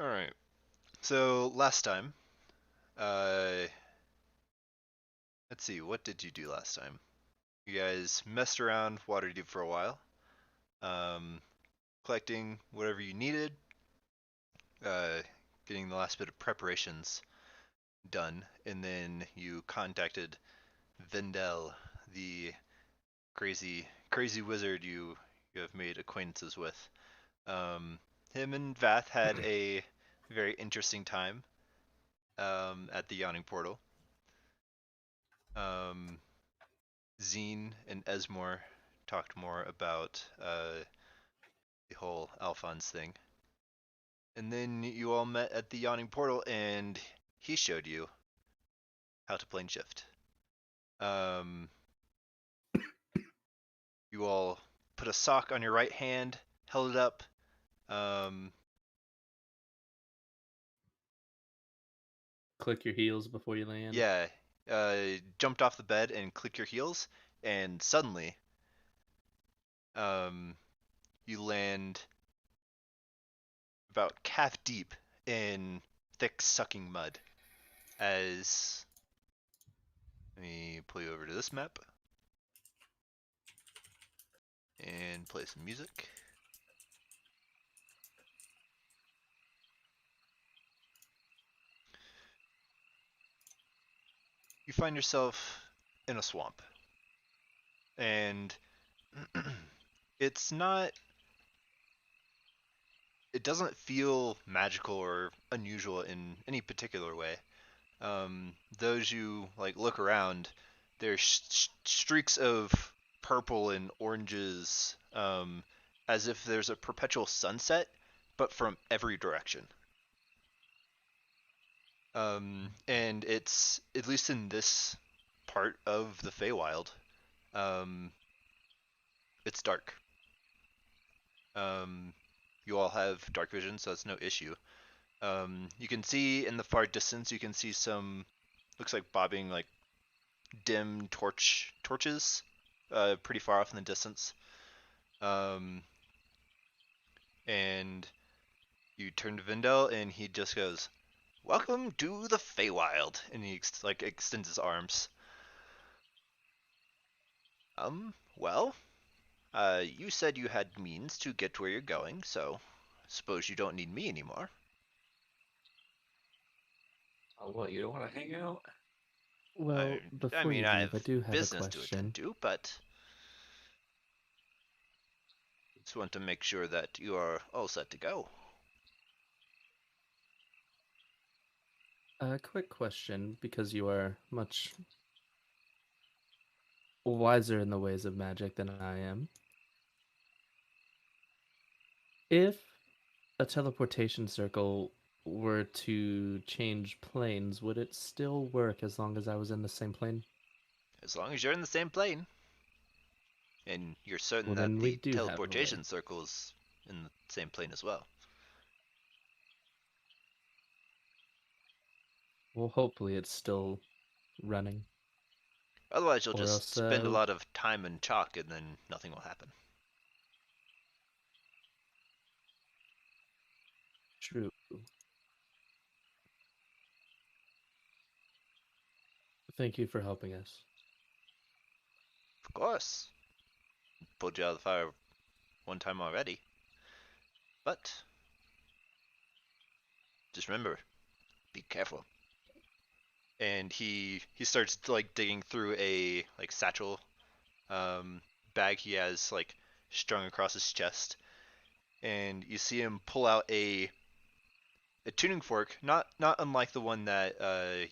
Alright, so last time, uh, let's see, what did you do last time? You guys messed around Waterdeep for a while, um, collecting whatever you needed, uh, getting the last bit of preparations done, and then you contacted Vendel, the crazy wizard you have made acquaintances with. Um, Him and Vath had a very interesting time at the Yawning Portal. Um, Zine and Esmore talked more about the whole Alphonse thing. And then you all met at the Yawning Portal, and he showed you how to plane shift. Um, you all put a sock on your right hand, held it up. Um, Click your heels before you land. yeah, jumped off the bed and click your heels, and suddenly, um, you land about calf deep in thick sucking mud. As Let me pull you over to this map and play some music. You find yourself in a swamp, and it's not. It doesn't feel magical or unusual in any particular way. Those you like look around, there's streaks of purple and oranges, as if there's a perpetual sunset, but from every direction. And it's at least in this part of the Feywild, um, it's dark. Um, you all have dark vision, so that's no issue. You can see in the far distance, you can see some looks like bobbing like dim torches, pretty far off in the distance. Um, and you turn to Vindel, and he just goes, "Welcome to the Feywild," and he like extends his arms. Well, you said you had means to get where you're going, so suppose you don't need me anymore. Oh, what, you don't want to hang out? Well, I before mean, you I leave, I have do have a business to attend question. to, but just want to make sure that you are all set to go. A quick question, because you are much wiser in the ways of magic than I am. If a teleportation circle were to change planes, would it still work as long as I was in the same plane? As long as you're in the same plane, and you're certain Well, that then we the do have a way. teleportation circle's in the same plane as well. Well, hopefully it's still running. Otherwise, you'll Or just else, spend a lot of time in chalk, and then nothing will happen. true. Thank you for helping us. Of course, pulled you out of the fire one time already, but just remember, be careful. And he starts like digging through a like satchel um, bag he has like strung across his chest, and you see him pull out a tuning fork, not unlike the one that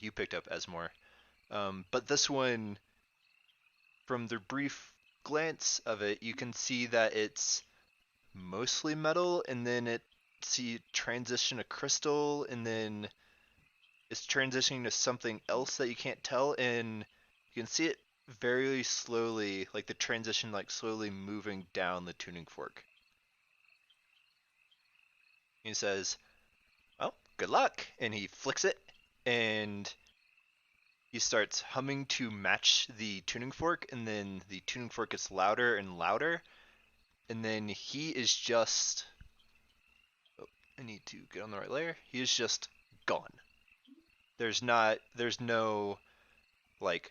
you picked up, Esmore. But this one, from the brief glance of it, you can see that it's mostly metal, and then it see transition to crystal, and then it's transitioning to something else that you can't tell, and you can see it very slowly, like the transition, like slowly moving down the tuning fork. He says, "Well, good luck," and he flicks it, and he starts humming to match the tuning fork, and then the tuning fork gets louder and louder, and then he is just I need to get on the right layer. He is just gone. There's no like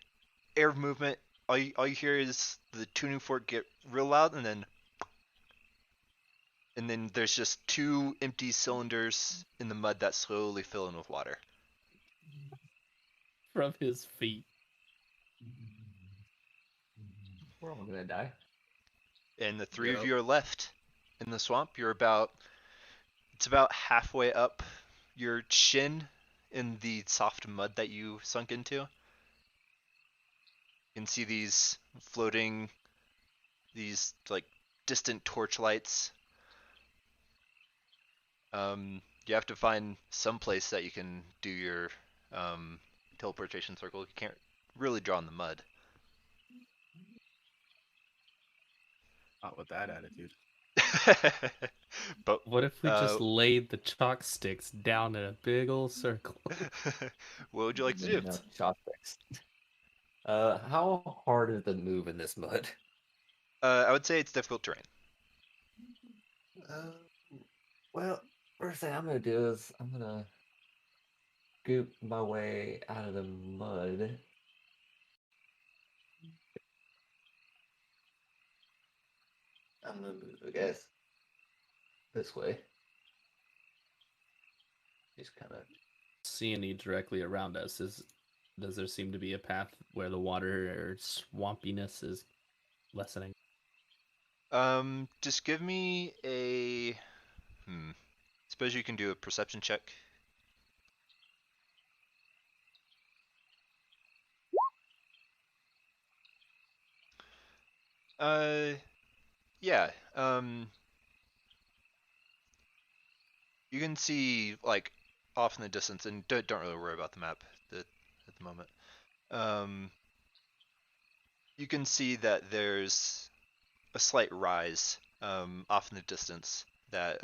air movement. All you hear is the tuning fork get real loud, and then there's just two empty cylinders in the mud that slowly fill in with water. From his feet. We're all gonna die. And the three of Yep. you are left in the swamp. It's about halfway up your shin in the soft mud that you sunk into. You can see these like distant torch lights. You have to find some place that you can do your teleportation circle. You can't really draw in the mud. Not with that attitude. But What if we just laid the chalk sticks down in a big old circle? what would you like to do? No, chopsticks. How hard is the move in this mud? I would say it's difficult terrain. Well, first thing I'm gonna do is I'm gonna scoop my way out of the mud. I'm gonna move, I guess, this way. Just kind of. C&E directly around us. Does there seem to be a path where the water or swampiness is lessening? Just give me a. Suppose you can do a perception check. Yeah. You can see like off in the distance, and don't really worry about the map at the moment. You can see that there's a slight rise off in the distance that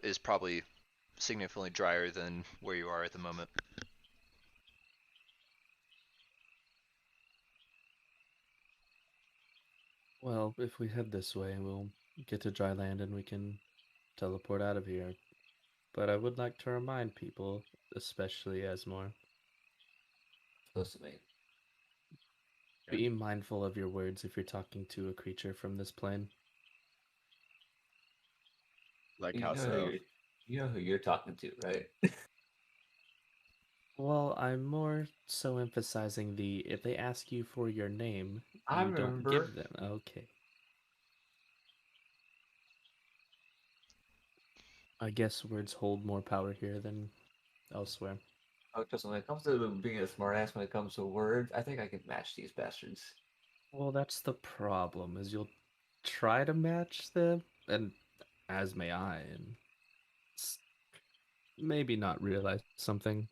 is probably significantly drier than where you are at the moment. Well, if we head this way, we'll get to dry land and we can teleport out of here. But I would like to remind people, especially Esmore, Supposed to be. be mindful of your words if you're talking to a creature from this plane. Like You how know, so? you know who you're talking to, right? Well, I'm more so emphasizing if they ask you for your name, I you don't remember. give them. Okay. I guess words hold more power here than elsewhere. Oh, because when it comes to being a smartass, when it comes to words, I think I can match these bastards. Well, that's the problem, is you'll try to match them, and as may I, and maybe not realize something.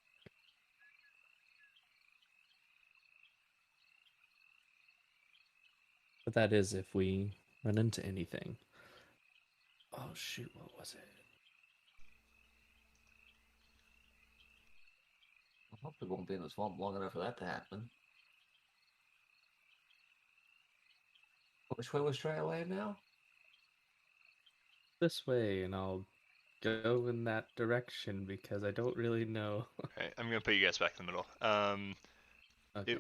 But that is if we run into anything. Oh shoot, what was it? I hope we won't be in the swamp long enough for that to happen. Which way was dry land now? This way, and I'll go in that direction because I don't really know. Alright, I'm gonna put you guys back in the middle. Okay.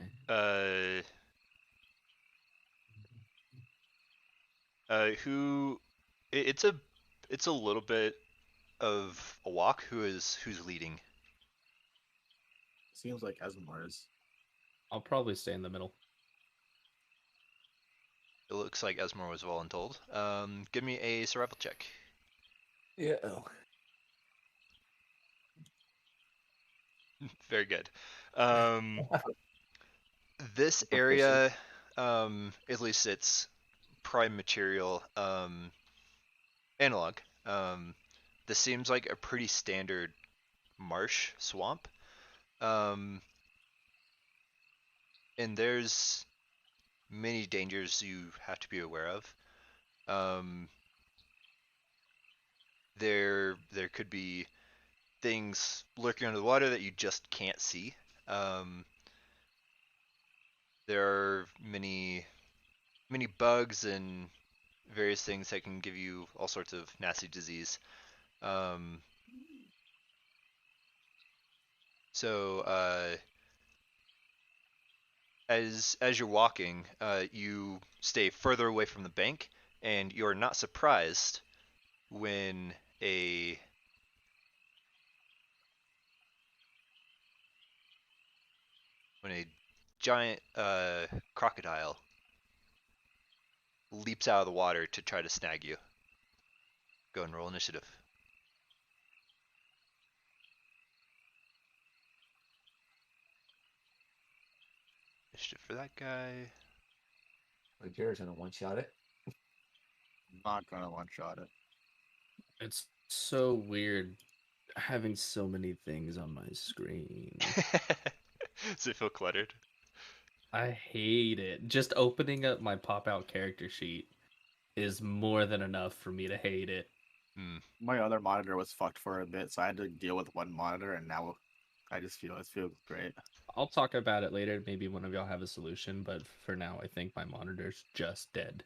Who? It's a little bit of a walk. Who's leading? Seems like Asmar is. I'll probably stay in the middle. It looks like Esmore was voluntold. Give me a survival check. Yeah. Oh. Very good. This area, at least its prime material analog, this seems like a pretty standard marsh swamp. And there's many dangers you have to be aware of. There could be things lurking under the water that you just can't see. There are many bugs and various things that can give you all sorts of nasty disease. Um, so as you're walking, you stay further away from the bank, and you're not surprised when a giant crocodile leaps out of the water to try to snag you. Go and roll initiative. Initiative for that guy. Like Jared's gonna one-shot it. I'm not gonna one-shot it. It's so weird having so many things on my screen. Does it feel cluttered? I hate it. Just opening up my pop-out character sheet is more than enough for me to hate it. My other monitor was fucked for a bit, so I had to deal with one monitor, and now I just feel it feels great. I'll talk about it later. Maybe one of y'all have a solution, but for now, I think my monitor's just dead.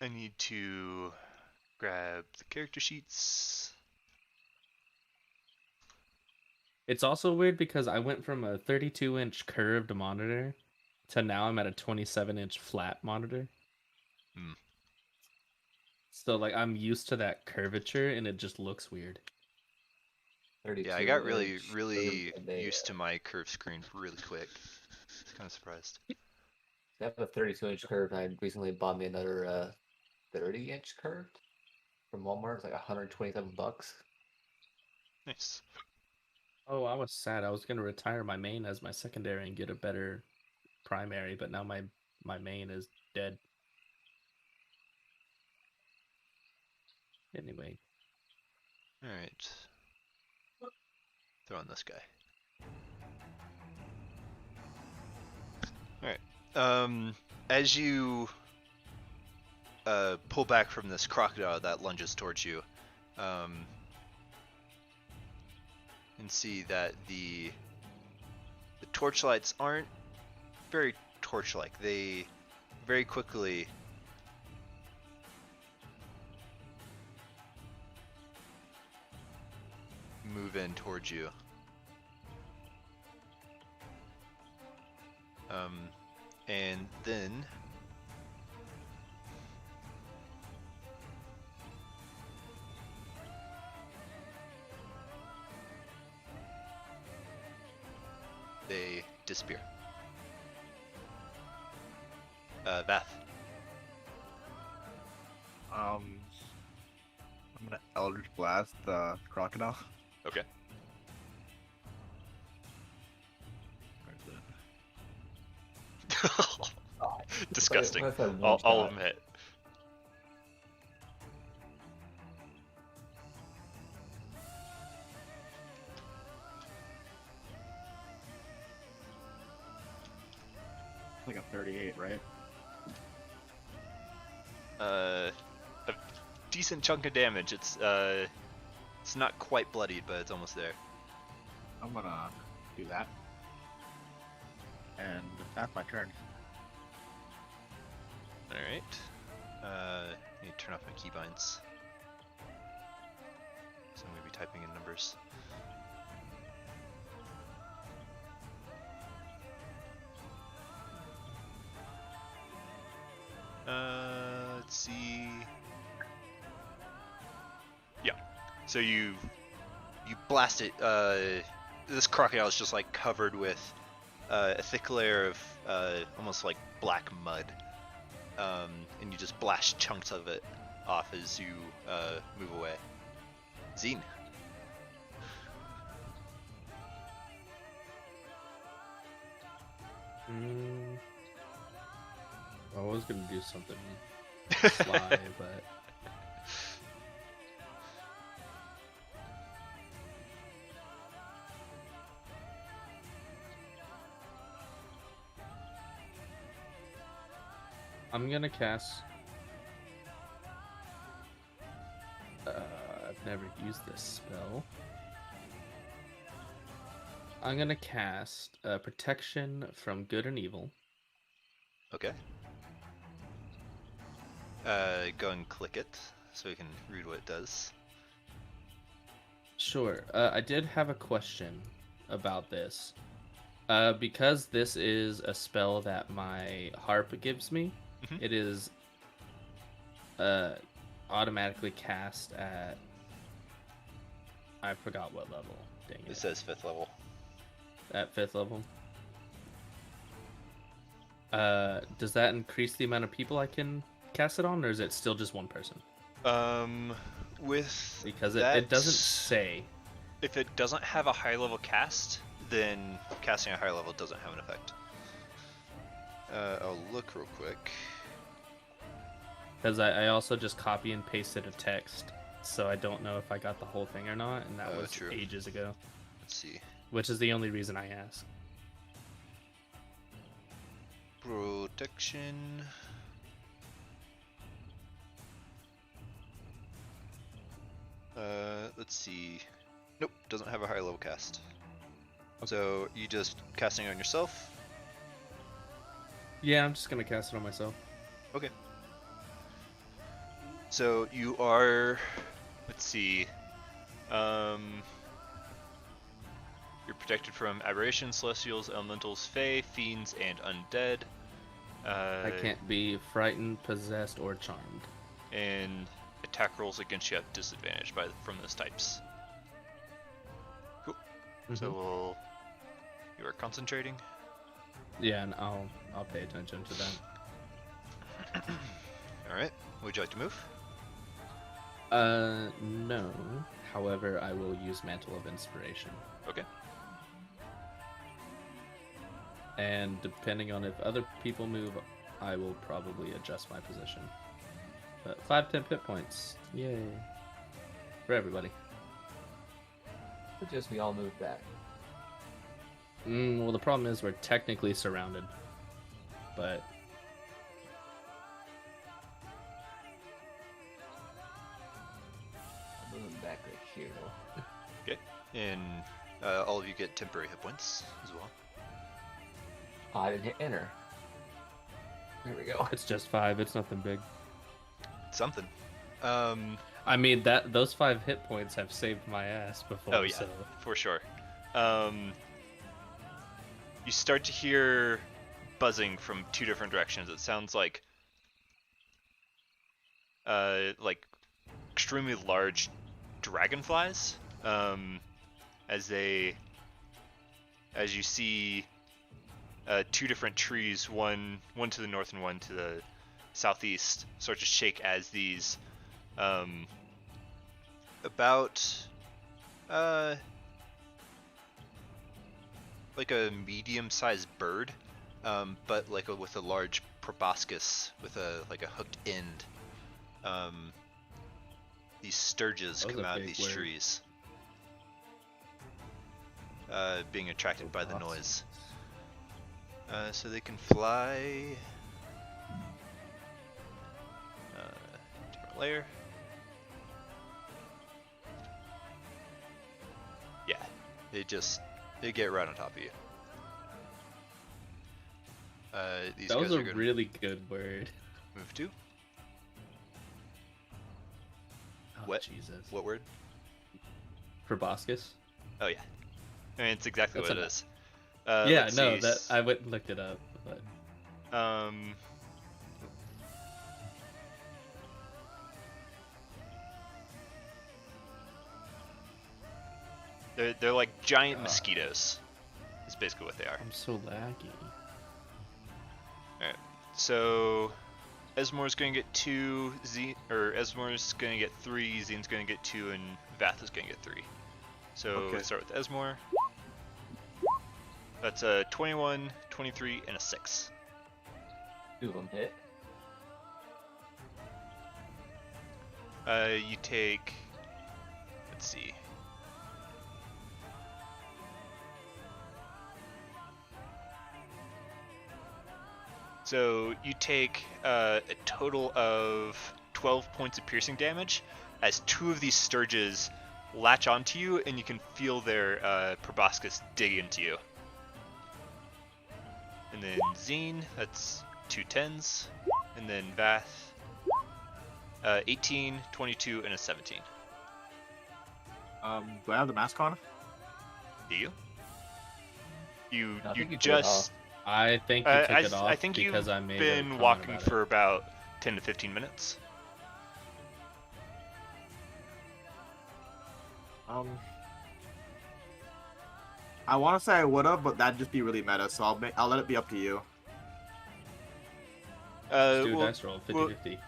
I need to grab the character sheets. It's also weird because I went from a 32-inch curved monitor to now I'm at a 27-inch flat monitor. So like I'm used to that curvature and it just looks weird. 32 Yeah, I got really inch used to my curved screen really quick. I was kind of surprised. I have a 32-inch curve. I recently bought me another 30-inch curved from Walmart. It's like $127. Nice. Oh, I was sad. I was gonna retire my main as my secondary and get a better primary, but now my main is dead. Anyway. Alright. Throw on this guy. Alright. As you pull back from this crocodile that lunges towards you, and see that the torchlights aren't very torch-like. They very quickly move in towards you. And then they disappear. Vath. I'm gonna Eldritch Blast the crocodile. Okay. Disgusting. What if I All of one-shot? them hit. Like a 38, right? A decent chunk of damage. It's not quite bloodied, but it's almost there. I'm gonna do that. And that's my turn. Alright. Need to turn off my keybinds. So I'm gonna be typing in numbers. Let's see. Yeah. So you blast it. This crocodile is just like covered with a thick layer of almost like black mud, and you just blast chunks of it off as you move away. Zine. I was gonna do something sly, but I'm gonna cast. I've never used this spell. I'm gonna cast Protection from Good and Evil. Okay. Go and click it so we can read what it does. Sure. I did have a question about this. Because this is a spell that my harp gives me, Mhm. it is automatically cast at... I forgot what level. Dang It it. says 5th level. At 5th level. Does that increase the amount of people I can cast it on, or is it still just one person? With Because that, it doesn't say. If it doesn't have a high level cast, then casting a high level doesn't have an effect. I'll look real quick. Because I also just copy and pasted a text, so I don't know if I got the whole thing or not, and that was True. ages ago. Let's see. Which is the only reason I asked. Protection. Let's see. Nope, doesn't have a high level cast. So you just casting it on yourself? Yeah, I'm just gonna cast it on myself. Okay. So you are, let's see, you're protected from aberrations, celestials, elementals, fae, fiends, and undead. I can't be frightened, possessed, or charmed. And attack rolls against you at disadvantage from those types. Cool. So you are concentrating. Yeah, and I'll pay attention to that. All right. Would you like to move? No. However, I will use Mantle of Inspiration. Okay. And depending on if other people move, I will probably adjust my position. But 5-10 hit points. Yay. For everybody. Just we all move back. Well, the problem is we're technically surrounded. But... I'm moving back right here though. Okay. And all of you get temporary hit points as well. I didn't hit enter. There we go. It's just 5, it's nothing big. Something. I mean, those 5 hit points have saved my ass before. Oh yeah, so... for sure. You start to hear buzzing from 2 different directions. It sounds like extremely large dragonflies. As you see 2 different trees, one to the north and one to the southeast, start to shake as these about like a medium-sized bird, but with a large proboscis with a hooked end. These sturges come out of these trees, being attracted by the noise. So they can fly. Different layer. Yeah, they get right on top of you. These That guys was are a gonna really good word. move to. Oh, What? Jesus. What word? Proboscis? Oh yeah. I mean, it's exactly That's what it is. Yeah, let's no, see. that I went and looked it up, but they're like giant mosquitoes. Is basically what they are. I'm so laggy. Alright. So Esmore's gonna get 2, Esmore's gonna get 3, Zine's gonna get 2, and Vath is gonna get 3. So Okay. let's start with Esmore. That's a 21, 23, and a 6. 2 of them hit. You take, let's see. So you take a total of 12 points of piercing damage as 2 of these sturges latch onto you, and you can feel their proboscis dig into you. And then Zine, that's 2 10s. And then Vath, 18, 22, and a 17. Do I have the mask on? Do you? You No, I you think you do it just I think you took it I off think because you've I made a been comment walking about for it. about 10 to 15 minutes. I want to say I would have, but that'd just be really meta. So I'll let it be up to you. Just do a Well, dice roll, 50 well, 50.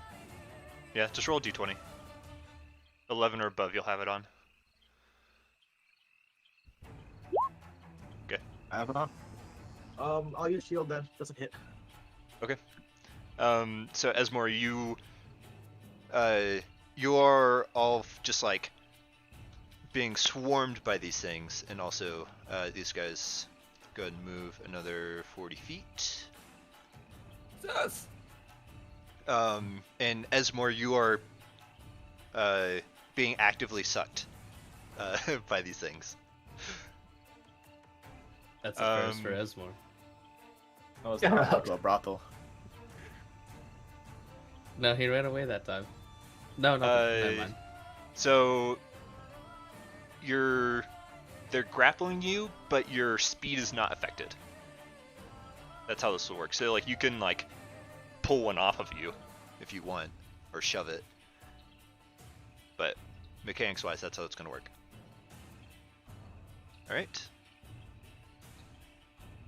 yeah, just roll d20. 11 or above, you'll have it on. Okay. I have it on. I'll use shield then. Doesn't hit. Okay. So Esmore, you are all just like being swarmed by these things, and also these guys go ahead and move another 40 feet. Yes. And Esmore, you are being actively sucked by these things. That's a first for Esmore. I was Get out. to a brothel. No, he ran away that time. No, never mind. So they're grappling you, but your speed is not affected. That's how this will work. So like you can like pull one off of you if you want, or shove it. But mechanics wise, that's how it's gonna work. Alright.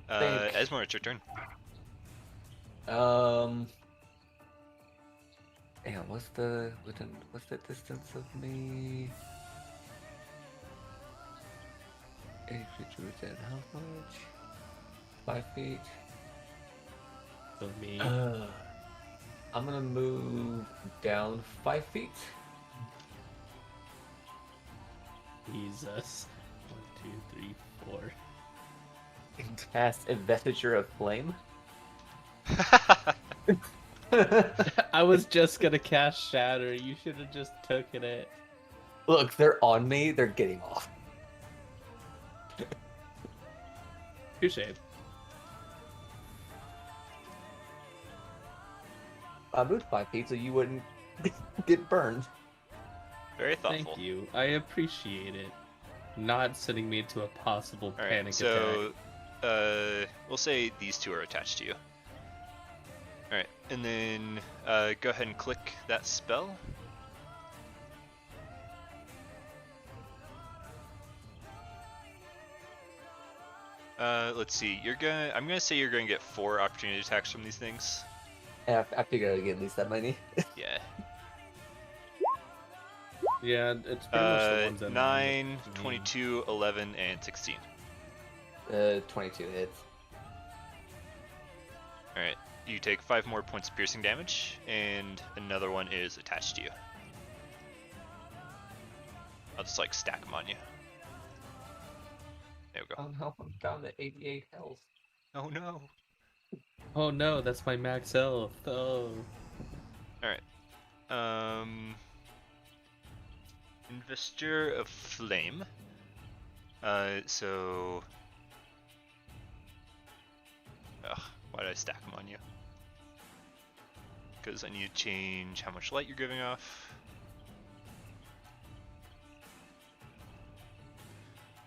Think. Esmore, it's your turn. Yeah, what's the distance of me? 8 feet within how much? 5 feet. So me. I'm gonna move down 5 feet. Jesus. 1, 2, 3, 4. And cast Investiture of Flame. I was just gonna cast Shatter. You should have just taken it. Look, they're on me. They're getting off. Touche. I moved 5 feet so you wouldn't get burned. Very thoughtful. Thank you. I appreciate it. Not sending me into a possible All panic right, so attack. we'll say these two are attached to you. All right, and then go ahead and click that spell. Let's see. I'm gonna say you're gonna get 4 opportunity attacks from these things. Yeah, I figured I'd get at least that many. Yeah. Yeah, it's pretty much the ones that 9, 22, 11, and 16. 22 hits. All right. You take 5 more points of piercing damage, and another one is attached to you. I'll just like stack them on you. There we go. Oh no, I'm down to 88 health. Oh no. Oh no, that's my max health. Oh. Alright. Investor of Flame. So. Ugh, why did I stack them on you? Because I need to change how much light you're giving off.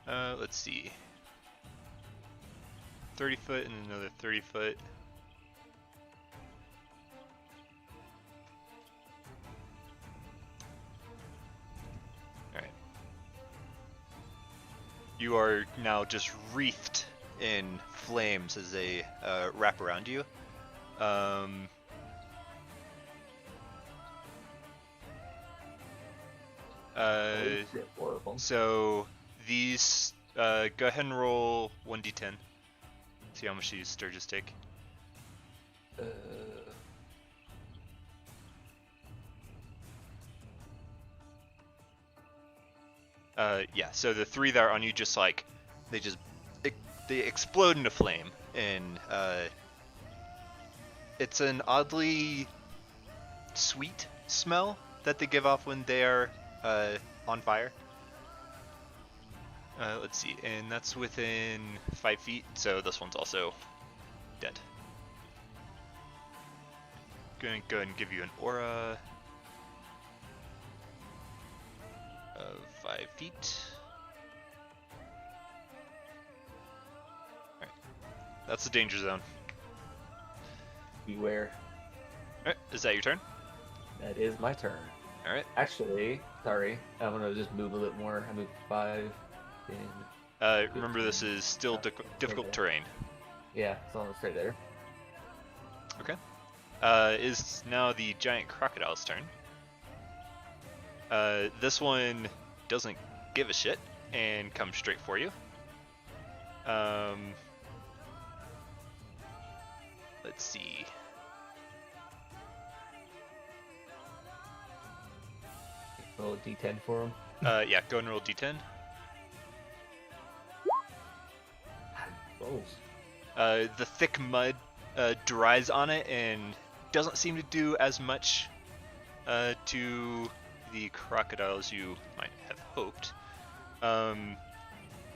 Let's see. 30 foot and another 30 foot. Alright. You are now just wreathed in flames as they wrap around you. Horrible. So these, go ahead and roll 1d10. See how much these sturges take. Yeah. So the 3 that are on you just like they explode into flame, and it's an oddly sweet smell that they give off when they are on fire. Let's see, and that's within 5 feet, so this one's also dead. Gonna go ahead and give you an aura. 5 feet. Alright. That's the danger zone. Beware. Alright, is that your turn? That is my turn. Alright. Actually, sorry. I'm gonna just move a little more. I move 5, 10. Remember, this is still difficult terrain. Yeah, so I'm straight there. Okay. Is now the giant crocodile's turn. This one doesn't give a shit and comes straight for you. Let's see. Roll a d10 for him. Yeah, go and roll d10. Rolls. The thick mud dries on it and doesn't seem to do as much to the crocodile as you might have hoped.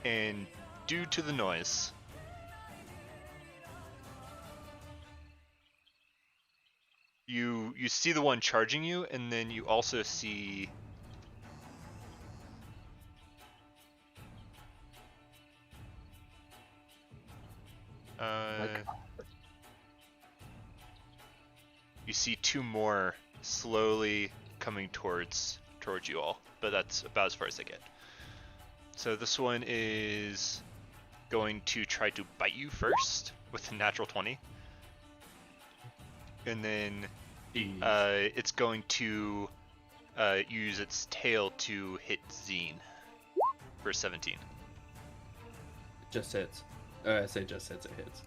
And due to the noise, you see the one charging you, and then you also see you see 2 more slowly coming towards you all, but that's about as far as they get. So this one is going to try to bite you first with a natural 20, and then it's going to use its tail to hit Zine for 17. Just hits. I say just hits, it hits.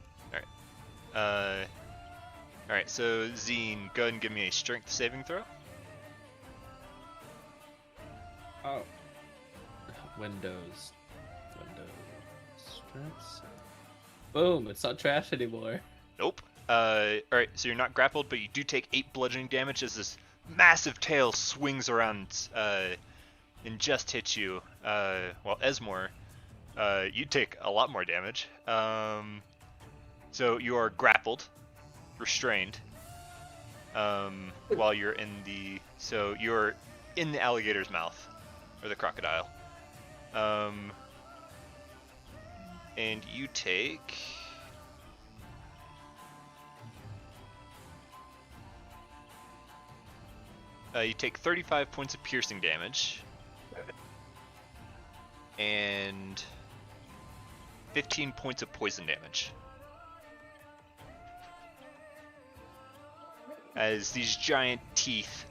Alright, so Zine, go ahead and give me a strength saving throw. Oh. Windows. Strengths. Boom, it's not trash anymore. Nope. Alright, so you're not grappled, but you do take 8 bludgeoning damage as this massive tail swings around and just hits you. While Esmore, you take a lot more damage. So you are grappled, restrained, while you're in the... So you're in the alligator's mouth, or the crocodile. And you take... you take 35 points of piercing damage. And 15 points of poison damage. As these giant teeth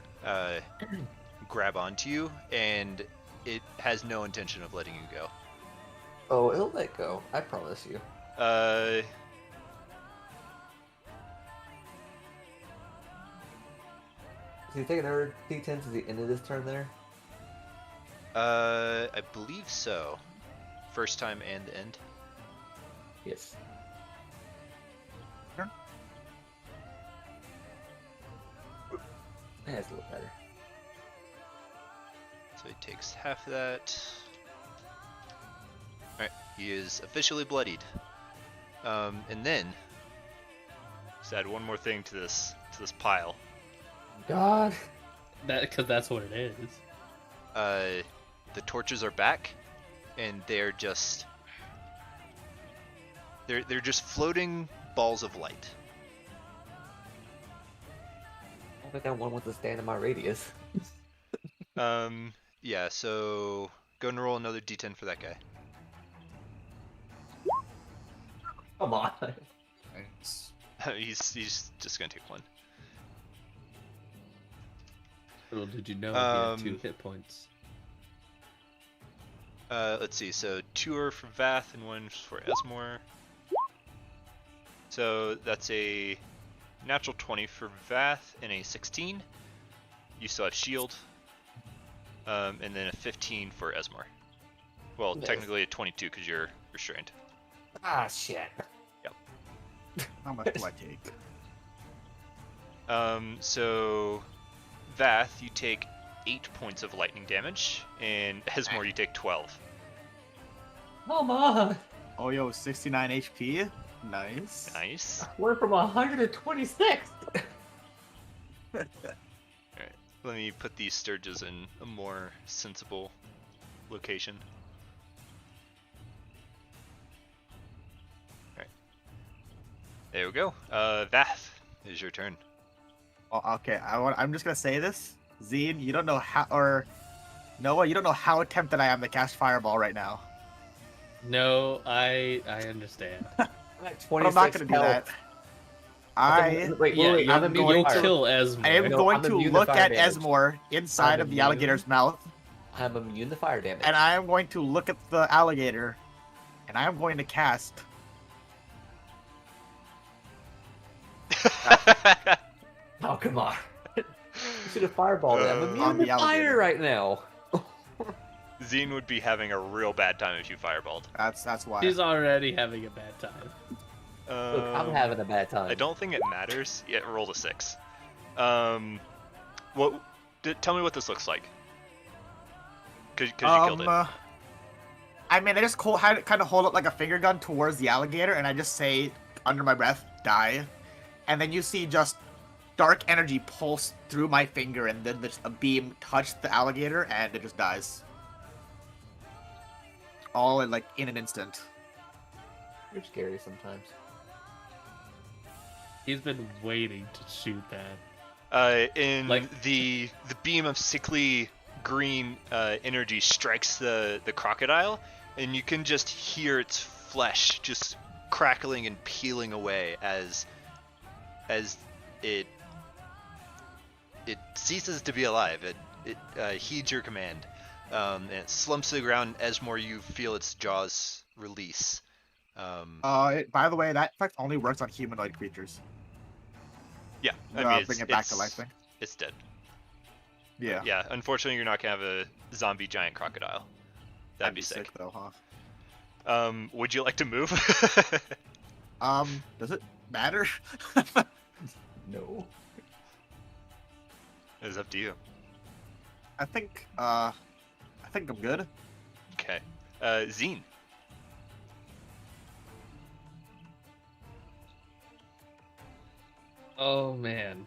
grab onto you, and it has no intention of letting you go. Oh, it'll let go. I promise you. So you take another d10 to the end of this turn there? I believe so. First time and end. Yes. Sure. That's a little better. So he takes half of that. Alright, he is officially bloodied. And then, let's add one more thing to this pile. God. Because that's what it is. The torches are back, and they're just floating balls of light. I think I one wants to stand in my radius. Yeah. So go and roll another d10 for that guy. Come on. Nice. he's just gonna take 1. Little did you know he had 2 hit points. Let's see. So 2 are for Vath and 1 for Esmore. So that's a natural 20 for Vath and a 16. You still have shield. And then a 15 for Esmore. Well, Nice. technically a 22 because you're restrained. Ah, shit. How much do I take? So Vath, you take 8 points of lightning damage, and Esmore, you take 12. Come on. Oh, yo, 69 HP. Nice. Nice. We're from 126. Alright, let me put these Sturges in a more sensible location. Alright. There we go. Vath, is your turn. Oh, okay, I'm just gonna say this. Zine, you don't know how, or Noah, you don't know how tempted I am to cast Fireball right now. No, I understand. I'm at But I'm not 26 gonna do that. Wait, Yeah, wait, I'm immune you'll to fire. kill I am Esmore. No, going I'm to immune to look fire at damage. Esmore inside I'm of the immune. alligator's mouth, I'm immune to fire damage. and I am going to look at the alligator, and I am going to cast. Oh, come on. You should have fireballed it. I'm On immune the to fire alligator. right now. Zine would be having a real bad time if you fireballed. That's why. She's already having a bad time. Look, I'm having a bad time. I don't think it matters. Yeah, roll a 6. What? Tell me what this looks like. Cause you killed it. I mean, I just kind of hold up like a finger gun towards the alligator, and I just say under my breath, "Die," and then you see just dark energy pulse through my finger, and then a beam touched the alligator, and it just dies. All in in an instant. You're scary sometimes. He's been waiting to shoot that. In Like- the beam of sickly green energy strikes the crocodile, and you can just hear its flesh just crackling and peeling away as it ceases to be alive. It heeds your command, and it slumps to the ground. Esmore, you feel its jaws release. By the way, that effect only works on humanoid creatures. Yeah, I mean, Bring it back to life thing. It's dead. Yeah. Yeah, unfortunately, you're not gonna have a zombie giant crocodile. That'd be sick. though, huh? Would you like to move? Does it matter? No. It's up to you. I think I'm good. Okay. Zine. Oh man.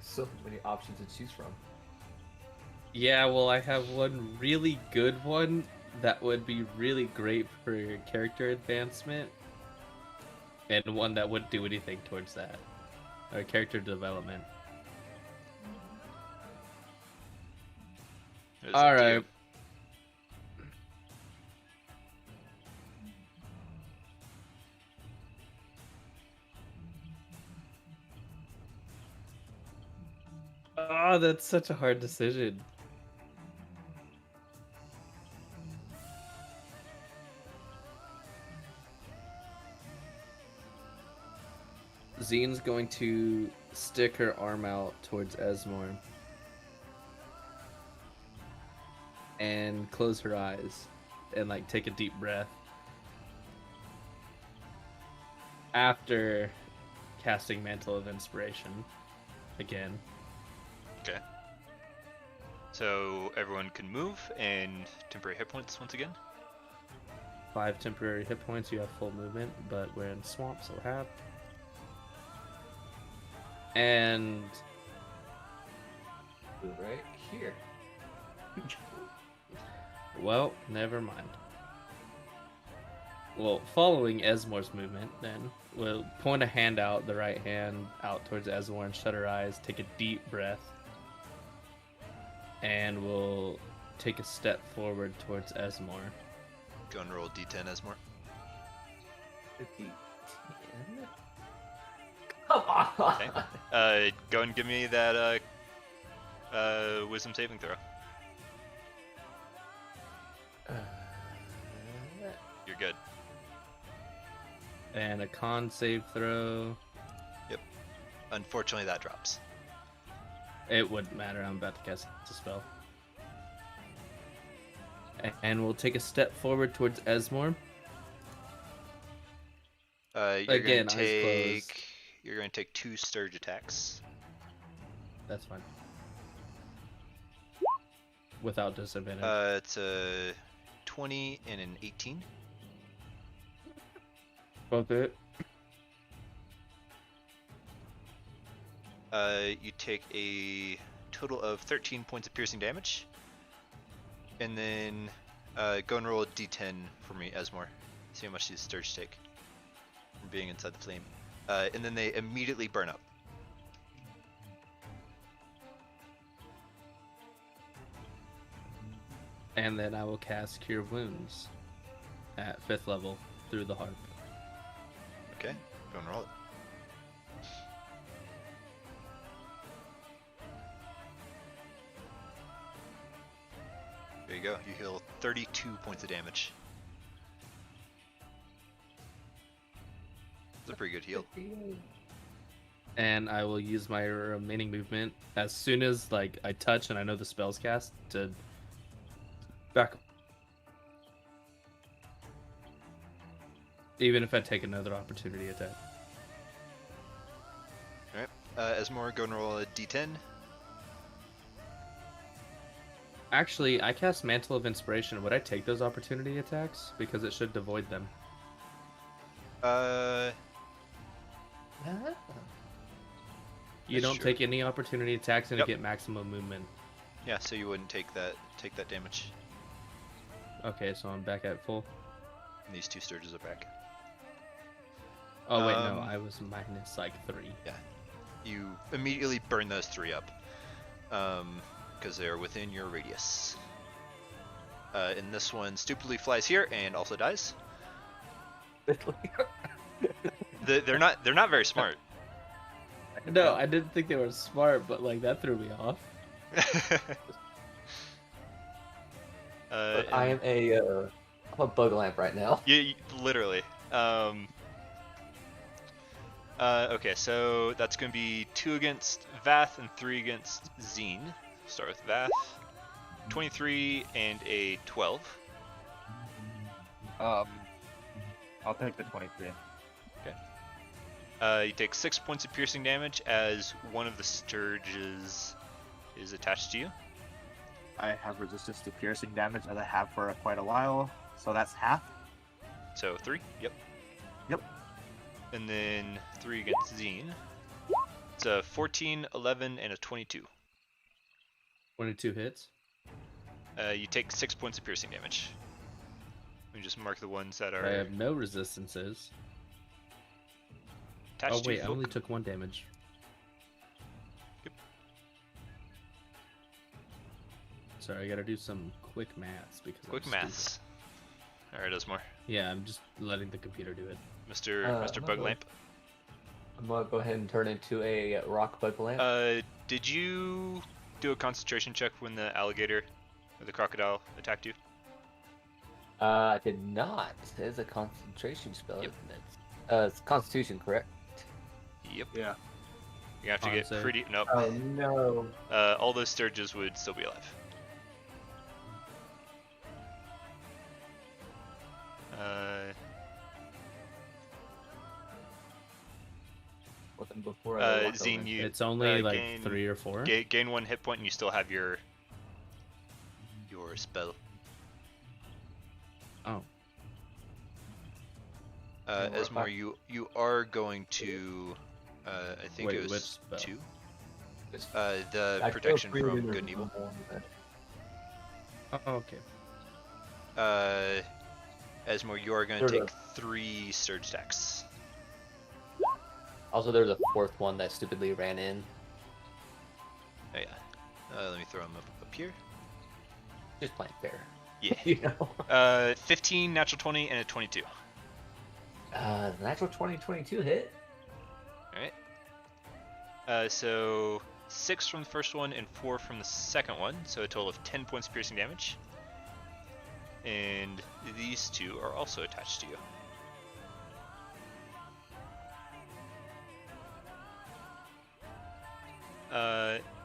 So many options to choose from. Yeah, well, I have one really good one that would be really great for your character advancement, and one that wouldn't do anything towards that, or character development. It's All up to you. right. Oh, that's such a hard decision. Zine's going to stick her arm out towards Esmore and close her eyes and take a deep breath after casting Mantle of Inspiration again. Okay. So everyone can move and temporary hit points once again. 5 temporary hit points, you have full movement, but we're in swamp, so half. And Right here. well, never mind. Well, following Esmore's movement, then we'll point a hand out, the right hand out towards Esmore, and shut her eyes. Take a deep breath, and we'll take a step forward towards Esmore. Go and roll D10, Esmore. 50. Come on. Okay. Go and give me that wisdom saving throw. You're good. And a con save throw. Unfortunately, that drops. It wouldn't matter. I'm about to cast a spell. And we'll take a step forward towards Esmore. You're Again, gonna eyes take. closed. You're gonna take 2 Sturge attacks. That's fine. Without disadvantage. It's a 20 and an 18. Both it. You take a total of 13 points of piercing damage, And then go and roll a d10 for me, Esmore. See how much these Sturge take from being inside the flame. And then they immediately burn up. And then I will cast Cure Wounds at 5th level through the harp. Okay, go and roll it. There you go. You heal 32 points of damage. It's a pretty good heal. And I will use my remaining movement as soon as like I touch and I know the spell's cast to back. Even if I take another opportunity attack. Alright. Esmore, go and roll a d10. Actually, I cast Mantle of Inspiration. Would I take those opportunity attacks? Because it should devoid them. You That's don't true. take any opportunity attacks and Yep. you get maximum movement. Yeah, so you wouldn't take that damage. Okay, so I'm back at full. And these two Sturges are back. Oh wait, no, Um, I was minus like 3. You immediately burn those 3 up. Because they're within your radius. And this one stupidly flies here and also dies. They're not very smart. No, I didn't think they were smart, but like that threw me off. But I am I'm a bug lamp right now. You literally. Okay, so that's going to be 2 against Vath and 3 against Zine. Start with Vath. 23 and a 12. I'll take the 23. You take 6 points of piercing damage as one of the Sturges is attached to you. I have resistance to piercing damage as I have for quite a while, so that's half. So 3, yep. Yep. And then 3 against Zine. It's a 14, 11, and a 22. 22 hits. You take 6 points of piercing damage. Let me just mark the ones that are I have no resistances. attached Oh to wait, I you. only took 1 damage. Yep. Sorry, I gotta do some quick maths because I'm Quick stupid. maths. Alright, Esmore. Yeah, I'm just letting the computer do it. Mr. Bug Lamp. I'm gonna go ahead and turn into a rock bug lamp. Did you do a concentration check when the alligator or the crocodile attacked you? I did not. It is a concentration spell, Yep. isn't it? It's Constitution, correct? Yep. Yeah. You have to get Honestly. pretty. Nope. Oh no. All those Sturges would still be alive. Before I walk Zine, over. you It's only like gain, 3 or 4. gain 1 hit point, and you still have your spell. Oh, Esmore, you are going to. I think Wait, it which was spell? 2. It's- The I feel protection free from to good and evil. oh okay. Esmore, you are going to Sure take 3 surge attacks. Also, there's a 4th one that stupidly ran in. Oh yeah. Let me throw them up here. Just playing fair. Yeah. You know. 15, natural 20, and a 22. Natural 2022 hit. Alright. So 6 from the first one and 4 from the second one, so a total of 10 points of piercing damage. And these 2 are also attached to you.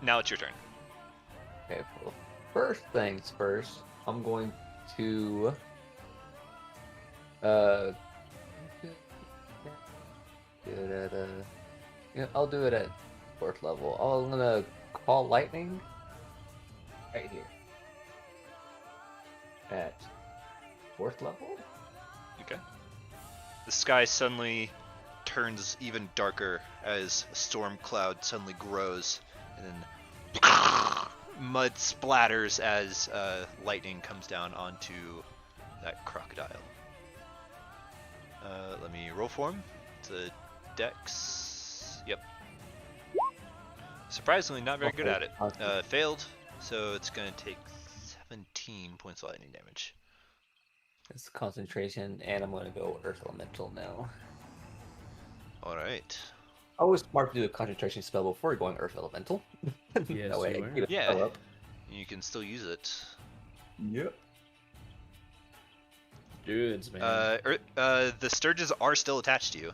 Now it's your turn. Okay, well, first things first, I'm going to do it at I'll do it at 4th level. I'm gonna call lightning right here at 4th level. Okay. The sky suddenly turns even darker as a storm cloud suddenly grows, and then mud splatters as lightning comes down onto that crocodile. Let me roll for him. It's a dex. Yep. Surprisingly, not very good at it. Failed, so it's going to take 17 points of lightning damage. It's concentration, and I'm gonna go Earth Elemental now. Alright. Always smart to do a concentration spell before going Earth Elemental. Yes, that way you I are. keep it Yeah. up. You can still use it. Yep. Dudes, man. The Sturges are still attached to you,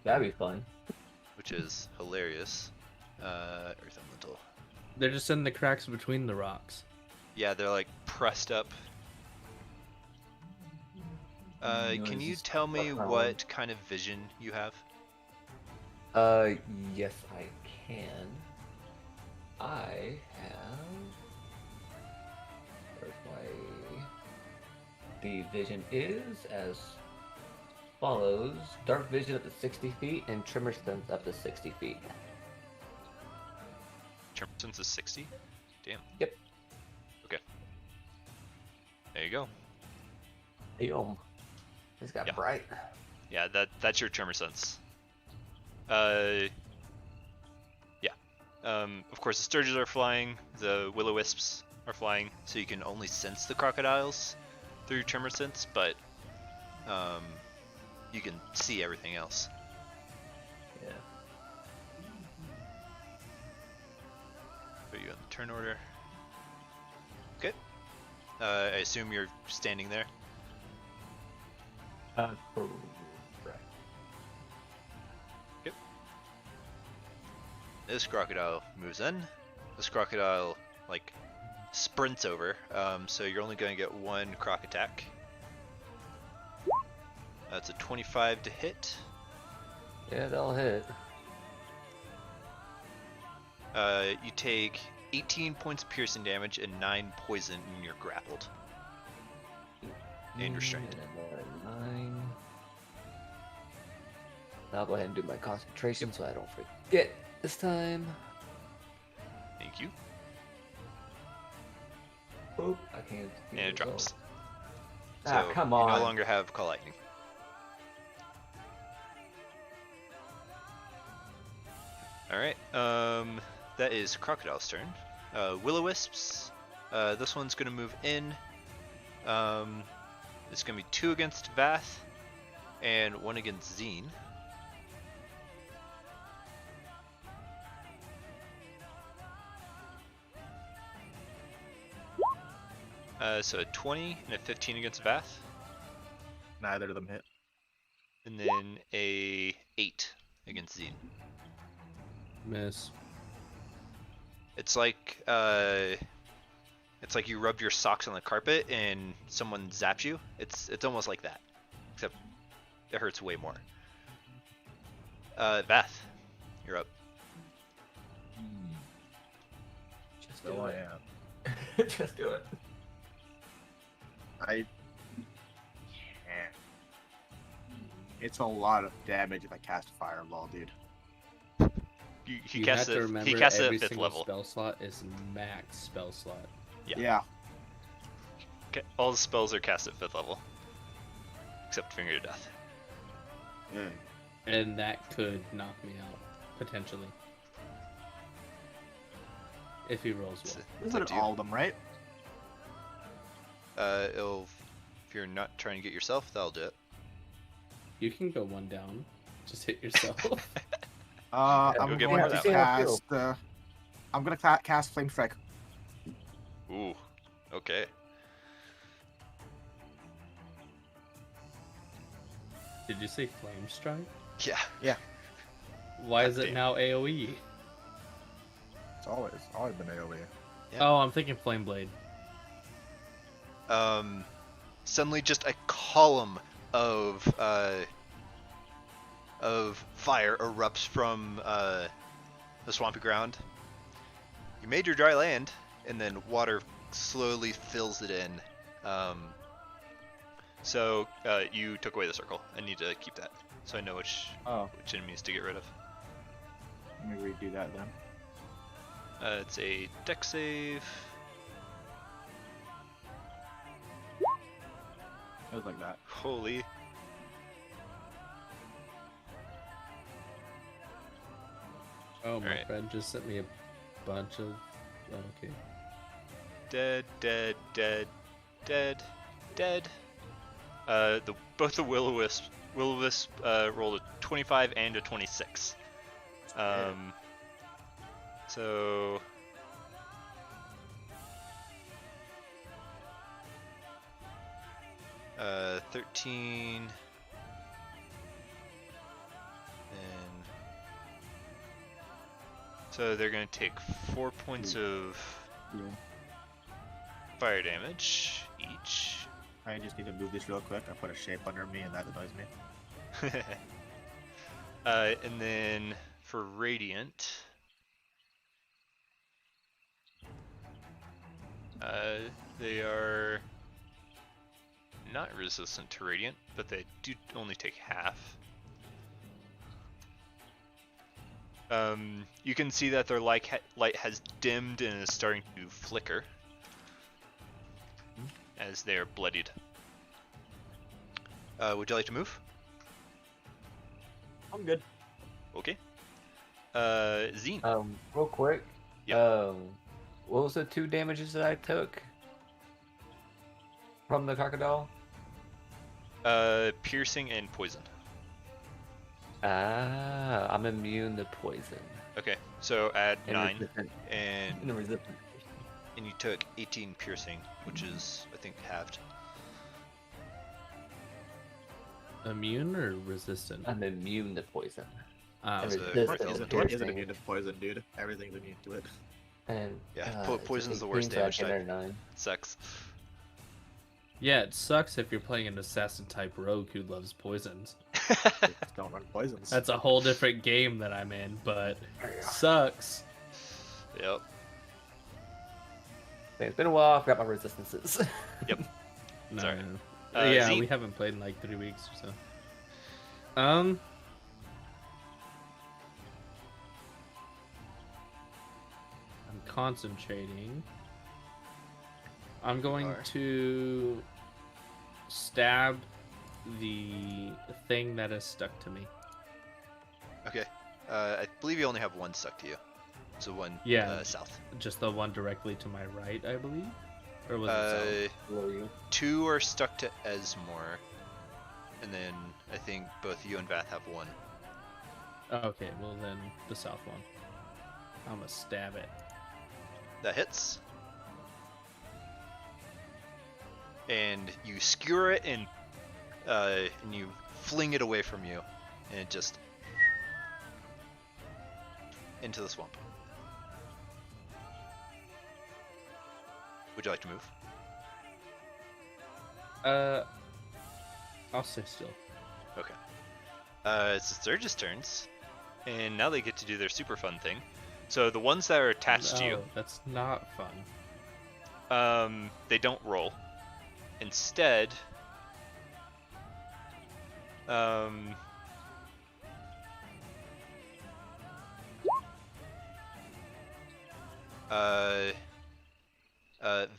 That'd be fun. which is hilarious. Earth Elemental. They're just in the cracks between the rocks. Yeah, they're like pressed up. Can you tell me what kind of vision you have? Yes, I can. I have. Where's my. The vision is as follows: dark vision up to 60 feet and tremor sense up to 60 feet. Tremor sense is 60? Damn. Yep. Okay. There you go. Damn. It's got Yeah. bright. Yeah, that's your tremor sense. Yeah. Of course, the sturges are flying, the will-o-wisps are flying, so you can only sense the crocodiles through your tremor sense, but you can see everything else. Yeah. Put you in the turn order. Okay. I assume you're standing there. Correct. This crocodile moves in. This crocodile, like, sprints over, so you're only going to get one croc attack. That's a 25 to hit. Yeah, that'll hit. You take 18 points of piercing damage and 9 poison when you're grappled. And restrained. And 9. I'll go ahead and do my concentration so I don't forget this time. Thank you. Boop, I can't. And it drops. Ah, So come you on. no longer have Call Lightning. Alright, that is Crocodile's turn. Will-o-wisps. This one's gonna move in. It's gonna be 2 against Vath and 1 against Zine. So a 20 and a 15 against Vath, Neither of them hit. and then a 8 against Zine. Miss. It's like you rubbed your socks on the carpet and someone zaps you. It's almost like that, except it hurts way more. Vath, you're up. Just So do I it. am. Just do it. I can't. It's a lot of damage if I cast Fireball, dude. He You casts have to it. remember He casts it every at 5th single level. spell slot is max spell slot. Yeah. All the spells are cast at 5th level, except Finger to Death. Mm. And that could knock me out, potentially. If he rolls well. It's Those up to are you. all of them, right? If you're not trying to get yourself, that'll do it. You can go one down. Just hit yourself. I'm You'll get going more to that way. cast. I'm gonna cast Flame Strike. Ooh, okay. Did you say Flame Strike? Yeah. Why is it Damn. now AoE? It's always been AoE. Yeah. Oh, I'm thinking Flame Blade. Suddenly just a column of fire erupts from the swampy ground. You made your dry land, and then water slowly fills it in. So you took away the circle. I need to keep that, so I know which Oh, enemies to get rid of. let me redo that then. It's a deck save. It was like that. Holy. Oh, my Alright. friend just sent me a bunch of. Okay. Dead, dead, dead, dead, dead. Both the Will-O-Wisp rolled a 25 and a 26. So 13 and so they're gonna take 4 points of Yeah. fire damage each. I just need to move this real quick. I put a shape under me and that annoys me. And then for Radiant, they are not resistant to Radiant, but they do only take half. You can see that their light has dimmed and is starting to flicker as they are bloodied. Would you like to move? I'm good. Okay. Zine. Real quick. Yeah. What was the 2 damages that I took from the crocodile? Piercing and poison. Ah, I'm immune to poison. Okay, so add And 9, resistant- and and resistant. you took 18 piercing, which is I think halved. Immune or resistant? I'm immune to poison. Ah, And so resistant what to is What piercing. isn't immune to poison, dude? Everything's immune to it. And Yeah, it's poison's the 18, worst so I damage get type. another 9. Sucks. yeah, it sucks if you're playing an assassin type rogue who loves poisons. Just don't run poisons. That's a whole different game that I'm in, but sucks. Yep. It's been a while. I forgot my resistances. No, Sorry. no. Yeah, Zeke? we haven't played in like 3 weeks or so. I'm concentrating. I'm going are. to stab the thing that is stuck to me. Okay. I believe you only have one stuck to you. So one Yeah. south. Just the one directly to my right, I believe? Or was it south? Where are you? 2 are stuck to Esmore, and then I think both you and Vath have one. Okay, well then the south one. I'm gonna stab it. That hits. And you skewer it and you fling it away from you, and it just into the swamp. Would you like to move? I'll stay still. Okay. It's the Surge's turns, and now they get to do their super fun thing. So the ones that are attached to you, Oh, that's not fun. they don't roll. Instead,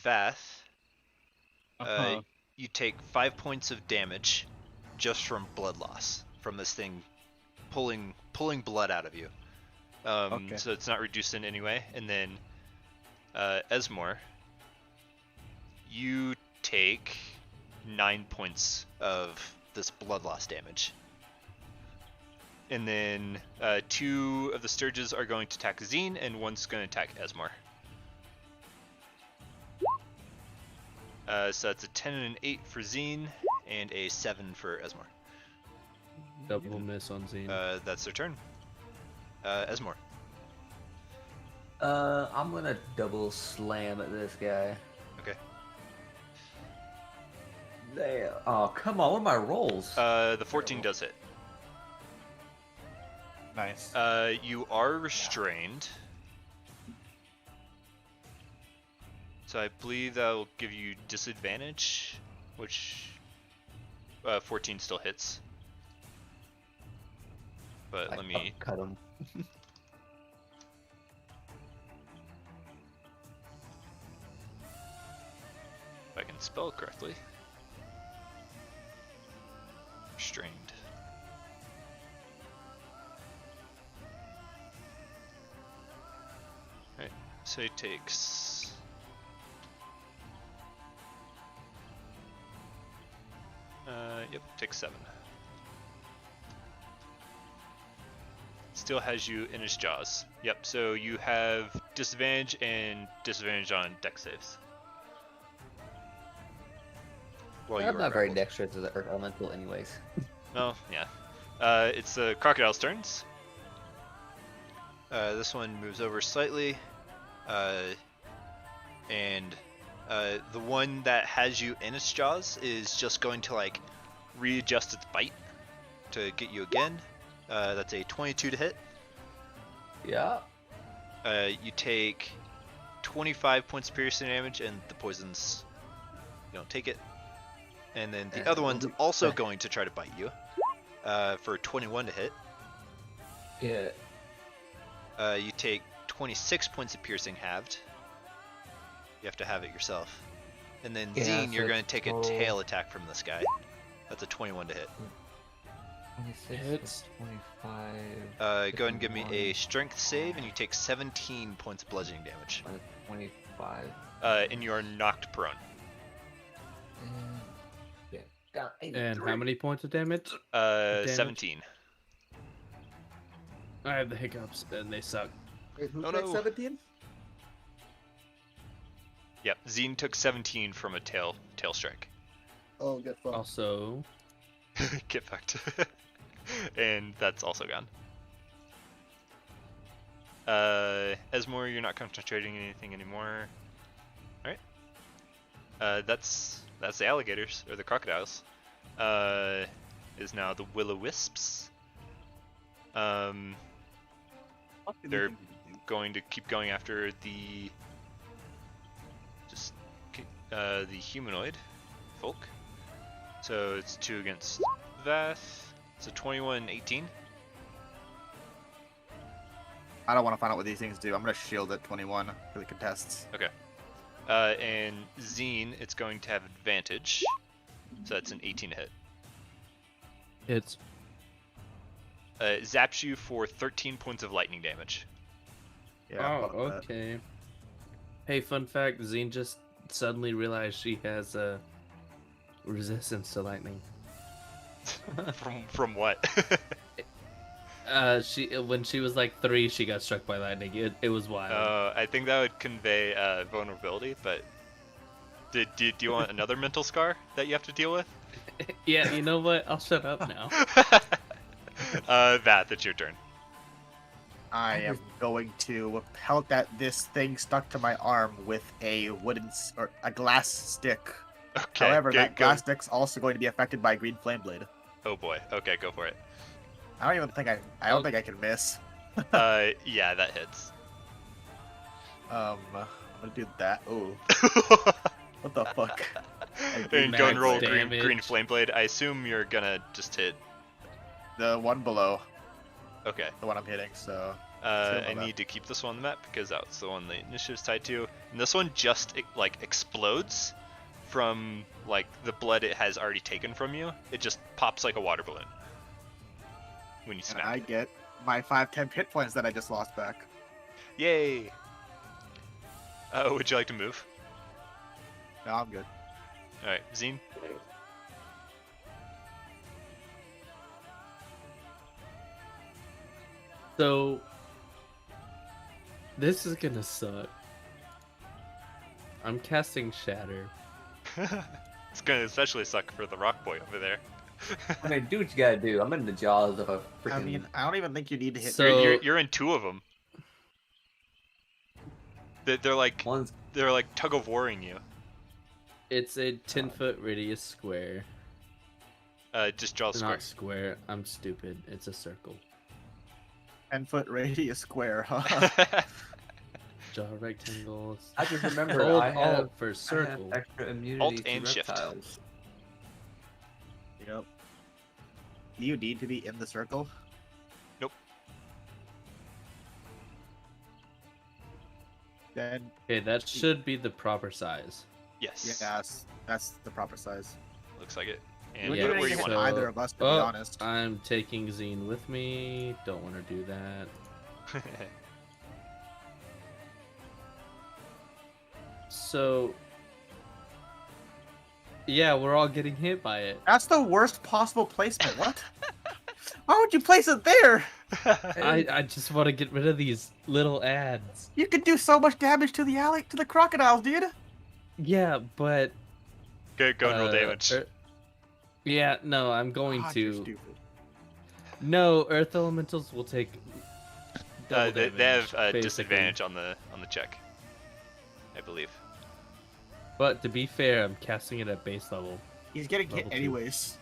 Vath, you take 5 points of damage just from blood loss from this thing pulling blood out of you. Okay. So it's not reduced in any way. And then Esmore, you take 9 points of this blood loss damage. And then 2 of the Sturges are going to attack Zine, and one's going to attack Esmore. So that's a 10 and an 8 for Zine, and a 7 for Esmore. Double miss on Zine. That's their turn. Esmore. I'm gonna double slam at this guy. Okay. There. Oh, come on. What are my rolls? The 14 does hit. Nice. You are restrained. So I believe that will give you disadvantage, which 14 still hits. But let me. Cut him. didn't spell it correctly. Restrained. Alright, so he takes... yep, takes 7. Still has you in his jaws. Yep, so you have disadvantage and disadvantage on dex saves. While you I'm are not very grappled. dexterous as an earth elemental, anyways. Oh, yeah. It's the crocodile's turns. This one moves over slightly. And the one that has you in its jaws is just going to like readjust its bite to get you again. That's a 22 to hit. Yeah. You take 25 points of piercing damage, and the poisons, you don't take it. And then the other one's also going to try to bite you for 21 to hit. Yeah. You take 26 points of piercing halved. You have to have it yourself. And then Yeah, Zine, so you're going it's to take a roll- tail attack from this guy. That's a 21 to hit. 26, Hits. 25. Go ahead and give me a 51, strength save, and you take 17 points of bludgeoning damage. 25. And you are knocked prone. And, yeah. Got And how many points of damage? Damage? 17. I have the hiccups, and they suck. Wait, who Oh, takes no. 17? Yep, Zine took 17 from a tail strike. Oh, get fucked. Also, Get fucked. And that's also gone. Esmore, you're not concentrating anything anymore. Alright. That's the alligators, or the crocodiles. Is now the will-o-wisps. They're going to keep going after the humanoid folk. So it's 2 against Vath. So 21, 18. I don't want to find out what these things do. I'm going to shield at 21 for the contests. Okay. And Zine, it's going to have advantage. So that's an 18 to hit. it's It zaps you for 13 points of lightning damage. oh, fuck that. okay. Hey, fun fact: Zine just suddenly realized she has a resistance to lightning. From what? She when she was like 3, she got struck by lightning. It was wild. I think that would convey vulnerability, but do you want another mental scar that you have to deal with? Yeah, you know what? I'll shut up now. Vath, it's your turn. I am going to pelt at this thing stuck to my arm with a or a glass stick. Okay. However, that go. glass stick's also going to be affected by green flame blade. Oh boy. Okay, go for it. I don't even think I don't think I can miss. Yeah, that hits. I'm gonna do that. Oh, what the fuck? And go and roll Max damage. green flame blade. I assume you're gonna just hit. The one below, Okay. the one I'm hitting. So I on that. need to keep this one on the map because that's the one the initiative's tied to. And this one just like explodes from like the blood it has already taken from you. It just pops like a water balloon when you and smack. I get my 5-10 hit points that I just lost back. Yay! Would you like to move? No, I'm good. All right, Zine. So this is gonna suck. I'm casting Shatter. It's gonna especially suck for the rock boy over there. I mean, do what you gotta do. I'm in the jaws of a freaking. I mean, I don't even think you need to hit. So- You're in 2 of them. They're like One's tug of warring you. It's a 10-foot radius square. Just draw a square. Not square. I'm stupid. It's a circle. 10-foot radius square, huh? Draw rectangles. I just remember Hold I have, Alt for I circle. have extra immunity Alt to and shift. reptiles. Yep. Do you need to be in the circle? Nope. Then Okay, that should be the proper size. Yes. That's the proper size. Looks like it. You And wouldn't put do it where you anything want with it. either of us, to be Oh, honest. I'm taking Zine with me. Don't want to do that. So, yeah, we're all getting hit by it. That's the worst possible placement. What? Why would you place it there? I just want to get rid of these little ads. You could do so much damage to the crocodiles, dude. Yeah, but Go and roll damage. yeah, no, I'm going God, you're to. stupid. No, Earth Elementals will take double They damage. have a basically. disadvantage on the check, I believe. But to be fair, I'm casting it at base level. He's getting hit Level 2. anyways.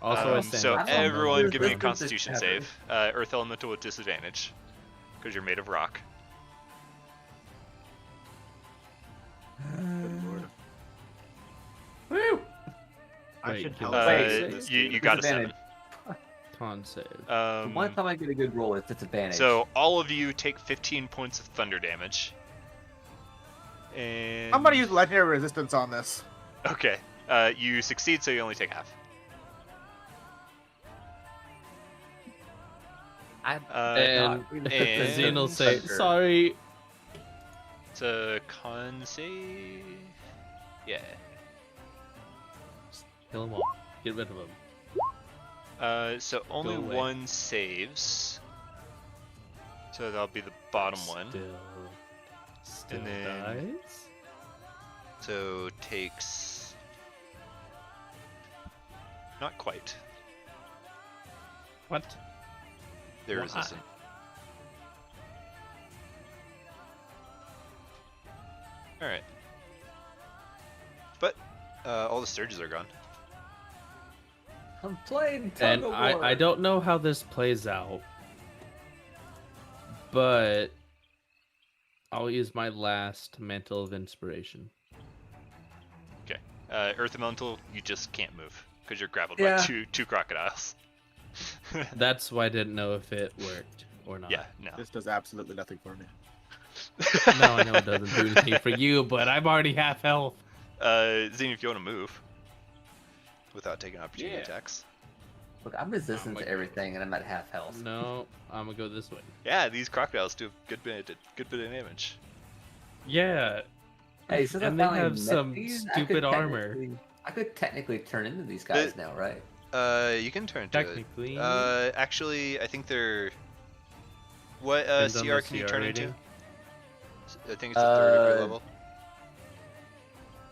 Also, I stand So up. everyone give me a This is Constitution just save. Earth Elemental with disadvantage, because you're made of rock. Good lord. Woo! I Wait, should can help. I- You got a 7. Con save. One time I get a good roll, it's disadvantage. So all of you take 15 points of thunder damage. And I'm gonna use legendary resistance on this. Okay. You succeed, so you only take half. I'm And and- Zine will say, Thunder. sorry. It's a con save. Yeah. Kill them all. Get rid of them. So only away. one saves. So that'll be the bottom one. Still And then- dies? So takes. Not quite. What? They're Why? resistant. Alright. But, all the surges are gone. I'm playing tug And of war. I don't know how this plays out, but I'll use my last Mantle of Inspiration. Okay. Earth Elemental, you just can't move. Because you're grappled Yeah. by two crocodiles. That's why I didn't know if it worked or not. Yeah, no. This does absolutely nothing for me. No, I know it doesn't do anything for you, but I'm already half health. Zine, if you want to move. Without taking opportunity Yeah. attacks. Look, I'm resistant Oh my to everything, and I'm at half health. No, I'm gonna go this way. Yeah, these crocodiles do a good bit of damage. Yeah, Hey, since And I they finally have met some these, I stupid could armor. I could technically turn into these guys now, right? You can turn to it. technically. Actually, I think they're. What depends on CR the can you CR turn rating. into? I think it's the third of your level.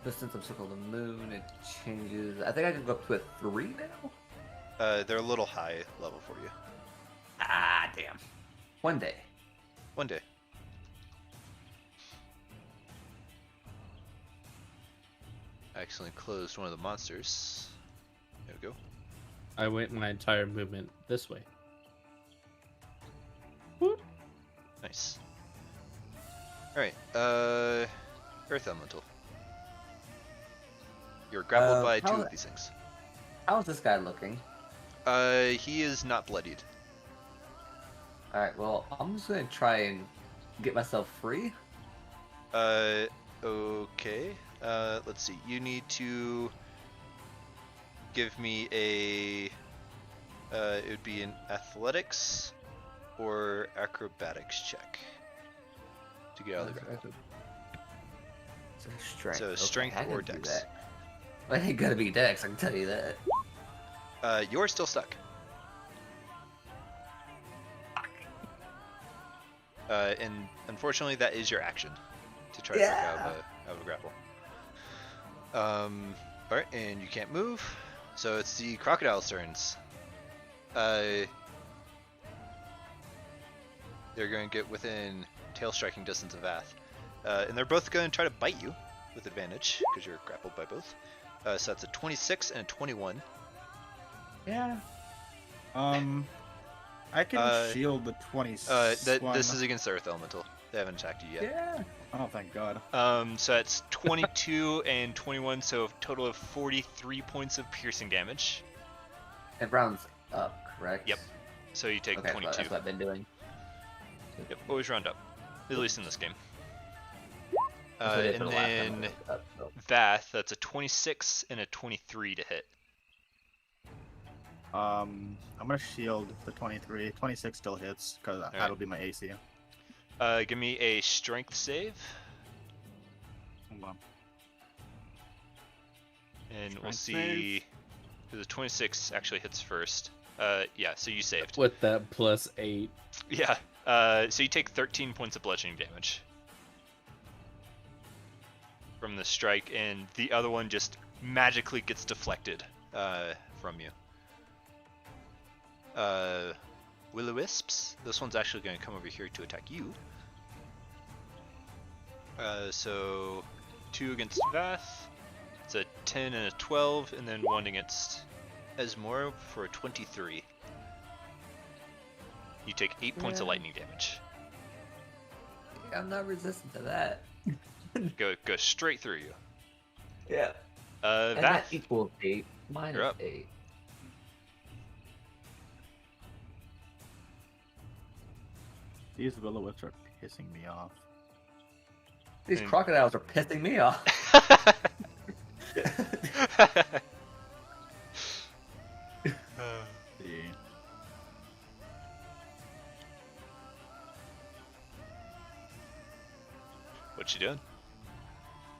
Distance of circle of the moon, it changes. I think I can go up to a 3 now? They're a little high level for you. Ah, damn. One day. One day. I accidentally closed one of the monsters. There we go. I went my entire movement this way. Nice. Alright, Earth Elemental. You're grappled by two how- of these things. How's this guy looking? He is not bloodied. Alright, well, I'm just gonna try and get myself free. Okay. Let's see. You need to give me a. It would be an athletics or acrobatics check to get out of the grapple. So strength. So Okay, strength I can or do dex. that. Well, it ain't gonna be dex, I can tell you that. You're still stuck. And unfortunately, that is your action to try to break out of a grapple. Alright, and you can't move, so it's the crocodile's turns. They're going to get within tail striking distance of Vath. And they're both going to try to bite you with advantage, because you're grappled by both. So that's a 26 and a 21. Yeah. I can shield the 20. This is against the Earth Elemental. They haven't attacked you yet. Yeah. Oh, thank God. So that's 22 and 21, so a total of 43 points of piercing damage. It rounds up, correct? Yep. So you take Okay, 22. that's what I've been doing. Yep, always round up. At least in this game. That's what I did for And the last time I then looked up, so. Vath, that's a 26 and a 23 to hit. I'm gonna shield the 23. 26 still hits because that'll be my AC. Give me a strength save, Hold on. and we'll Strength see. save. The 26 actually hits first. Yeah, so you saved. With that +8. Yeah. So you take 13 points of bludgeoning damage from the strike, and the other one just magically gets deflected from you. Will-o-wisps. This one's actually going to come over here to attack you. So 2 against Vath. It's a 10 and a 12, and then 1 against Esmore for a 23. You take 8 points of lightning damage. I'm not resistant to that. Go straight through you. Yeah. And that Vath. equals 8 You're minus up. 8. These will-o-wisps are pissing me off. These And- crocodiles are pissing me off. See. What you doing?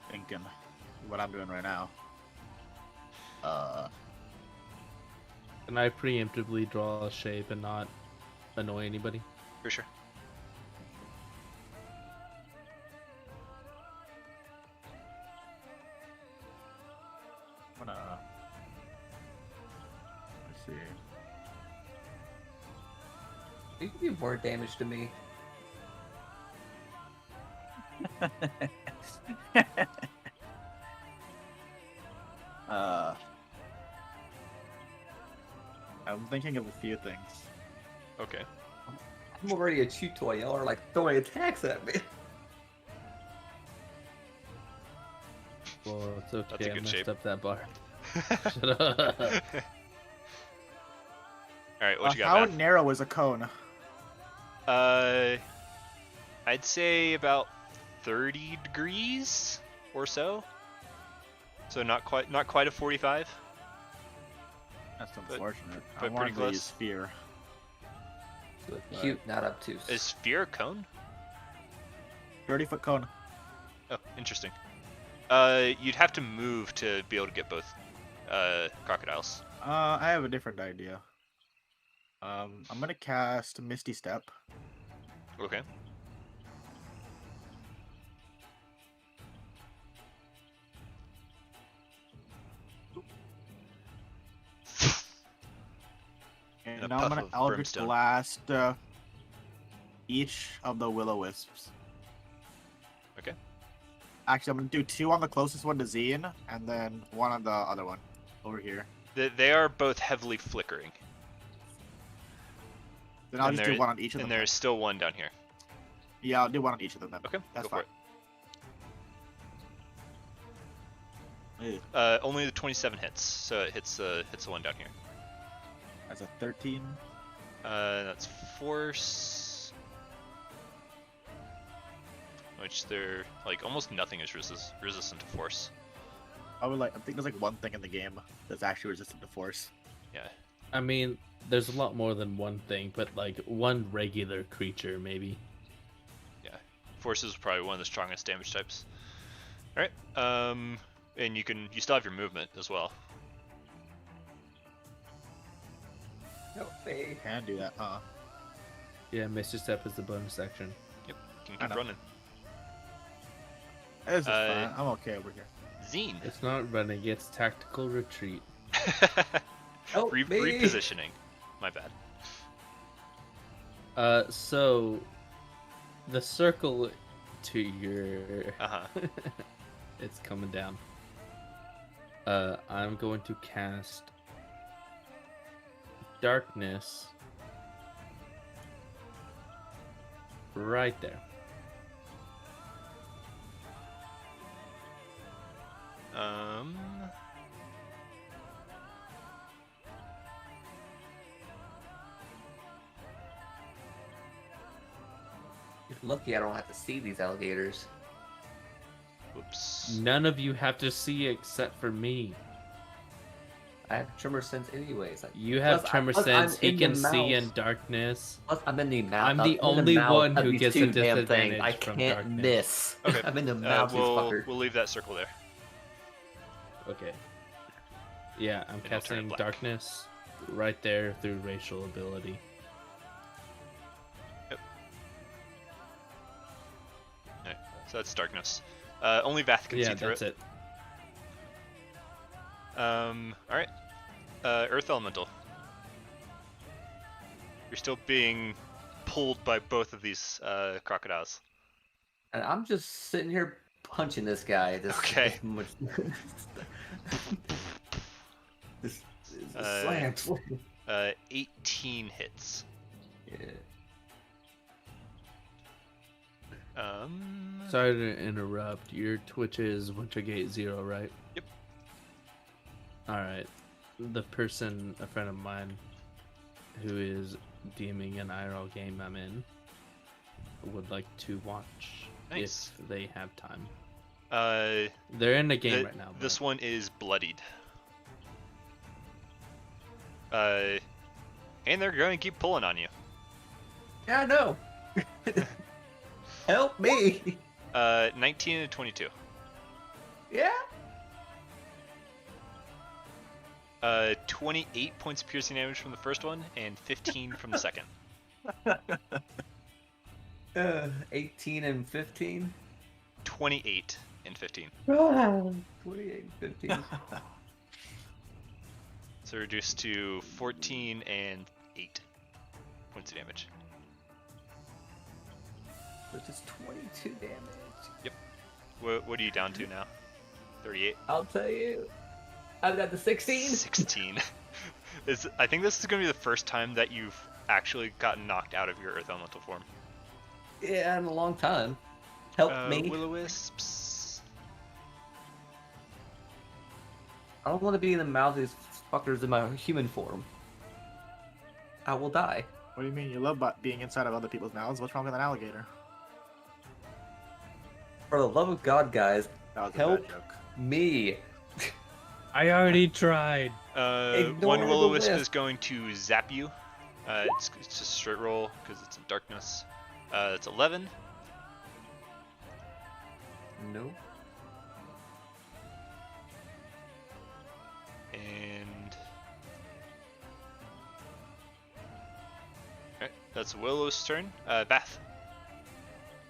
Thinking what I'm doing right now. Can I preemptively draw a shape and not annoy anybody? For sure. I'm gonna. Let's see. You can do more damage to me. I'm thinking of a few things. Okay. I'm already a chew toy. Y'all are like throwing attacks at me. Well, it's okay. That's a I good messed shape. up that bar. Shut up. Alright, what you How got, Vath? narrow is a cone? I'd say about 30 degrees or so. So not quite a 45. That's unfortunate. but I pretty wanted to close. use sphere. So cute, not obtuse. Is sphere a cone? 30-foot cone. Oh, interesting. You'd have to move to be able to get both crocodiles. I have a different idea. I'm gonna cast Misty Step. Okay. And a now I'm puff gonna of Eldritch brimstone. Blast each of the will-o-wisps. Okay. Actually, I'm gonna do 2 on the closest one to Zine, and then 1 on the other one over here. They are both heavily flickering, Then I'll And just do there- 1 on each of them. and there's still one down here. Yeah, I'll do 1 on each of them then. Okay, That's go for fine. it. Only the 27 hits, so it hits the one down here. That's a 13. That's force, which they're like almost nothing is resistant to force. I think there's like 1 thing in the game that's actually resistant to force. Yeah. I mean, there's a lot more than one thing, but like one regular creature, maybe. Force is probably one of the strongest damage types. All right. And you still have your movement as well. No way. Can do that, huh? Yeah, Mr. Step is the bonus action. You can I keep know. running. This is Uh, fine. I'm okay over here. Zine. It's not running, it's tactical retreat. Help me. Repositioning. My bad. So the circle to your Uh-huh. it's coming down. I'm going to cast darkness right there. You're lucky I don't have to see these alligators. Whoops. None of you have to see except for me. I have tremor sense anyways. You have Plus, tremor plus sense. I'm He in can the see mouth. in darkness. Plus, I'm in the mouth. I'm the I'm in only mouth one of who these gets a two damn things. I disadvantage from can't darkness. miss. Okay. I'm in the mouth of these fuckers. We'll leave that circle there. Okay. Yeah, I'm And I'll turn it casting black. darkness right there through racial ability. Alright, so that's darkness. Only Vath can Yeah, see through that's it. it. Alright. Earth Elemental. You're still being pulled by both of these crocodiles. And I'm just sitting here punching this guy. Okay. This slam. 18 hits. Yeah. Sorry to interrupt. Your Twitch is Wintergate 0, right? Yep. Alright. The person, a friend of mine, who is DMing an IRL game I'm in, would like to watch Nice. if they have time. Uh, They're in the game right now. This but- one is bloodied. And they're going to keep pulling on you. Yeah, I know. Help me. 19 and 22. Yeah. 28 points of piercing damage from the first one, and 15 from the second. 18 and 15. 28 and 15. 28 and 15. So reduced to 14 and 8 points of damage. Which is 22 damage. What are you down to now? 38? I'll tell you. I've got the 16. 16. I think this is going to be the first time that you've actually gotten knocked out of your Earth Elemental form. Yeah, in a long time. Help me. Will-o-wisps. I don't want to be in the mouth of these fuckers in my human form. I will die. What do you mean? You love being inside of other people's mouths? What's wrong with an alligator? For the love of God, guys, That was a help bad joke. me. I already tried. Ignore One the Will-o-wisp wisp. is going to zap you. It's just a straight roll because it's in darkness. It's 11. No. And alright, that's Willow's turn. Bath.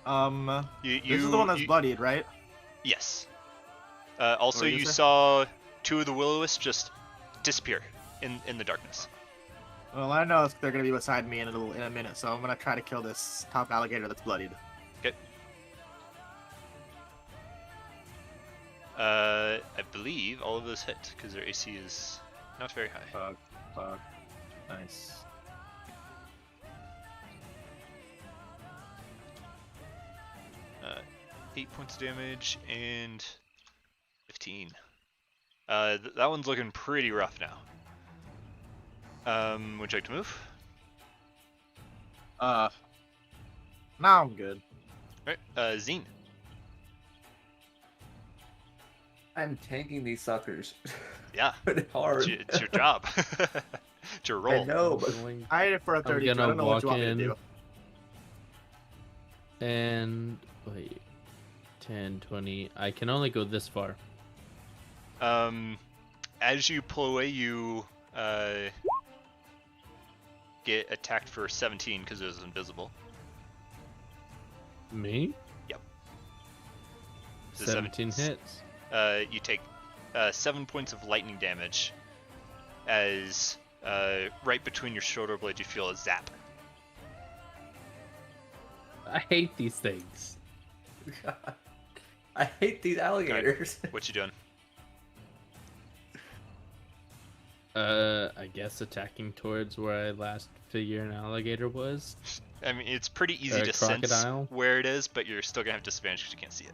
This is the one that's bloodied, right? Yes. Also, What did you you say? saw two of the Will-o-wisps just disappear in the darkness. Well, I know they're gonna be beside me in a minute, so I'm gonna try to kill this top alligator that's bloodied. Okay. I believe all of those hit because their AC is not very high. Fuck. Nice. Uh, 8 points of damage and 15. That one's looking pretty rough now. Would you like to move? Now I'm good. Alright, Zine. I'm tanking these suckers. Yeah, Pretty hard. it's your job. It's your role. I know, but I hit it for a 32. I gonna don't know what you walk want me to in. do. And wait, 10, 20. I can only go this far. As you pull away, you get attacked for 17 because it was invisible. Me? Yep. So 17 hits. You take 7 points of lightning damage as right between your shoulder blades you feel a zap. I hate these things. I hate these alligators. What you doing? I guess attacking towards where I last figured an alligator was. I mean, it's pretty easy to crocodile? sense where it is, but you're still gonna have disadvantage because you can't see it.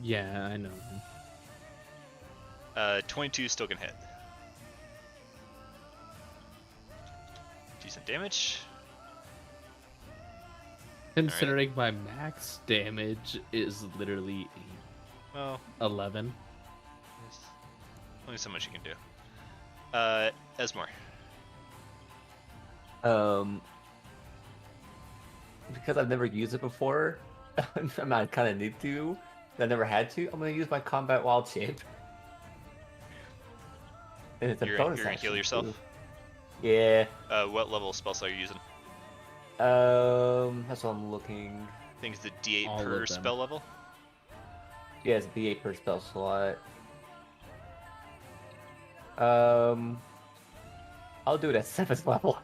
Yeah, I know. 22 still can hit. Decent damage. Considering my max damage is literally Well, 11. there's only so much you can do. Esmore. Because I've never used it before, I kind of need to. I never had to. I'm gonna use my combat wild shape. And it's a You're bonus gonna action. heal yourself. Too. Yeah. What level spell slot are you using? That's what I'm looking. I think it's the D8 All per of them. spell level. Yeah, it's D8 per spell slot. I'll do it at 7th level.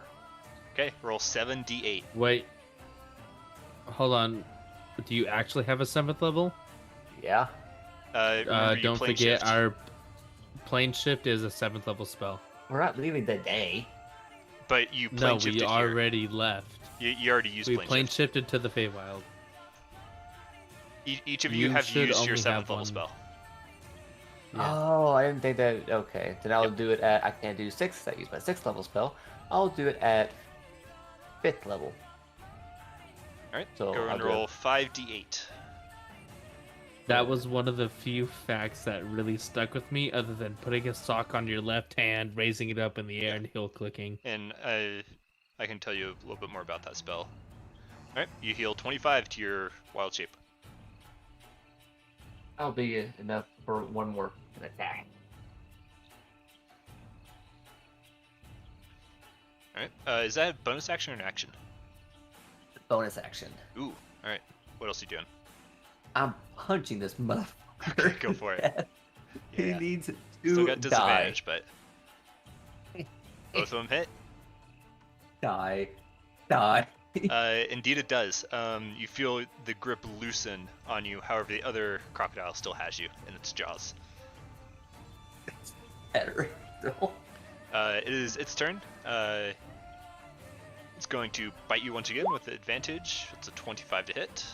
Okay, roll 7d8. Wait. Hold on. Do you actually have a 7th level? Yeah. Remember you Don't plane forget, shift. our plane shift is a 7th level spell. We're not leaving the day. But you plane No, shifted we here. already left. You already used We plane plane shift. shifted to the Feywild. Each of You you have should used your only 7th have level one. spell. Yeah. Oh, I didn't think that. Okay, then I'll do it at. I can't do 6th. I use my 6th level spell. I'll do it at 5th level. Alright, So go I'll and do- roll 5d8. That was one of the few facts that really stuck with me, other than putting a sock on your left hand, raising it up in the air, and heel clicking. And I can tell you a little bit more about that spell. Alright, you heal 25 to your wild shape. That'll be enough for one more attack. Alright, is that a bonus action or an action? Bonus action. Ooh, alright. What else are you doing? I'm punching this motherfucker. Okay, go for it. He Yeah. needs to Still got die. disadvantage, but both of them hit. Die. Indeed it does. You feel the grip loosen on you, however the other crocodile still has you in its jaws. Better. It is its turn. It's going to bite you once again with advantage. It's a 25 to hit.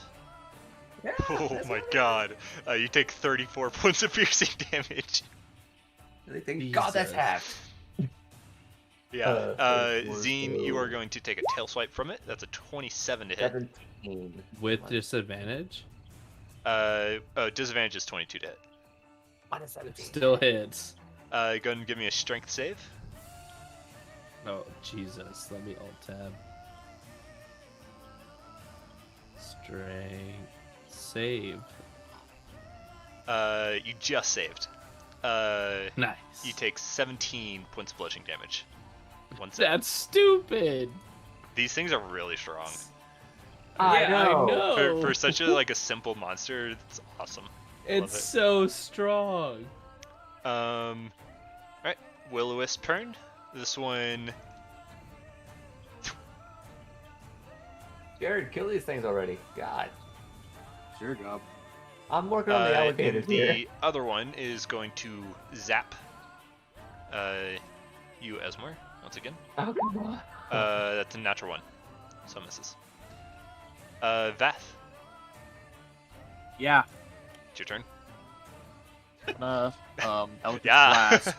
Yeah, Oh that's my what god. You take 34 points of piercing damage. They think, God, that's Jesus. half. Yeah. 34, Zine, you so- are going to take a tail swipe from it. That's a 27 to hit. 17. With disadvantage? Disadvantage is 22 to hit. Minus 17. Still hits. Go ahead and give me a strength save. Oh, Jesus. Let me alt-tab. Strength. Save. You just saved. Nice. You take 17 points of bludgeoning damage. One save. That's stupid. These things are really strong. I Yeah, know. I know. For such a simple monster, it's awesome. It's Love it. so strong. Alright, Will-O-Wisp turn. This one, Jared, kill these things already. God. Sure job. I'm working on the alligators and here. the other one is going to zap you, Esmore, once again. Oh, come on. That's a natural one, so misses. Vath, Yeah. it's your turn. I'm gonna Eldritch Yeah. Blast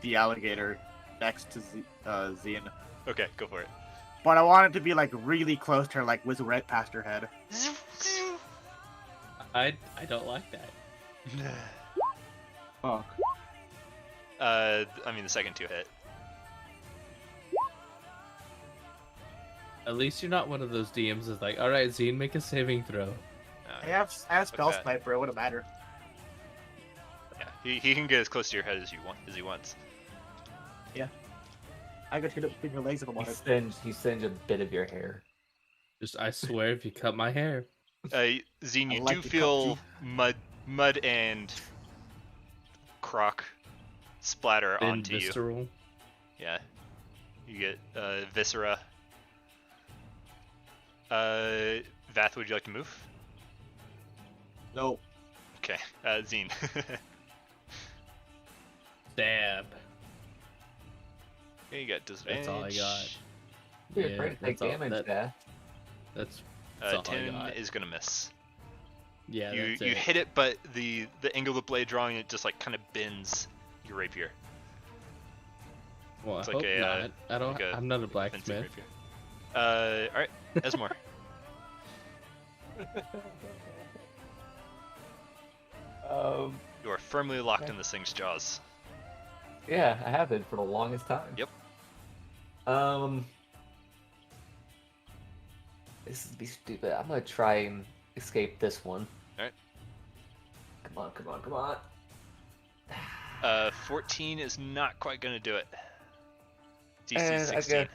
the alligator next to Zian. Okay, go for it. But I want it to be like really close to her, like whiz right past her head. I don't like that. Fuck. I mean, the second two hit. At least you're not one of those DMs that's like, alright, Zine, make a saving throw. I have spell that. sniper. It wouldn't matter. Yeah, he can get as close to your head as he wants. I could hit it between your legs if I wanted. He singed a bit of your hair. Just, I swear, if you cut my hair. Zine, I you like do the feel mud and croc splatter Been onto you. visceral. Yeah. You get viscera. Vath, would you like to move? No. Okay. Zine. Stab. Okay, you got disadvantage. That's all I got. You're Yeah, afraid to take that's all- damage, that- Dad. That's all I 10 got. is gonna miss. Yeah, you that's you it. hit it, but the angle of the blade drawing it just like kind of bends your rapier. Well, I it's like hope a, not. I don't. like a I'm not a fencing blacksmith. rapier. All right, Esmore. You are firmly locked in this thing's jaws. Yeah, I have been for the longest time. Yep. This is be stupid. I'm gonna try and escape this one. Alright. Come on, come on, come on. 14 is not quite gonna do it. DC And 16.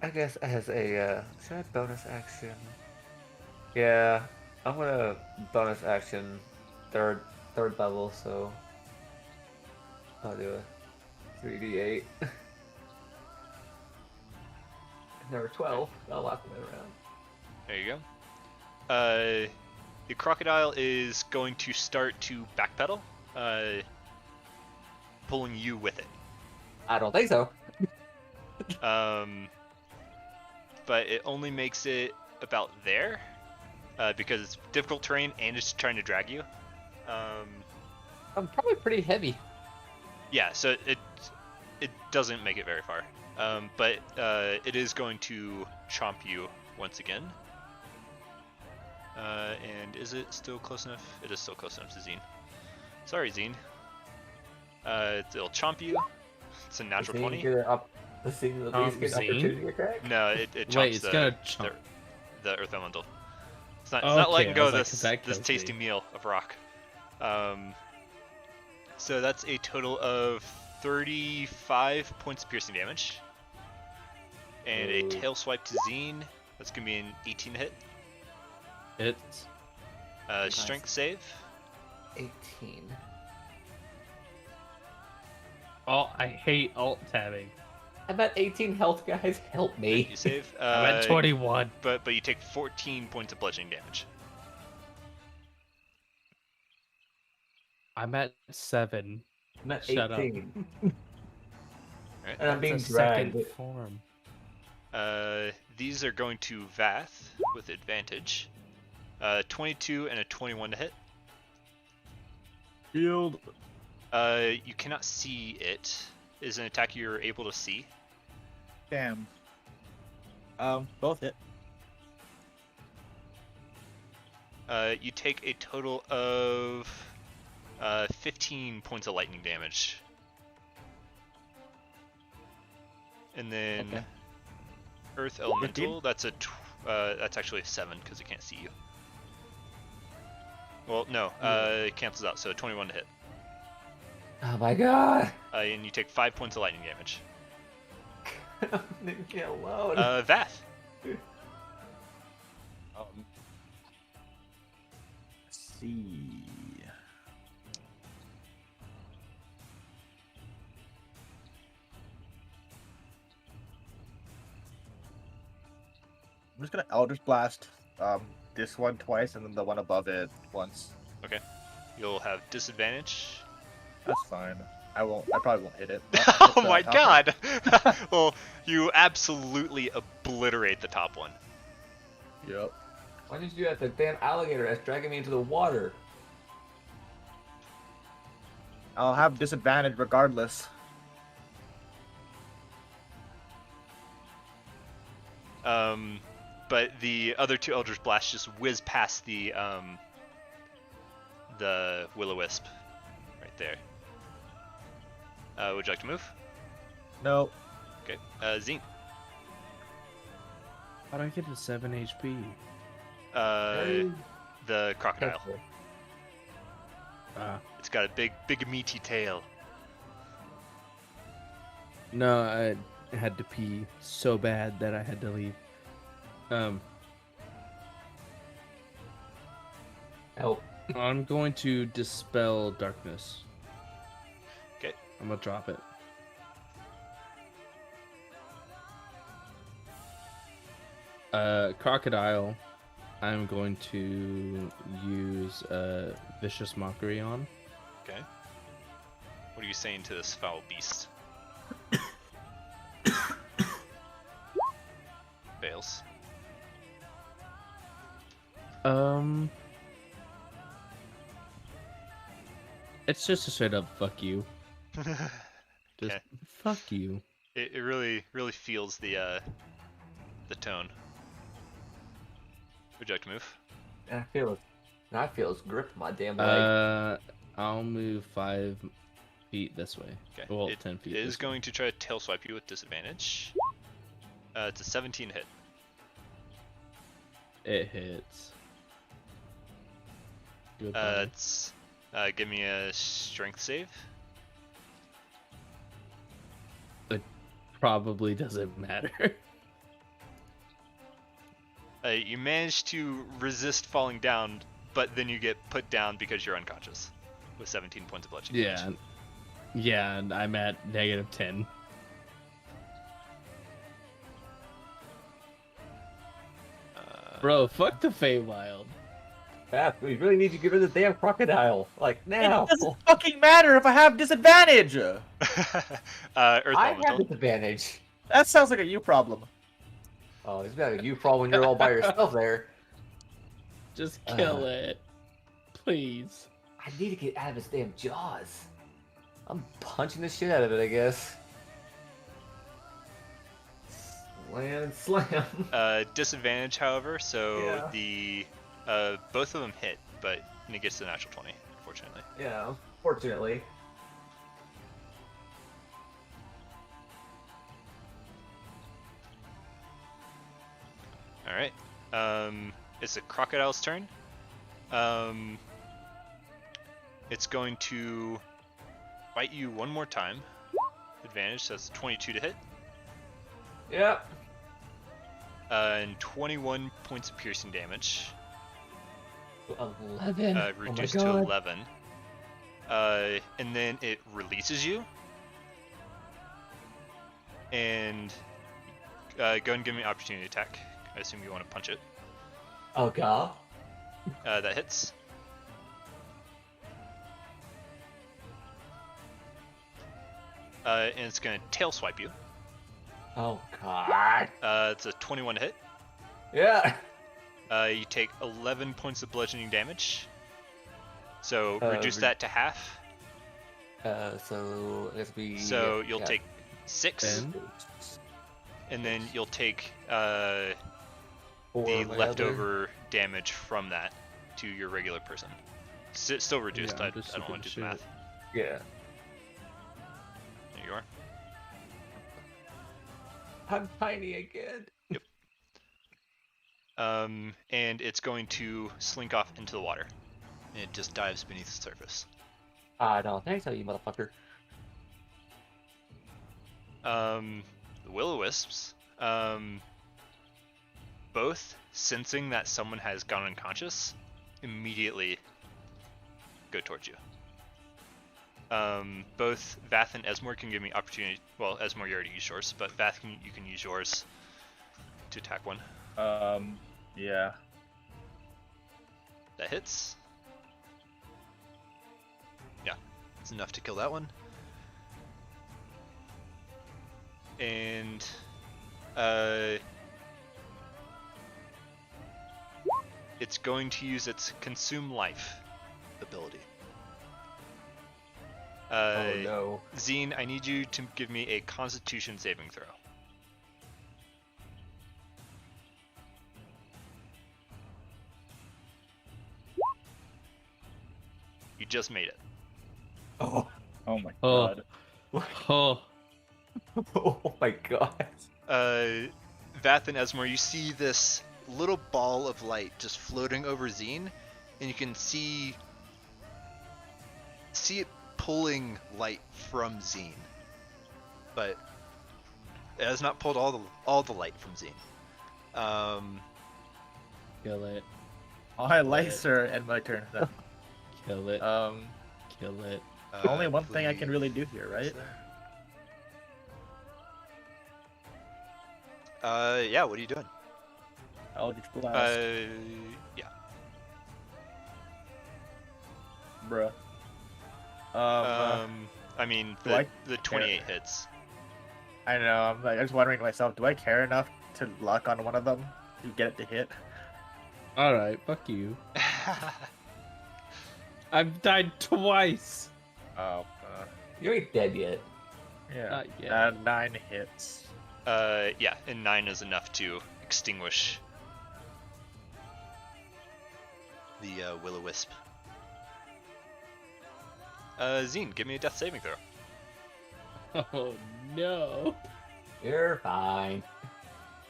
I guess as a should I bonus action? Yeah, I'm gonna bonus action third level, so I'll do a 3d8. Number 12. I'll lock them around. There you go. The crocodile is going to start to backpedal, pulling you with it. I don't think so. But it only makes it about there, because it's difficult terrain and it's trying to drag you. I'm probably pretty heavy. Yeah, so it doesn't make it very far. But it is going to chomp you once again. And is it still close enough? It is still close enough to Zine. Sorry, Zine. It'll chomp you. It's a natural 20. The scene at least get Zine? opportunity attack? No, it chomps Wait, it's gonna chomp. the earth elemental. It's not letting I go was of like, this that kills tasty me. meal of rock. So that's a total of 35 points of piercing damage. And a Ooh. tail swipe to Zine. That's gonna be an 18 hit. It's Strength save. 18. oh, I hate alt tabbing. I'm at 18 health, guys. Help me. You save. I'm at 21. But you take 14 points of bludgeoning damage. I'm at 7. I'm at Shut up. 18. Alright. And I'm being It's a dragged. second form. These are going to Vath with advantage. 22 and a 21 to hit. Shield. You cannot see it. Is an attack you're able to see. Damn. Both hit. You take a total of 15 points of lightning damage. And then Okay. Earth Elemental, that's actually a 7 because it can't see you. Well, no, it cancels out, so 21 to hit. Oh my god. And you take 5 points of lightning damage. Leave me alone. Vath. Let's see. I'm just gonna Eldritch Blast this one twice and then the one above it once. Okay. You'll have disadvantage. That's fine. I probably won't hit it. Oh my god! Well, you absolutely obliterate the top one. Yep. Why did you do that? The damn alligator that's dragging me into the water. I'll have disadvantage regardless. But the other two Eldritch Blasts just whiz past the Will-O-Wisp right there. Would you like to move? No. Okay. Zine. How do I get to 7 HP? The crocodile. It's got a big meaty tail. No, I had to pee so bad that I had to leave. Help. I'm going to dispel darkness. Okay. I'm gonna drop it. Crocodile, I'm going to use Vicious Mockery on. Okay. What are you saying to this foul beast? Fails. It's just a straight up fuck you. Just Okay. fuck you. It really feels the tone. Would you like to move? I feel it. And I feel his grip on my damn leg. I'll move 5 feet this way. Okay. Well, It 10 feet. is this way. going to try to tail swipe you with disadvantage. It's a 17 hit. It hits. Goodbye. Give me a strength save. It probably doesn't matter. You manage to resist falling down, but then you get put down because you're unconscious with 17 points of bludgeoning damage. Yeah, and I'm at -10. Bro, fuck the Feywild. Yeah, we really need to get rid of the damn crocodile. Like, now. It doesn't fucking matter if I have disadvantage. Earth I have Elemental. disadvantage. That sounds like a you problem. Oh, it's got a you problem when you're all by yourself there. Just kill it. Please. I need to get out of his damn jaws. I'm punching the shit out of it, I guess. Slam and slam. Disadvantage, however, so Yeah. the both of them hit, but negates the natural 20, unfortunately. Yeah, fortunately. All right. It's the crocodile's turn. It's going to bite you one more time. Advantage, so that's 22 to hit. Yep. And 21 points of piercing damage. 11. Reduced oh to my God. 11. And then it releases you. And go ahead and give me an opportunity attack. I assume you want to punch it. Oh god. That hits. And it's going to tail swipe you. Oh god. It's a 21 to hit. Yeah. You take 11 points of bludgeoning damage. So reduce re- that to half. So I guess we. So you'll yeah. take 6, 10. and then you'll take Four the of my leftover damage from that to your regular person. Still reduced. Yeah, I I'm just don't want to do stupid the shit. math. Yeah. There you are. I'm tiny again. And it's going to slink off into the water. And it just dives beneath the surface. No, thanks, you motherfucker. The will-o-wisps, both sensing that someone has gone unconscious, immediately go towards you. Both Vath and Esmore can give me opportunity. Well, Esmore, you already used yours, but Vath, you can use yours to attack one. Yeah. That hits. Yeah, it's enough to kill that one. And it's going to use its consume life ability. Oh no. Zine, I need you to give me a Constitution saving throw. You just made it. Oh. Oh my Oh. god. Oh. Oh my god. Vath and Esmore, you see this little ball of light just floating over Zine, and you can see it pulling light from Zine, but it has not pulled all the light from Zine. Kill it. I'll highlight sir and my turn. Then. Kill it. Kill it. Only one thing I can really do here, right? Yeah. What are you doing? Eldritch Blast, Yeah. bruh. I mean, do I the 28 hits. I know. I'm just wondering to myself, do I care enough to lock on one of them to get it to hit? Alright, fuck you. I've died twice. Oh, You ain't dead yet. yeah. Not yet. 9 hits. Yeah, and 9 is enough to extinguish. the will-o-wisp. Zine, give me a death saving throw. Oh no. You're fine.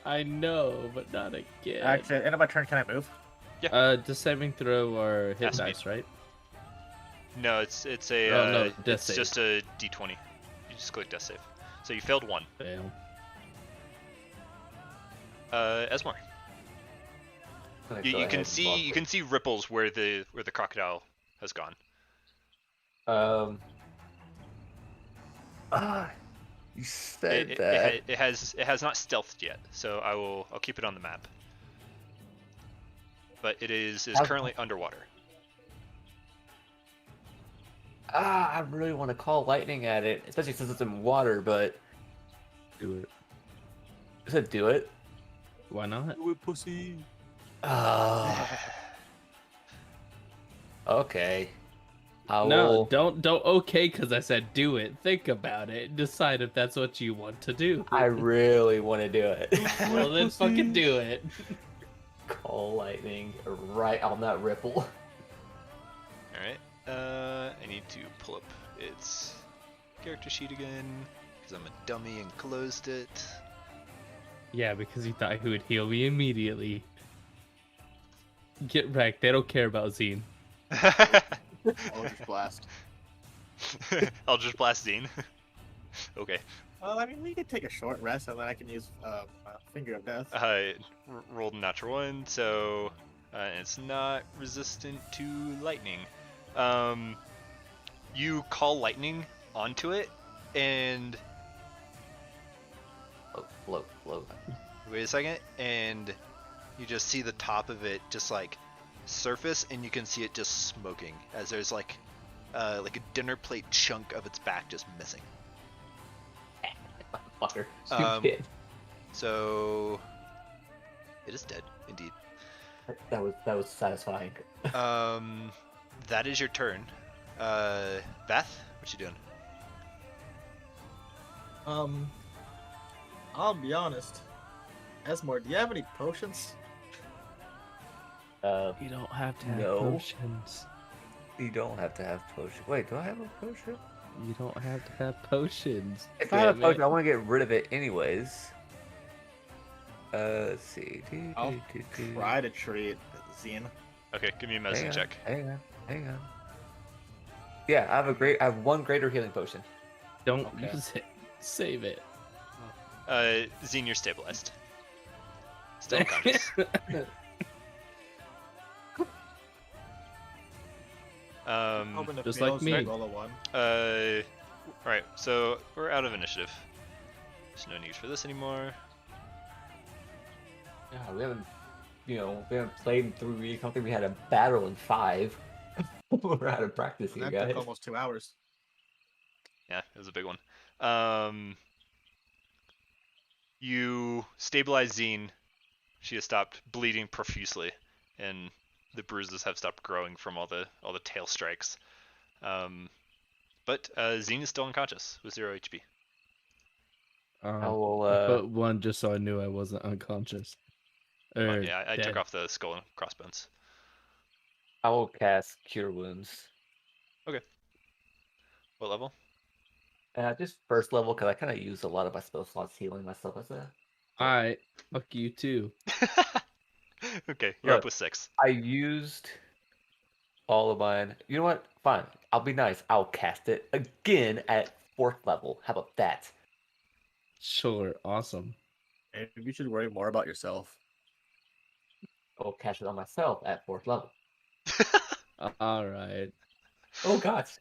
I know, but not again. Actually, at the end of my turn, can I move? Does saving throw or hit Has to be. dice, right? No, it's a Oh, no, death it's save. just a d20. You just click death save. So you failed 1. Fail. Esmore. I'm gonna You, go you ahead can and see block you it. can see ripples where the crocodile has gone. Ah, you said It, that. it has not stealthed yet, so I'll keep it on the map. But it is How- currently underwater. I really want to call lightning at it, especially since it's in water. But Do it. I said do it. Why not? Do it, pussy. Okay. I No, will. don't okay because I said do it. Think about it. Decide if that's what you want to do. I really want to do it. Well, then fucking do it. Call lightning right on that ripple. All right. I need to pull up its character sheet again because I'm a dummy and closed it. Yeah, because he thought he would heal me immediately. Get wrecked. They don't care about Zine. I'll just blast. I'll just blast Zine. Okay. Well, I mean, we could take a short rest, and then I can use Finger of Death. Rolled a natural 1, so it's not resistant to lightning. You call lightning onto it, and Float. wait a second, and you just see the top of it just like surface, and you can see it just smoking as there's like a dinner plate chunk of its back just missing. Fucker. Um, Stupid. So it is dead, indeed. That was satisfying. That is your turn. Beth, what you doing? I'll be honest. Esmore, do you have any potions? You don't have to have No. potions. You don't have to have potion. Wait, do I have a potion? You don't have to have potions. If I have a Damn potion, it. I want to get rid of it anyways. Let's see. I'll try to treat Zine. Okay, give me a medicine check. Hang on. Yeah, I have one greater healing potion. Don't Okay. use it. Save it. Zine, you're stabilized. Still unconscious. Hoping it just like fails, me. roll a 1. Alright, so we're out of initiative. There's no need for this anymore. Yeah, we haven't played in 3 weeks. I don't think we had a battle in 5. We're out of practice here, That guys. took almost 2 hours. Yeah, it was a big one. You stabilize Zine. She has stopped bleeding profusely, and the bruises have stopped growing from all the tail strikes. But Zine is still unconscious with 0 HP. I will. I put one just so I knew I wasn't unconscious. Or Yeah, I took dead. off the skull and crossbones. I will cast Cure Wounds. What level? Just first level because I kind of used a lot of my spell slots healing myself as a. Alright, fuck you too. Okay, you're Look. up with 6. I used all of mine. You know what? Fine. I'll be nice. I'll cast it again at 4th level. How about that? Sure, awesome. Maybe you should worry more about yourself. I'll cast it on myself at 4th level. Alright. Oh gosh.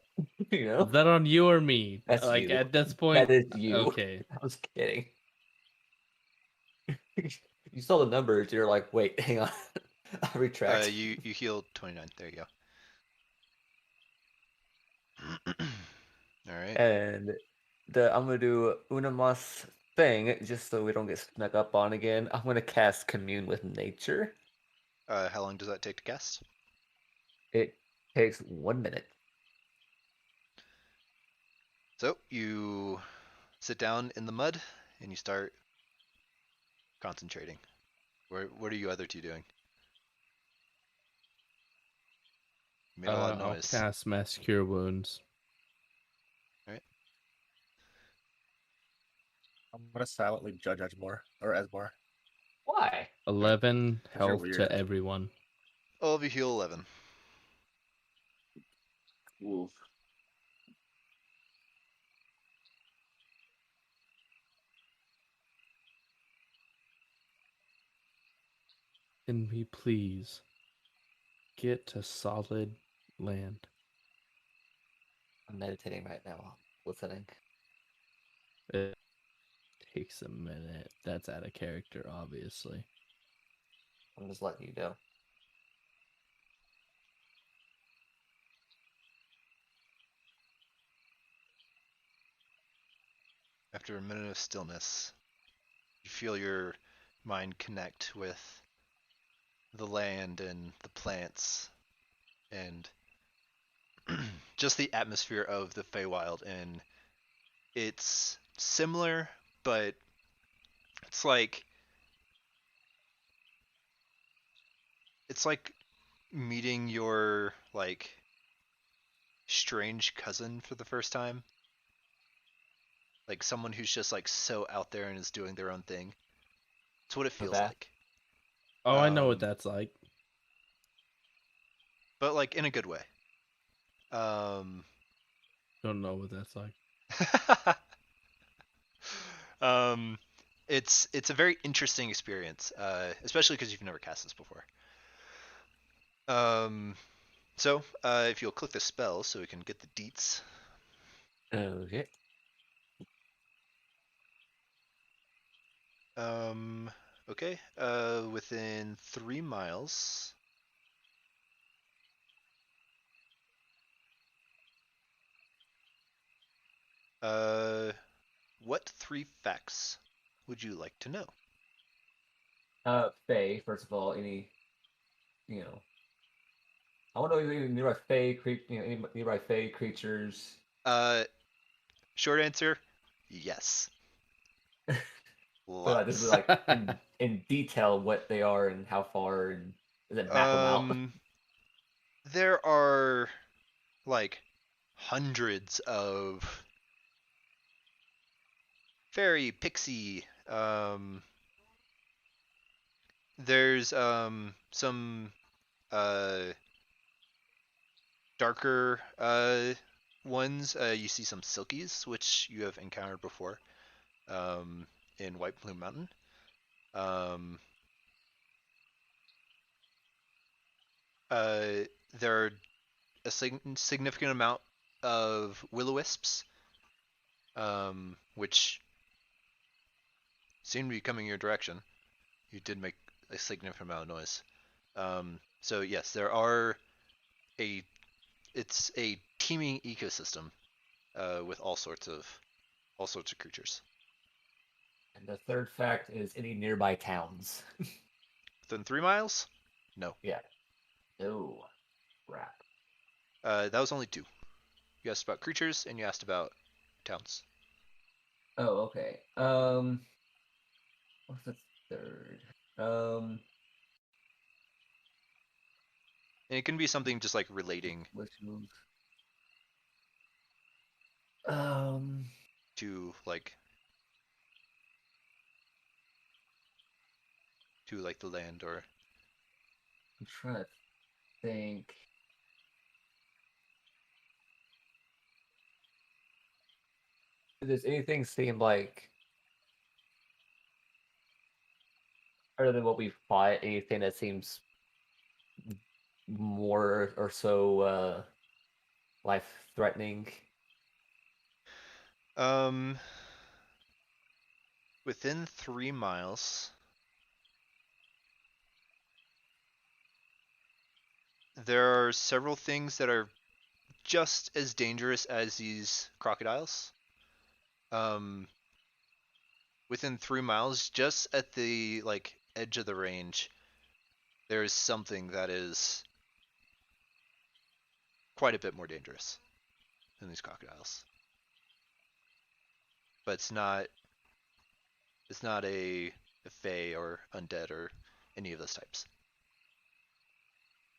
You know? Is that on you or me? That's like you. at this point. That is you. Okay. I was kidding. You saw the numbers. You're like, wait, hang on. I retract. You healed 29. There you go. Alright. And I'm gonna do Unamas thing just so we don't get snuck up on again. I'm gonna cast Commune with Nature. How long does that take to cast? It takes 1 minute. So you sit down in the mud and you start concentrating. What are you other two doing? You made a lot of I'll noise. cast Mass Cure Wounds. I'm gonna silently judge Edgemore or Esmore. Why? 11 'Cause you're health weird. to everyone. All of you heal 11. Oof. Can we please get to solid land? I'm meditating right now, listening. It takes a minute. That's out of character, obviously. I'm just letting you know. After a minute of stillness, you feel your mind connect with the land and the plants and just the atmosphere of the Feywild. And it's similar, but it's like meeting your like strange cousin for the first time. Like someone who's just like so out there and is doing their own thing. It's what it feels that? like. Oh, I know what Um, that's like. But like in a good way. Um, Don't know what that's like. um, it's a very interesting experience, especially because you've never cast this before. Um, so if you'll click the spell, so we can get the deets. Okay. Um, okay. Within 3 miles. What 3 facts would you like to know? Fae, first of all, you know, I want to know any nearby any nearby Fae creatures. Short answer, yes. But this is Lots. like in detail what they are and how far, and does it map them out? There are like hundreds of fairy, pixie. There's some uh darker ones. You see some silkies, which you have encountered before, um, in White Plume Mountain. Um, uh, there are a significant amount of will-o-wisps, which seem to be coming your direction. You did make a significant amount of noise. So yes, there are a it's a teeming ecosystem with all sorts of creatures. And the third fact is any nearby towns. Within 3 miles? No. Yeah. No. Crap. That was only two. You asked about creatures and you asked about towns. Oh, okay. What's the third? And it can be something just like relating Which move? Um, to like the land or I'm trying to think. Does anything seem like other than what we've fought, anything that seems more or so life threatening? um within 3 miles there are several things that are just as dangerous as these crocodiles. Um, Within 3 miles, just at the like edge of the range, there is something that is quite a bit more dangerous than these crocodiles. But it's not a fae or undead or any of those types.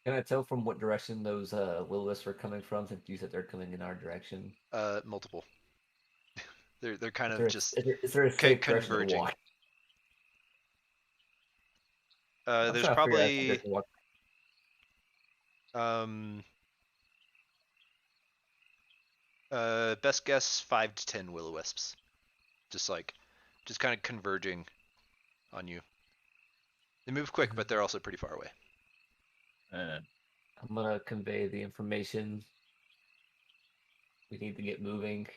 Can I tell from what direction those will-o-wisps are coming from? Since you said they're coming in our direction. Multiple. They're kind Is of there, just is there a safe direction to converging. walk? I'm There's trying to figure out if probably to walk. um best guess 5 to 10 will-o-wisps. Just kind of converging on you. They move quick, but they're also pretty far away. I'm gonna convey the information. We need to get moving.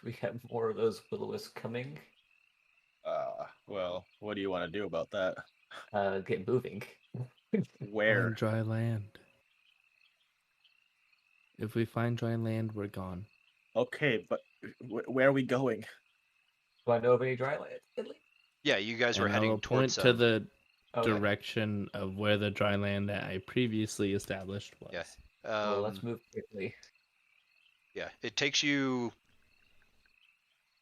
We have more of those will-o-wisps coming. Well, what do you want to do about that? Get moving. Where? Find dry land. If we find dry land, we're gone. Okay, but where are we going? Do I know of any dry land? Italy? Yeah, you guys were And I heading will point towards to the Okay. direction of where the dry land that I previously established was. Yeah. Well, let's move quickly. Yeah, it takes you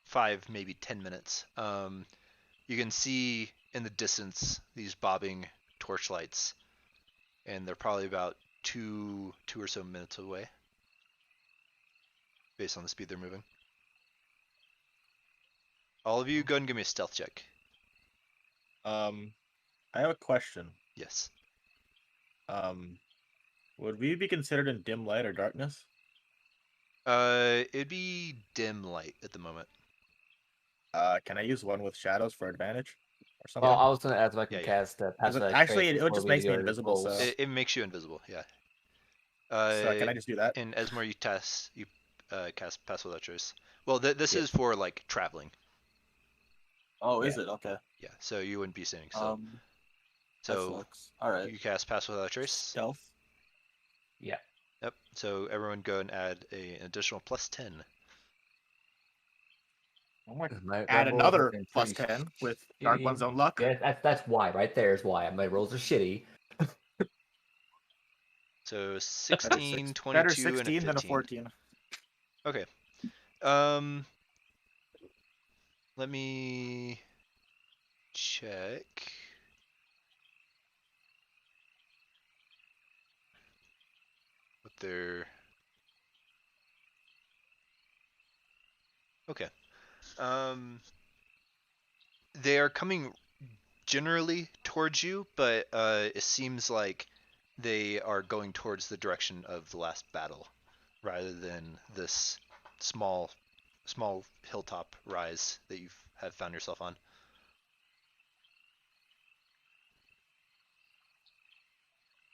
5, maybe 10 minutes. You can see in the distance these bobbing torchlights, and they're probably about two or so minutes away, based on the speed they're moving. All of you, go ahead and give me a stealth check. I have a question. Yes. Would we be considered in dim light or darkness? It'd be dim light at the moment. Can I use one with shadows for advantage or something? Well, I was gonna ask if I can Yeah. cast passive Actually, trace it before just we makes me do our invisible, rolls. so- It makes you invisible. Yeah. So can I just do that? In Esmore, you cast Pass Without Trace. Well, this Yeah. is for like traveling. Oh, is it? Okay. Yeah, so you wouldn't be standing still. That So sucks. All right. you cast Pass Without Trace. Stealth. Yeah. Yep. So everyone go and add an additional +10. I'm gonna My add rolls another have been plus pretty 10 with Dark shitty. One's Own Luck. Yeah, that's why. Right there is why. My rolls are shitty. So 16, 22, Better and a 16 than a 15. 14. Okay. Let me check. What their... Okay. They are coming generally towards you, but it seems like they are going towards the direction of the last battle, rather than this small hilltop rise that you have found yourself on.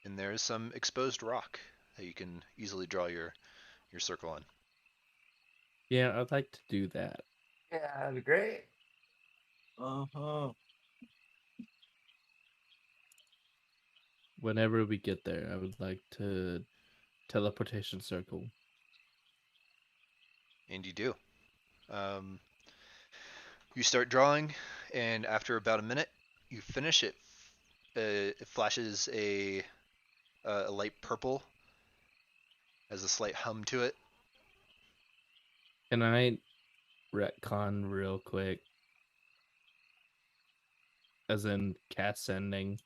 And there is some exposed rock that you can easily draw your circle on. Yeah, I'd like to do that. Yeah, that'd be great. Uh-huh. Whenever we get there, I would like to teleportation circle. And you do. You start drawing, and after about a minute, you finish it. It flashes a light purple, has a slight hum to it. Can I retcon real quick? As in cat sending.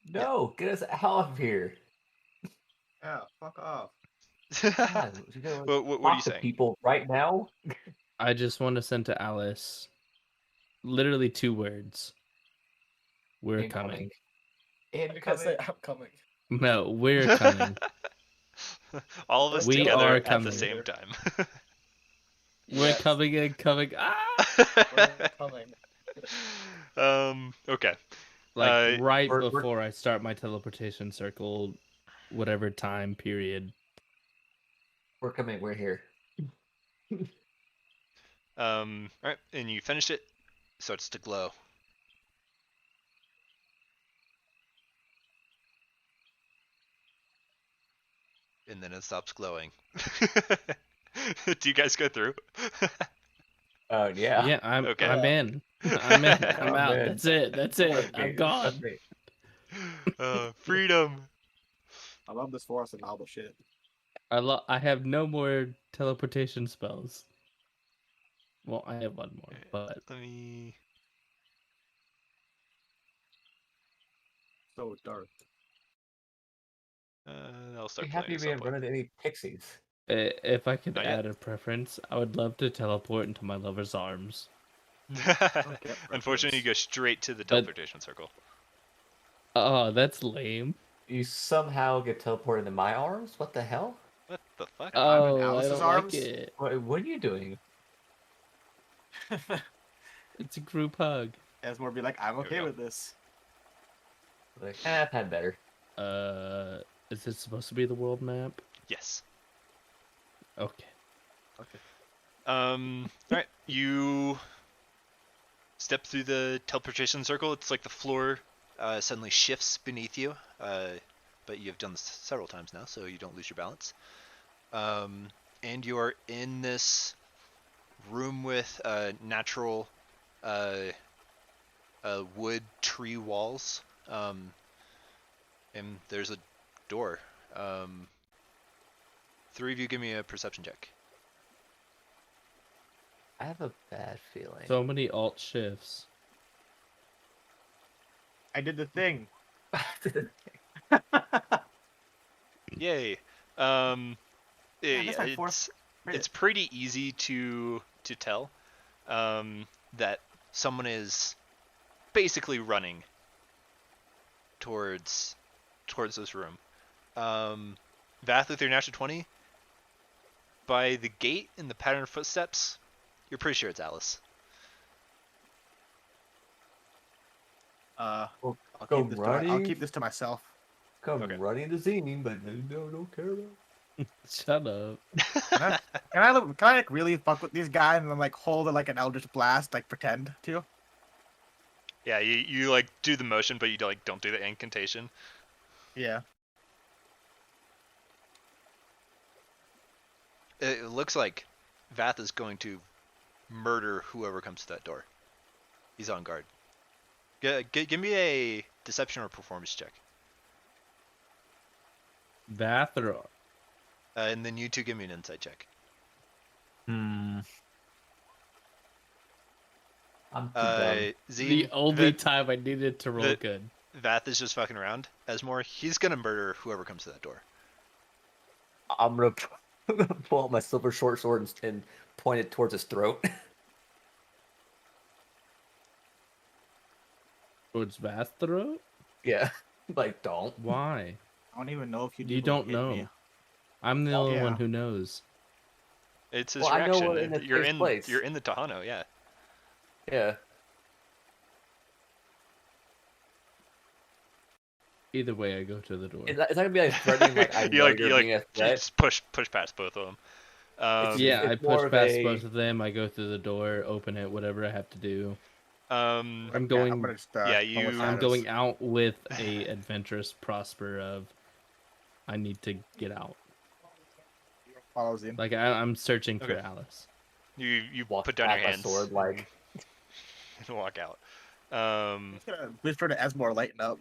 No, get us out of here. Yeah, fuck off. God, you gotta, like, what are you talk to saying? people right now. I just want to send to Alice literally 2 words. We're coming. Incoming. I'm coming. No, we're coming. All of us We together are at the coming. same time. We're coming and coming. Ah! We're coming. Okay. Like right we're- before I start my teleportation circle, whatever time period. We're coming. We're here. All right, and you finish it. Starts to glow. And then it stops glowing. Do you guys go through? Oh yeah. Yeah, I'm Okay. I'm in. I'm in. I'm I'm out. in. That's it. That's it. I'm gone. Freedom. I love this forest and novel shit. I have no more teleportation spells. Well, I have one more, but Let me. So dark. I'll Be start playing happy at we some haven't point. run into any pixies. If I could Not yet. add a preference, I would love to teleport into my lover's arms. Okay, Unfortunately, you go straight to the But- teleportation circle. Oh, that's lame. You somehow get teleported into my arms? What the hell? What the fuck? I'm in Oh, I Alice's don't like arms. it. What are you doing? It's a group hug. Asmore be like, I'm Here we okay go. with this. Like, I've had better. Is it supposed to be the world map? Yes. Okay. All right. You step through the teleportation circle. It's like the floor suddenly shifts beneath you. But you've done this several times now, so you don't lose your balance. And you are in this room with natural wood tree walls. And there's a door. Three of you give me a perception check. I have a bad feeling. So many alt shifts. I did the thing. Yay. Yeah, that's my fourth It's crit. pretty easy to tell that someone is basically running towards this room. Vath, with your natural 20, by the gate and the pattern of footsteps, you're pretty sure it's Alice. I'll Go keep this to I'll running. keep this to myself. Come Okay. running to Zine, but no, don't care about. Shut up. Can I like really fuck with these guys and then like hold it like an Eldritch Blast, like pretend to? Yeah, you like do the motion, but you don't do the incantation. Yeah. It looks like Vath is going to murder whoever comes to that door. He's on guard. Give me a deception or performance check. Bath or And then you two give me an insight check. I'm too dumb. Zine, the only time I needed to roll the- good. Vath is just fucking around. Asmore, he's gonna murder whoever comes to that door. I'm gonna pull out my silver short sword and point it towards his throat. Towards Bath throat? Yeah, like don't. Why? I don't even know if you. You don't hit know. Me. I'm the Oh, only one yeah. who knows. It's his Well, I know reaction. we're in a you're safe in place. you're in the Tahano, yeah. Yeah. Either way, I go to the door. It's not gonna be like threatening. Like I know you're being a you threat. just push past both of them. Yeah, it's I more push of past a- both of them. I go through the door, open it, whatever I have to do. Um, I'm Yeah, going. I'm gonna just, yeah, roll with you- I'm shadows. going out with a adventurous prosper of. I need to get out. Follows in. Like I'm searching for Okay. Alice. you Walk put down your past my hands sword, like and walk out. Just gonna whisper to Asmore, lighten up.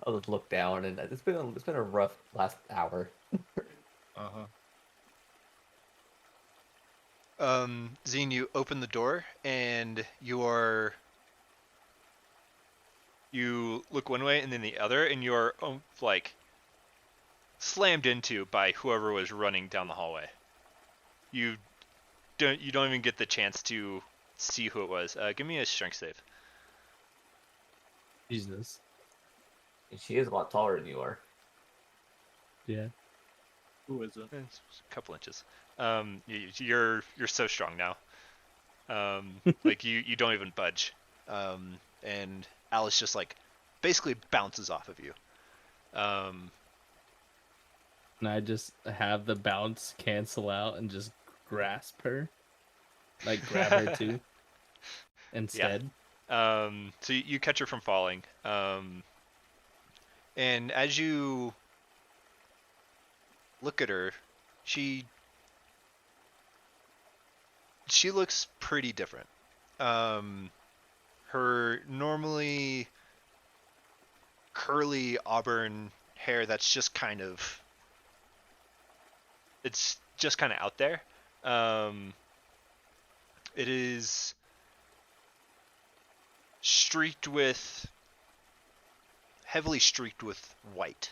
I'll just look down, and it's been a rough last hour. Zine, you open the door and you look one way and then the other, and you're like slammed into by whoever was running down the hallway. You don't even get the chance to see who it was. Give me a strength save. Jesus. And she is a lot taller than you are. Yeah. Who is it? It's a couple inches. You're so strong now. Like you don't even budge. And Alice just like basically bounces off of you. And I just have the bounce cancel out and just grasp her, like grab her too. Instead. So you catch her from falling. And as you look at her, she looks pretty different. Her normally curly auburn hair that's just kind of out there. It is streaked with heavily streaked with white,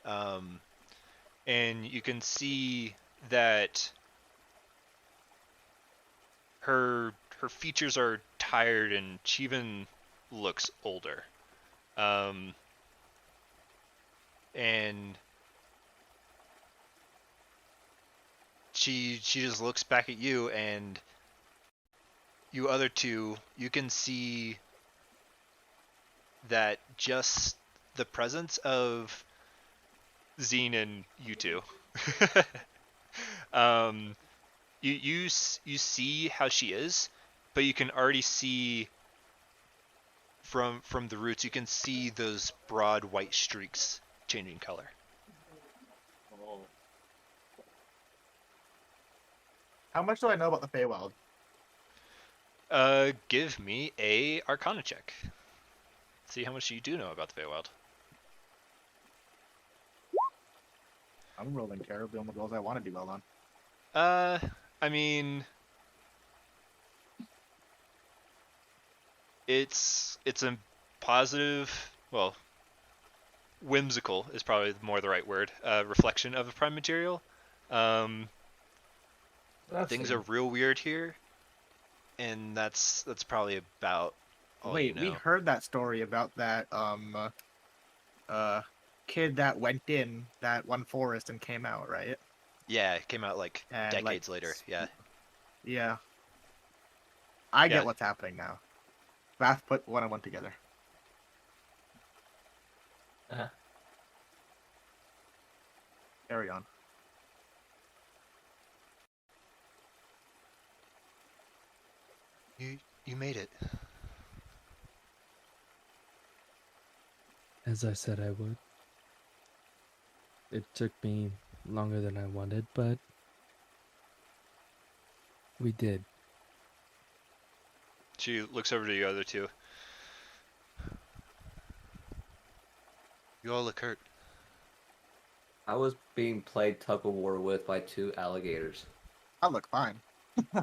and you can see that her features are tired, and she even looks older. And she just looks back at you, and you other two, you can see that just the presence of Zine and you two. You see how she is, but you can already see from the roots. You can see those broad white streaks changing color. How much do I know about the Feywild? Give me a Arcana check. See how much you do know about the Feywild. I'm rolling terribly on the rolls I want to do well on. I mean, it's a positive, well, whimsical is probably more the right word. Reflection of the prime material. Things are real weird here, and that's probably about all Wait, you know. we heard that story about that kid that went in that one forest and came out, right? Yeah, it came out like And, decades later. Yeah. Yeah. I Yeah. get what's happening now. Vath put one and one together. Carry on. You made it. As I said I would. It took me longer than I wanted, but we did. She looks over to the other two. You all look hurt. I was being played tug of war with by 2 alligators. I look fine. Yeah.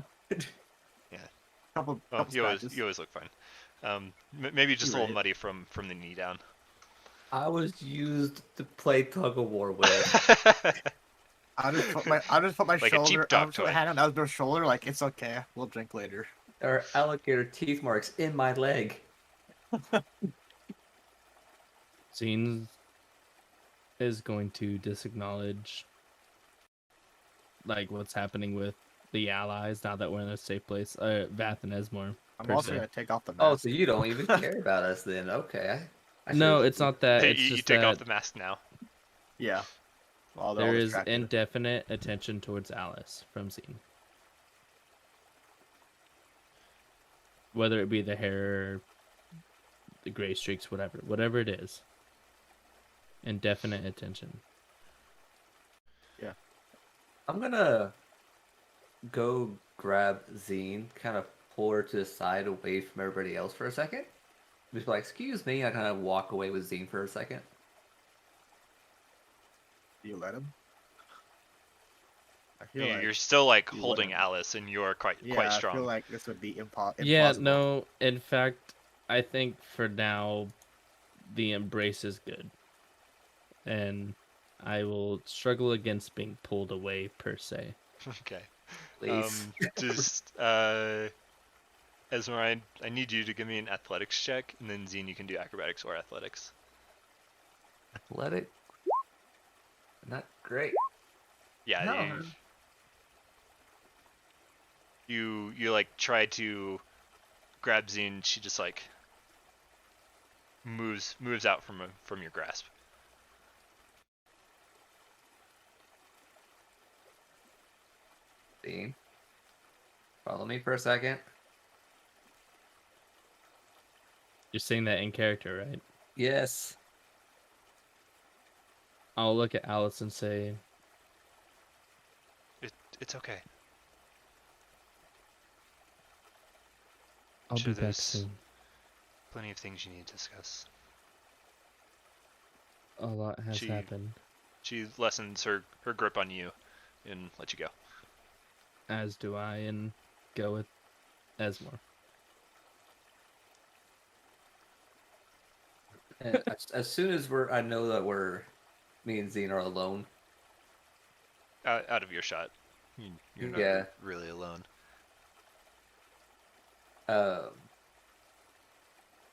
Couple You scratches. always look fine. Maybe just a You're little right. muddy from the knee down. I was used to play tug of war with. I'll just put my Like a cheap shoulder. dog I'll just put my toy. hand on Elder's shoulder. Like it's okay. We'll drink later. There are alligator teeth marks in my leg. Zine is going to disacknowledge like what's happening with the allies now that we're in a safe place. Vath and Esmore. I'm per also se. gonna take off the mask. Oh, so you don't even care about us then? Okay. I No, should've- it's not that. Hey, It's you just take that off the mask now. Yeah. All there is distracted. indefinite attention towards Alice from Zine. Whether it be the hair, the gray streaks, whatever it is. Indefinite attention. I'm gonna go grab Zine, kind of pull her to the side away from everybody else for a second. Just be like, excuse me, I kind of walk away with Zine for a second. Do you let him? I feel like You're still like you holding wouldn't. Alice, and you are quite I strong. feel like this would be impossible. Yeah, no, in fact, I think for now, the embrace is good. And I will struggle against being pulled away, per se. Okay. Please. Just Esmer, I need you to give me an athletics check, and then Zine, you can do acrobatics or athletics. Athletic. Not great. Yeah. No. You like try to grab Zine. She just like moves out from your grasp. Zine. Follow me for a second. You're saying that in character, right? Yes. I'll look at Alice and say, It's okay. I'll Sure, be back there's soon. Plenty of things you need to discuss. A lot has She- happened, She lessens her grip on you and lets you go. as do I, and go with Esmore. And as soon as I know that me and Zine are alone. Out of your shot. You're not Yeah. really alone.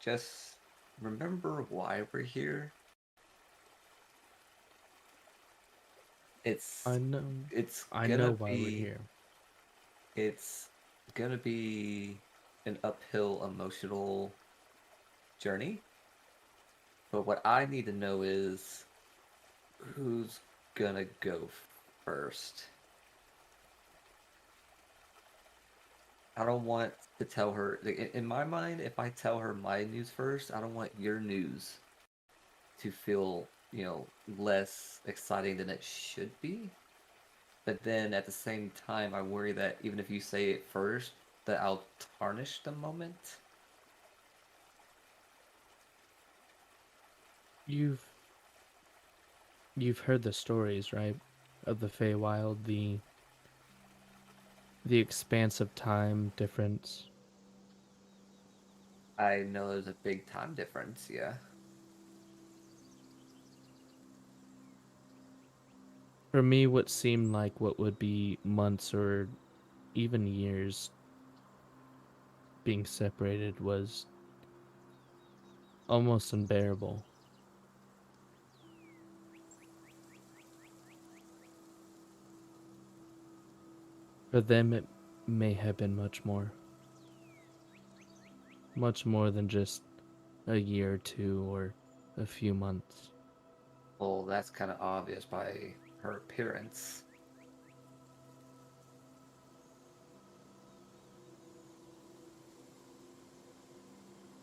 Just remember why we're here. I know. It's I gonna know why we're be here. it's gonna be an uphill emotional journey. But what I need to know is who's gonna go first. I don't want to tell her. In my mind, if I tell her my news first, I don't want your news to feel, less exciting than it should be. But then at the same time, I worry that even if you say it first, that I'll tarnish the moment. You've heard the stories, right? Of the Feywild, the expanse of time difference. I know there's a big time difference, yeah. For me, what seemed like what would be months or even years being separated was almost unbearable. For them, it may have been much more. Much more than just a year or two or a few months. Well, that's kind of obvious by her appearance.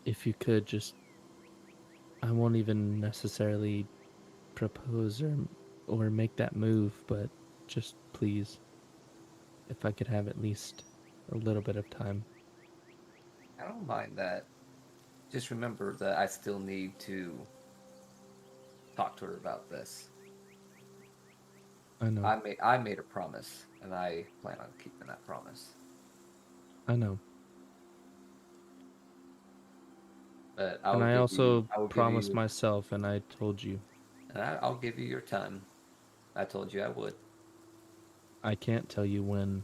If you could just, I won't even necessarily propose or make that move, but just please, if I could have at least a little bit of time. I don't mind that. Just remember that I still need to talk to her about this. I know. I made a promise, and I plan on keeping that promise. I know. But And I also I will give promised you, myself, and I told you, and I'll give you your time. I told you I would. I can't tell you when,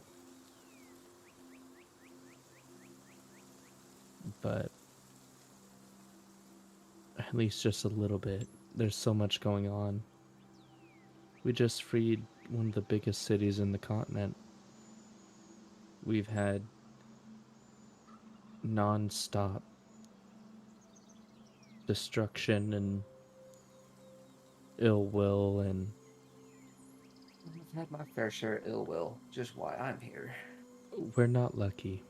but at least just a little bit. There's so much going on. We just freed one of the biggest cities in the continent. We've had non-stop destruction and ill will, and I've had my fair share of ill will, just why I'm here. we're not lucky.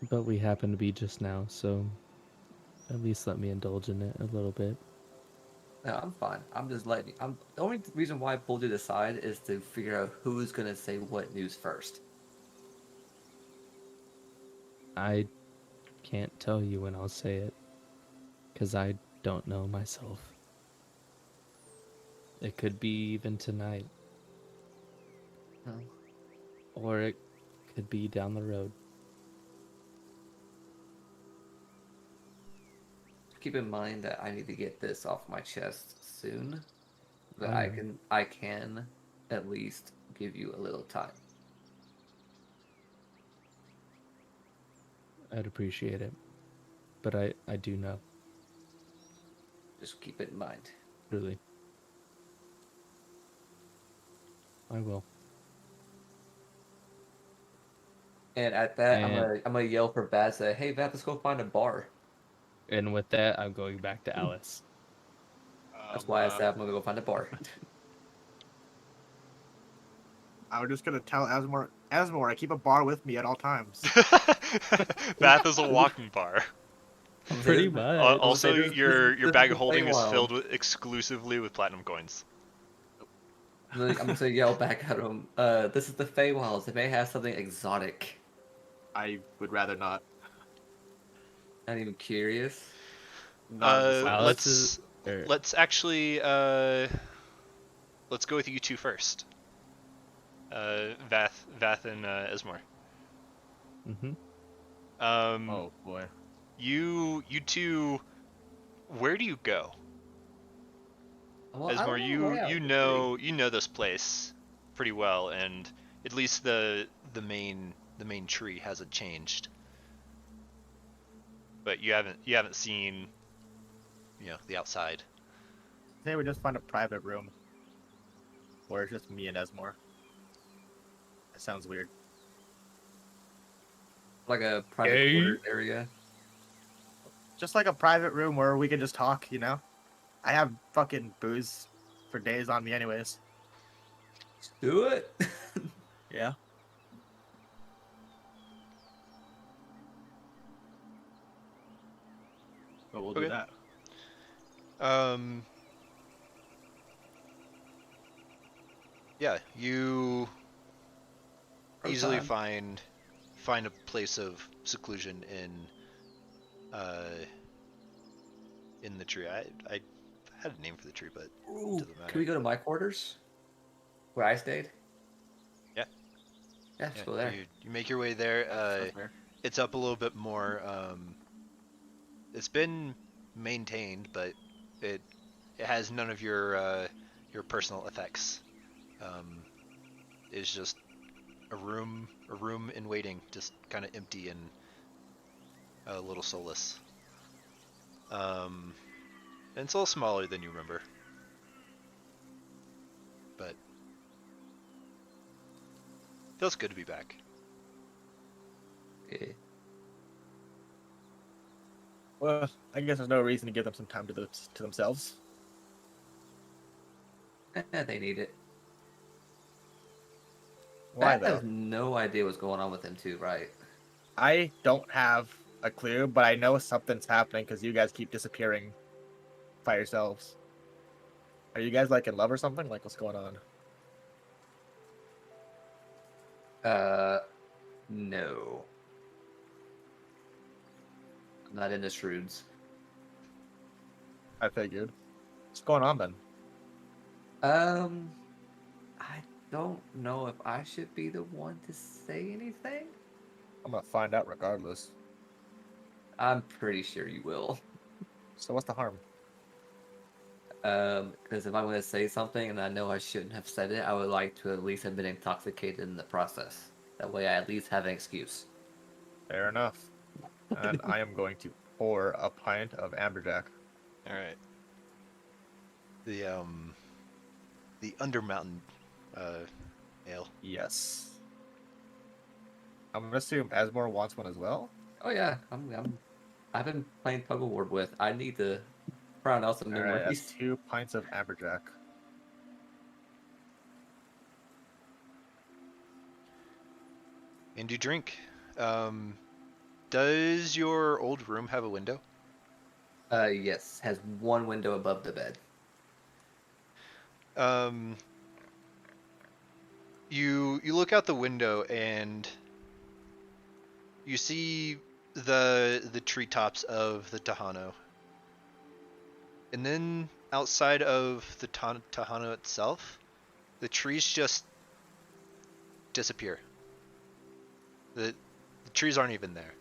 But we happen to be just now, so at least let me indulge in it a little bit. No, I'm fine. I'm just letting you. The only reason why I pulled you aside is to figure out who's gonna say what news first. I can't tell you when I'll say it, because I don't know myself. It could be even tonight, Oh. or it could be down the road. Keep in mind that I need to get this off my chest soon. But I know. I can at least give you a little time. I'd appreciate it, but I do know, Just keep it in mind. really. I will. And at that, And I'm gonna yell for Baz. Say, "Hey, Baz, let's go find a bar." and with that, I'm going back to Alice. That's why I said I'm gonna go find a bar. I was just gonna tell Asmore, I keep a bar with me at all times. Bath is a walking bar. I'm Pretty saying, much. Also, your this bag is of the holding is Feywild. filled exclusively with platinum coins. I'm gonna yell back at him. This is the Feywilds. They may have something exotic. I would rather not. Not even curious. Not in the Alice slightest. is- Let's actually let's go with you two first. Vath and Esmore. Mhm. Oh boy. you two, where do you go? Well, I Esmore, don't know the layout of the tree. you know this place pretty well, and at least the main tree hasn't changed. But you haven't seen, you know, the outside. Say we just find a private room where it's just me and Esmore. That sounds weird. Like a private Hey. quarters area. Just like a private room where we can just talk, you know? I have fucking booze for days on me anyways. Do it. Yeah. But we'll do Okay. that. Um. Yeah, you easily Proton. find a place of seclusion uh in the tree. I had a name for the tree, but it Ooh, doesn't matter. can we go to my quarters? Where I stayed? Yeah. Yeah, let's Yeah, go there. you make your way there. That's fair. It's up a little bit more. It's been maintained, but it it has none of your personal effects. Um, it's just a room in waiting, just kind of empty and a little soulless. Um, and it's a little smaller than you remember, but feels good to be back. Yeah. Well, I guess there's no reason to give them some time to themselves. They need it. Why I though? have no idea what's going on with them too, right? I don't have a clue, but I know something's happening because you guys keep disappearing by yourselves. Are you guys like in love or something? Like, what's going on? No. I'm not into shrooms. I figured. What's going on then? I don't know if I should be the one to say anything. I'm gonna find out regardless. I'm pretty sure you will. So what's the harm? Because if I'm going to say something and I know I shouldn't have said it, I would like to at least have been intoxicated in the process. That way I at least have an excuse. Fair enough. And I am going to pour a pint of amberjack. All right. The Undermountain ale. Yes. I'm gonna assume Asmore wants one as well. Oh yeah, I've been playing tug of war with. I need to find out some All new right, that's ways. 2 pints of amberjack. And you drink. Um, does your old room have a window? Yes, has one window above the bed. Um, you look out the window and you see the treetops of the Tahano. And then outside of the Tahano itself, the trees just disappear. The trees aren't even there.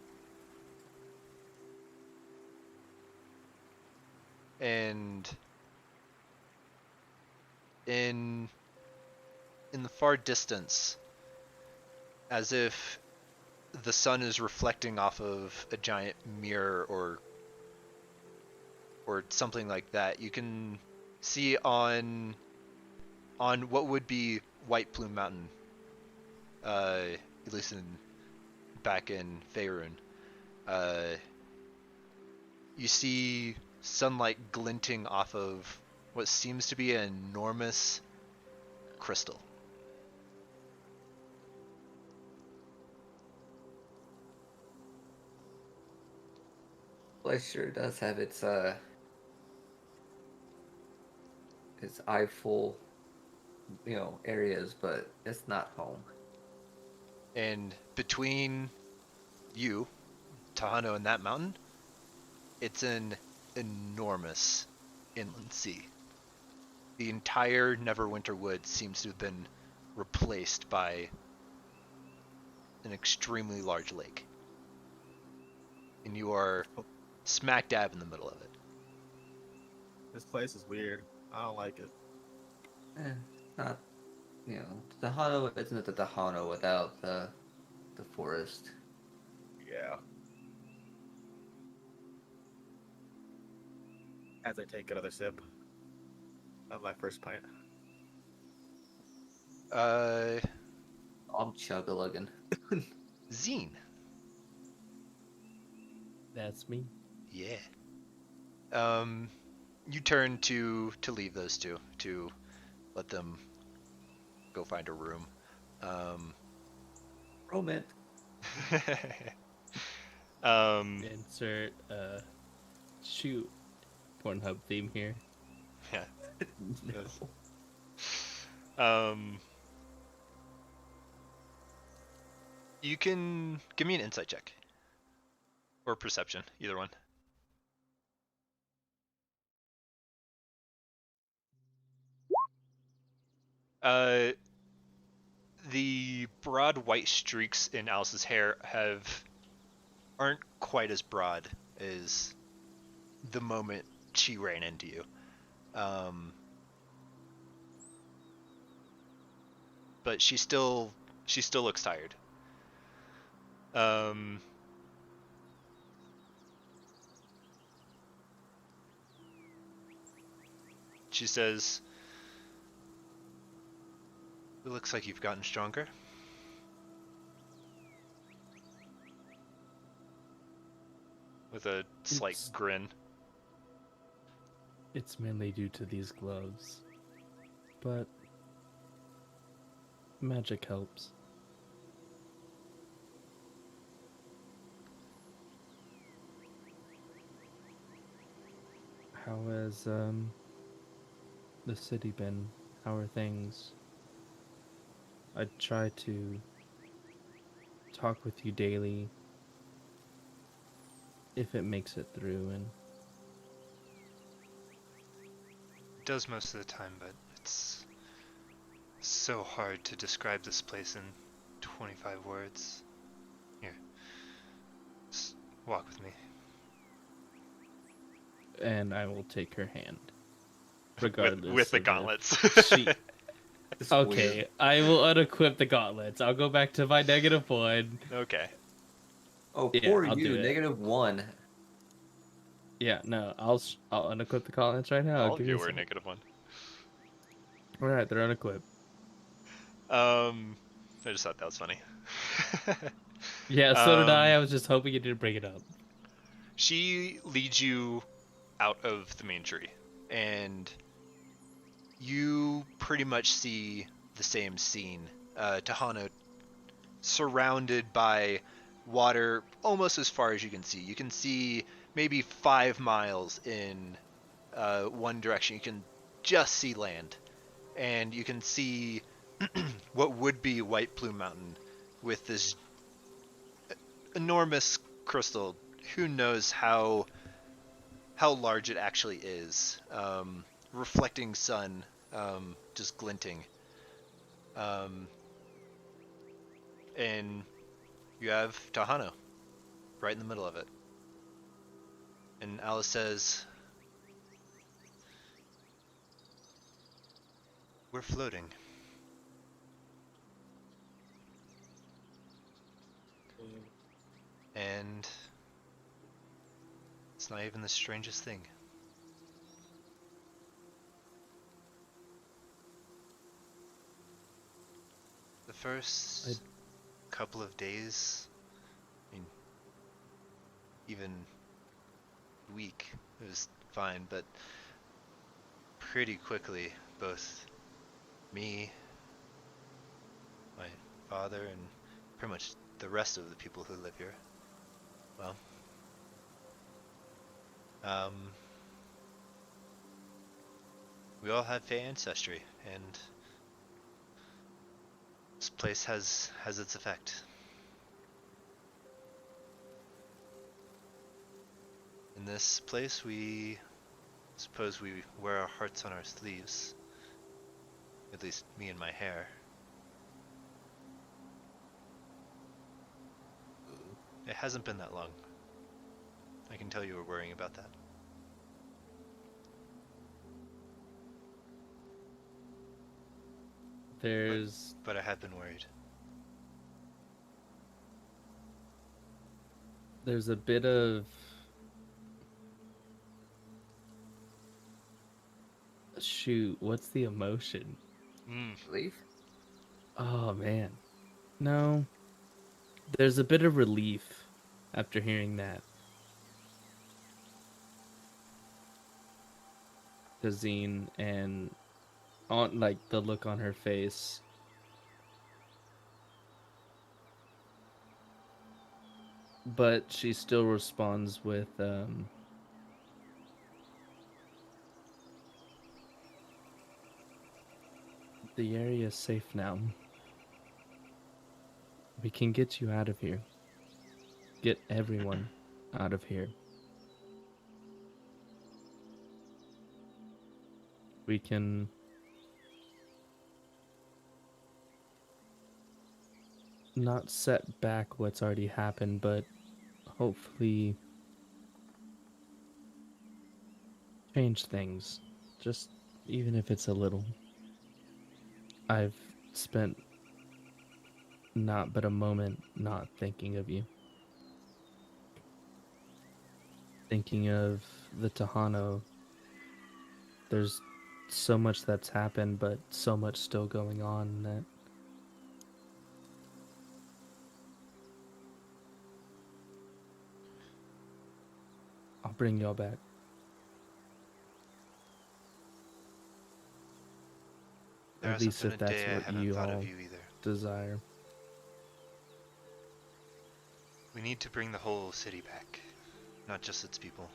And in the far distance, as if the sun is reflecting off of a giant mirror or something like that, you can see on what would be White Plume Mountain, at least back in Faerun, you see sunlight glinting off of what seems to be an enormous crystal. Place sure does have its eyeful, areas, but it's not home. And between you, Tahano, and that mountain, it's an enormous inland sea. The entire Neverwinter Wood seems to have been replaced by an extremely large lake. and you are smack dab in the middle of it. This place is weird. I don't like it. Not, the Tahano isn't the Tahano without the forest. Yeah. As I take another sip of my first pint. I'm chug-a-lugging. Zine. That's me. Yeah. You turn to leave those two, to let them go find a room. Romance. Insert shoot Pornhub theme here. Yeah. No. You can give me an insight check. Or perception, either one. The broad white streaks in Alice's hair aren't quite as broad as the moment she ran into you. But she still looks tired. She says, "It looks like you've gotten stronger." With a slight grin. It's mainly due to these gloves, but magic helps. How has the city been? How are things? I try to talk with you daily if it makes it through, and It does most of the time, but it's so hard to describe this place in 25 words. Here, just walk with me. I will take her hand, regardless. With the of gauntlets. She... It's Okay, weird. I will unequip the gauntlets. I'll go back to my -1. Okay. Oh, Yeah, poor I'll you, do it. -1. Yeah, no, I'll unequip the gauntlets right now. All of Give me you a were second. -1. All right, they're unequipped. I just thought that was funny. Yeah, so did I. I was just hoping you didn't bring it up. She leads you out of the main tree, and you pretty much see the same scene. Tahano surrounded by water almost as far as you can see. You can see maybe 5 miles in one direction. You can just see land. And you can see what would be White Plume Mountain with this enormous crystal. Who knows how large it actually is. Reflecting sun, just glinting. And you have Tahano right in the middle of it. And Alice says, "We're floating." And it's not even the strangest thing. The first couple of days, I mean, even week, it was fine, but pretty quickly, both me, my father, and pretty much the rest of the people who live here, well, we all have Fey ancestry, and this place has its effect. In this place, we suppose we wear our hearts on our sleeves. At least me and my hair. It hasn't been that long. I can tell you were worrying about that. There's But I have been worried. a bit of shoot, what's the emotion? Leave? Oh man. No. There's a bit of relief after hearing that. Kazine and on like the look on her face. But she still responds with the area is safe now. We can get you out of here. Get everyone out of here. We can not set back what's already happened, but hopefully change things. Just even if it's a little. I've spent not but a moment not thinking of you. Thinking of the Tejano. There's so much that's happened, but so much still going on that I'll bring y'all back. There At hasn't least been if a that's day I what haven't you thought all of you either. desire. We need to bring the whole city back, not just its people.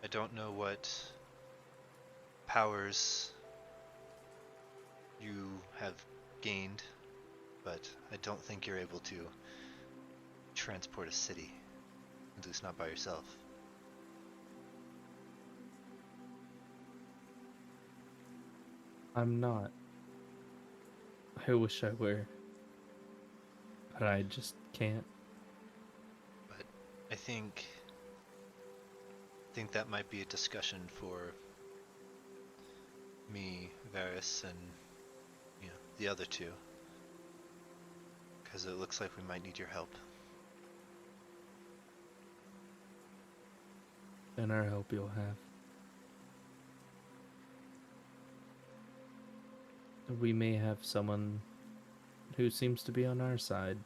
I don't know what powers you have gained, but I don't think you're able to transport a city, at least not by yourself. I'm not. I wish I were. But I just can't. But I think that might be a discussion for me, Varys, and the other two, because it looks like we might need your help. And our help you'll have. We may have someone who seems to be on our side,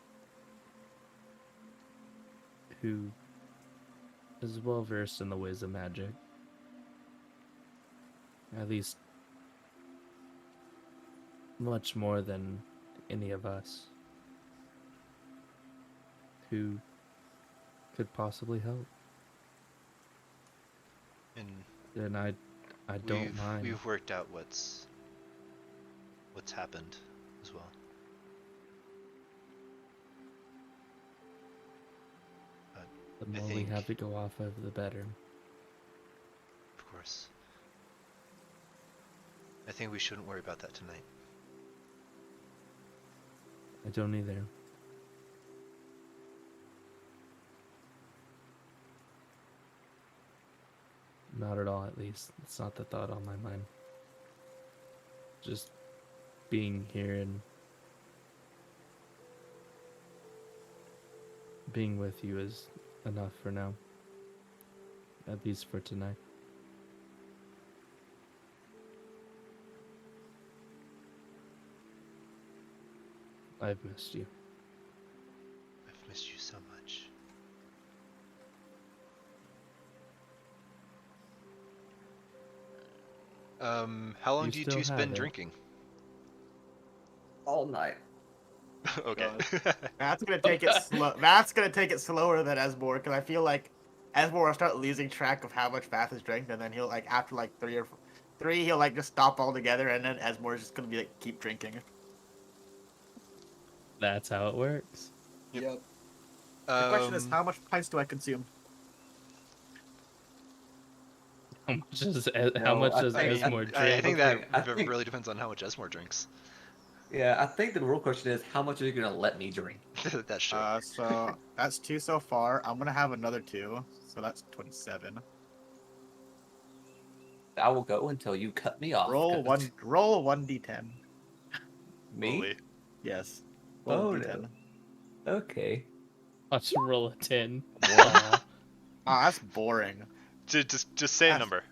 who is well versed in the ways of magic. At least much more than any of us, who could possibly help. And I don't mind. we've worked out what's happened as well. The I more we think, have to go off of, the better. of course. I think we shouldn't worry about that tonight. I don't either. Not at all, at least. It's not the thought on my mind. Just being here and being with you is enough for now. At least for tonight. I've missed you. I've missed you so much. How long do you two still spend have it. drinking? All night. Okay. That's gonna take it slow. That's gonna take it slower than Esbor, because I feel like Esbor will start losing track of how much Vath has drank, and then he'll like after like three, he'll like just stop altogether, and then Esbor is just gonna be like keep drinking. That's how it works. Yep. The question is, how much pints do I consume? How much does No, I Esmore think- drink? I think that I think- really depends on how much Esmore drinks. Yeah, I think the real question is how much are you gonna let me drink? That's true. So that's 2 so far. I'm gonna have another 2, so that's 27. I will go until you cut me off. Roll 'Cause- roll 1d10. Me? Holy. Yes. Roll Oh a no. d10. Okay. Let's roll a 10. One. Aw. Ah, that's boring. Just say a That's- number.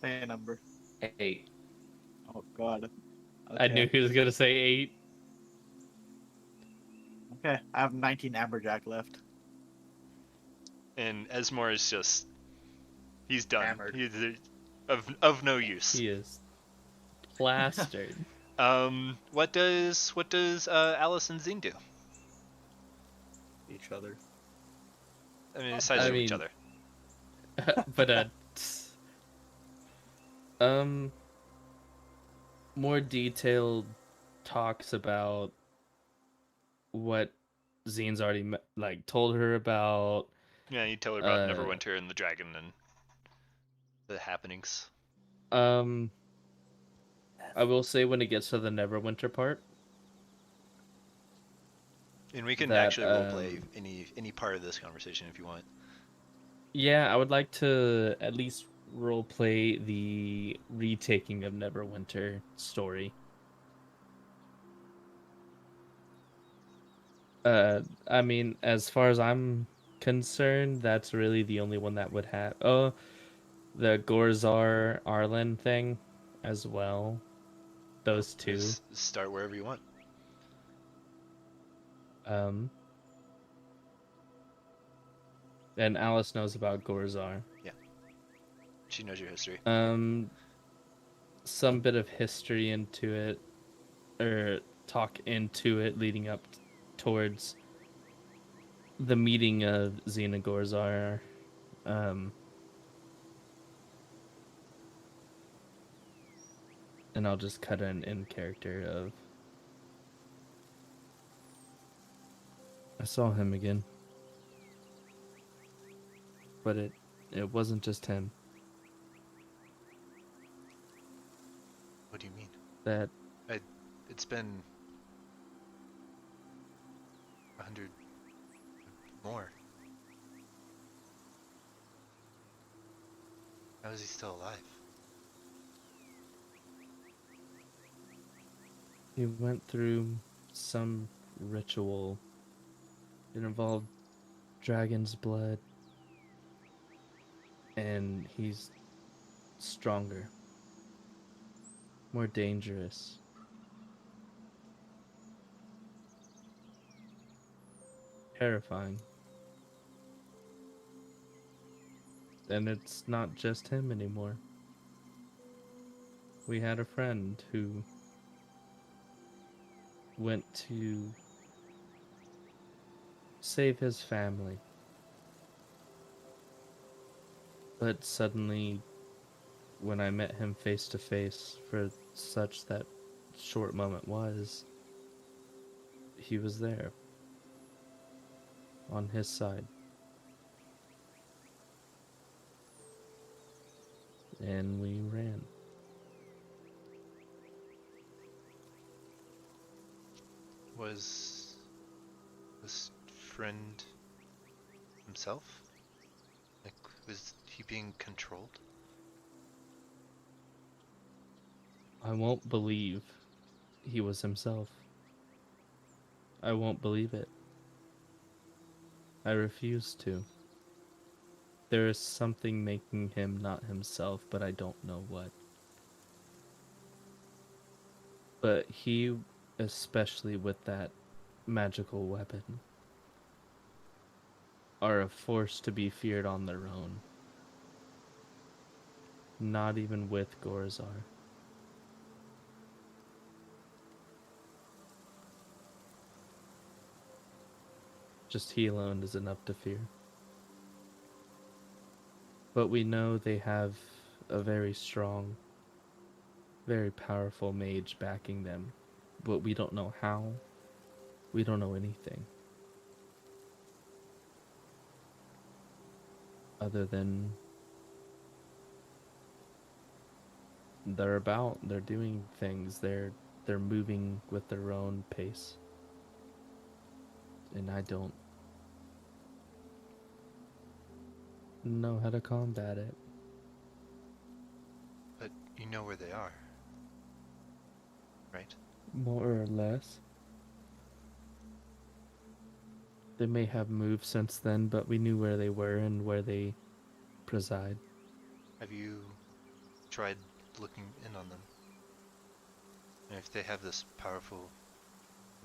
Say a number. 8. Oh god. I knew he was gonna say 8. Okay, I have 19 amberjack left. And Esmore is just he's done. Hammered. He's of no use. He is plastered. What does Alice and Zine do? Each other. I mean, besides I each mean- other. But more detailed talks about what Zine's already told her about. Yeah, you tell her about Neverwinter and the dragon and the happenings. I will say when it gets to the Neverwinter part, And we can that, actually roleplay any part of this conversation if you want. yeah, I would like to at least roleplay the retaking of Neverwinter story. I mean, as far as I'm concerned, that's really the only one that would have. Oh, the Gorzar Arlen thing, as well. Those two. Just start wherever you want. And Alice knows about Gorzar. She knows your history. Some bit of history into it, or talk into it, leading up towards the meeting of Xena Gorzar. And I'll just cut an in character of. I saw him again. But it wasn't just him. What do you mean? That It's been 100 more. How is he still alive? he went through some ritual. It involved dragon's blood. And he's stronger. More dangerous. Terrifying. And it's not just him anymore. We had a friend who went to save his family. But suddenly, when I met him face to face, for such that short moment was, he was there. On his side. And we ran. Was this friend himself? Like, was he being controlled? I won't believe he was himself. I won't believe it. I refuse to. There is something making him not himself, but I don't know what. But he, especially with that magical weapon, are a force to be feared on their own. Not even with Gorzar. Just he alone is enough to fear. But we know they have a very strong, very powerful mage backing them. But we don't know how. We don't know anything. Other than they're doing things, they're they're moving with their own pace. And I don't know how to combat it. But you know where they are, right? More or less. They may have moved since then, but we knew where they were and where they preside. Have you tried looking in on them? And if they have this powerful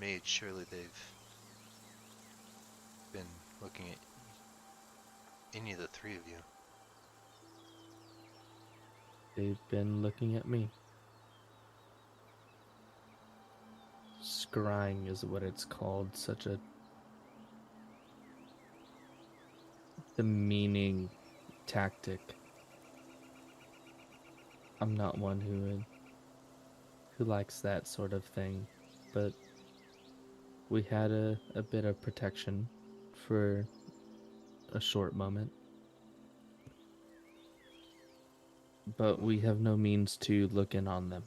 mage, surely they've been looking at any of the three of you. They've been looking at me. Scrying is what it's called. Such a demeaning tactic. I'm not one who likes that sort of thing, but we had a bit of protection for a short moment. But we have no means to look in on them.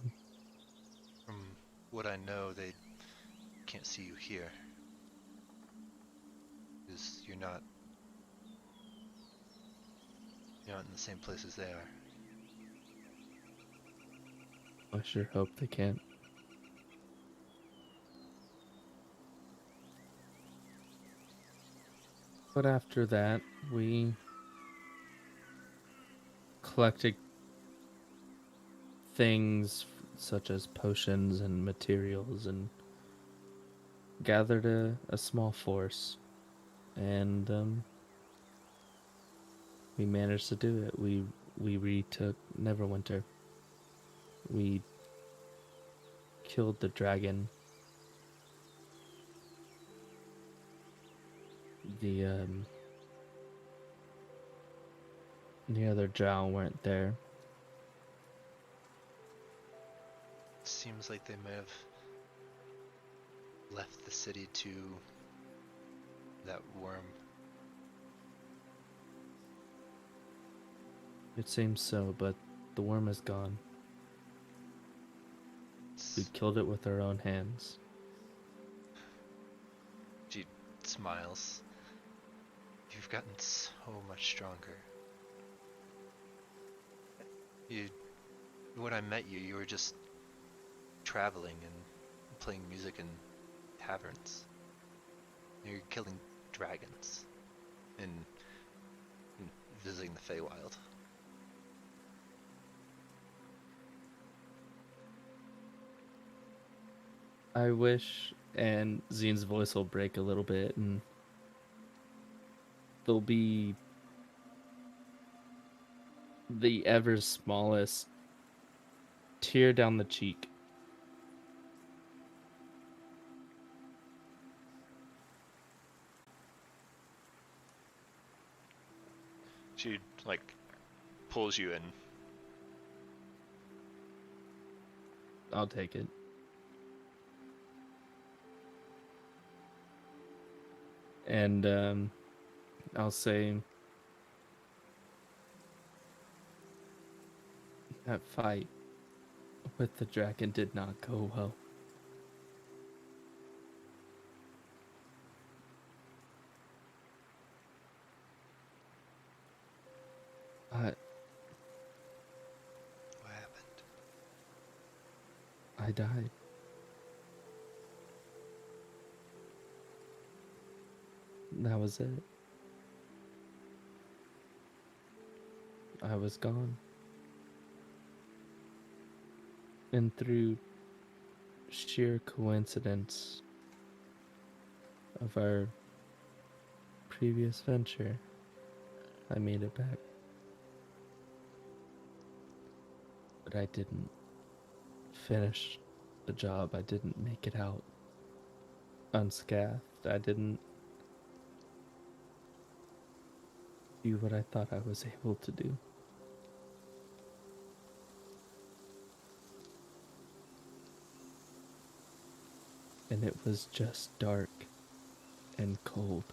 From what I know, they can't see you here. Because you're not in the same place as they are. I sure hope they can't. But after that, we collected things such as potions and materials and gathered a small force. And we managed to do it. We retook Neverwinter. We killed the dragon. The other drow weren't there. Seems like they may have left the city to that worm. It seems so, but the worm is gone. We killed it with our own hands. She smiles. You've gotten so much stronger. When I met you, you were just traveling and playing music in taverns. You're killing dragons and visiting the Feywild. I wish, and Zine's voice will break a little bit, and there'll be the ever smallest tear down the cheek. She pulls you in. I'll take it. And I'll say that fight with the dragon did not go well. What happened? I died. That was it. I was gone. And through sheer coincidence of our previous venture, I made it back. But I didn't finish the job. I didn't make it out unscathed. I didn't do what I thought I was able to do. And it was just dark and cold.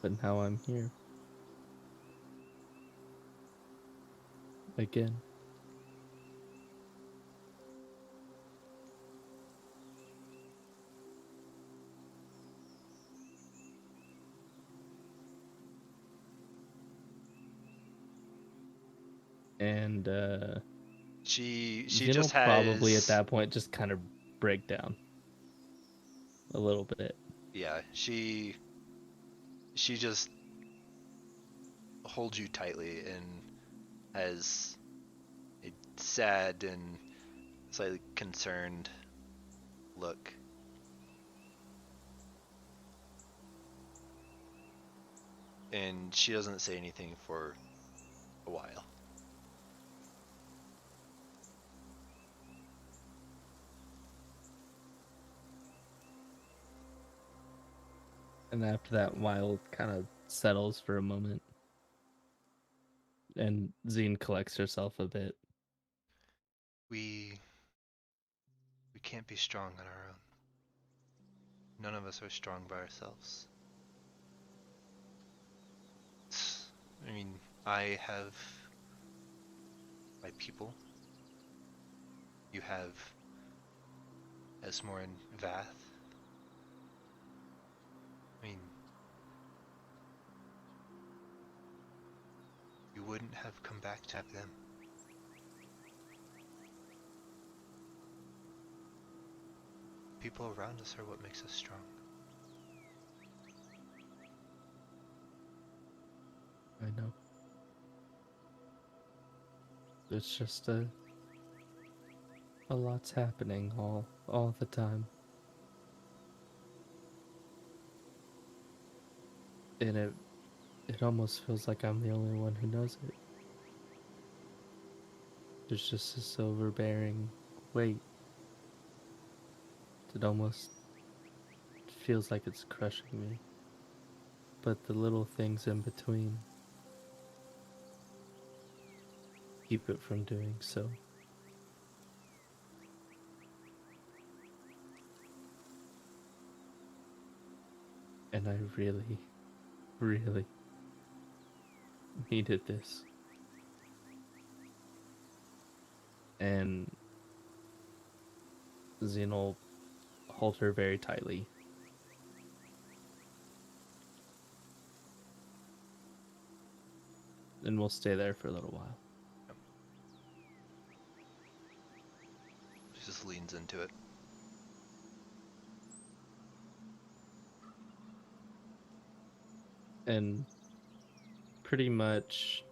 But now I'm here. again. And She Xen will just probably at has, that point just kind of break down a little bit. yeah, she just holds you tightly and has a sad and slightly concerned look. And she doesn't say anything for a while. And after that, Wild kind of settles for a moment. And Xen collects herself a bit. We can't be strong on our own. None of us are strong by ourselves. I mean, I have my people. You have Esmore and Vath. I mean, you wouldn't have come back to have them. People around us are what makes us strong. I know. It's just a lot's happening all the time. And it almost feels like I'm the only one who knows it. There's just this overbearing weight. It almost feels like it's crushing me. But the little things in between keep it from doing so. And I really, really needed this. And Xen will hold her very tightly. And we'll stay there for a little while. She just leans into it. And pretty much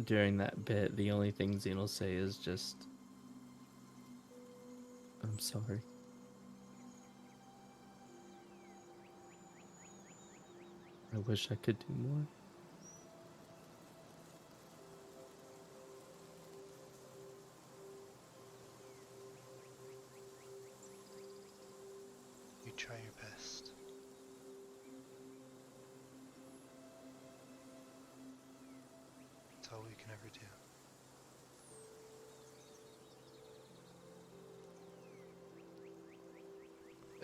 during that bit, the only thing Xen will say is just, I'm sorry. I wish I could do more. You try your best. That's all we can ever do.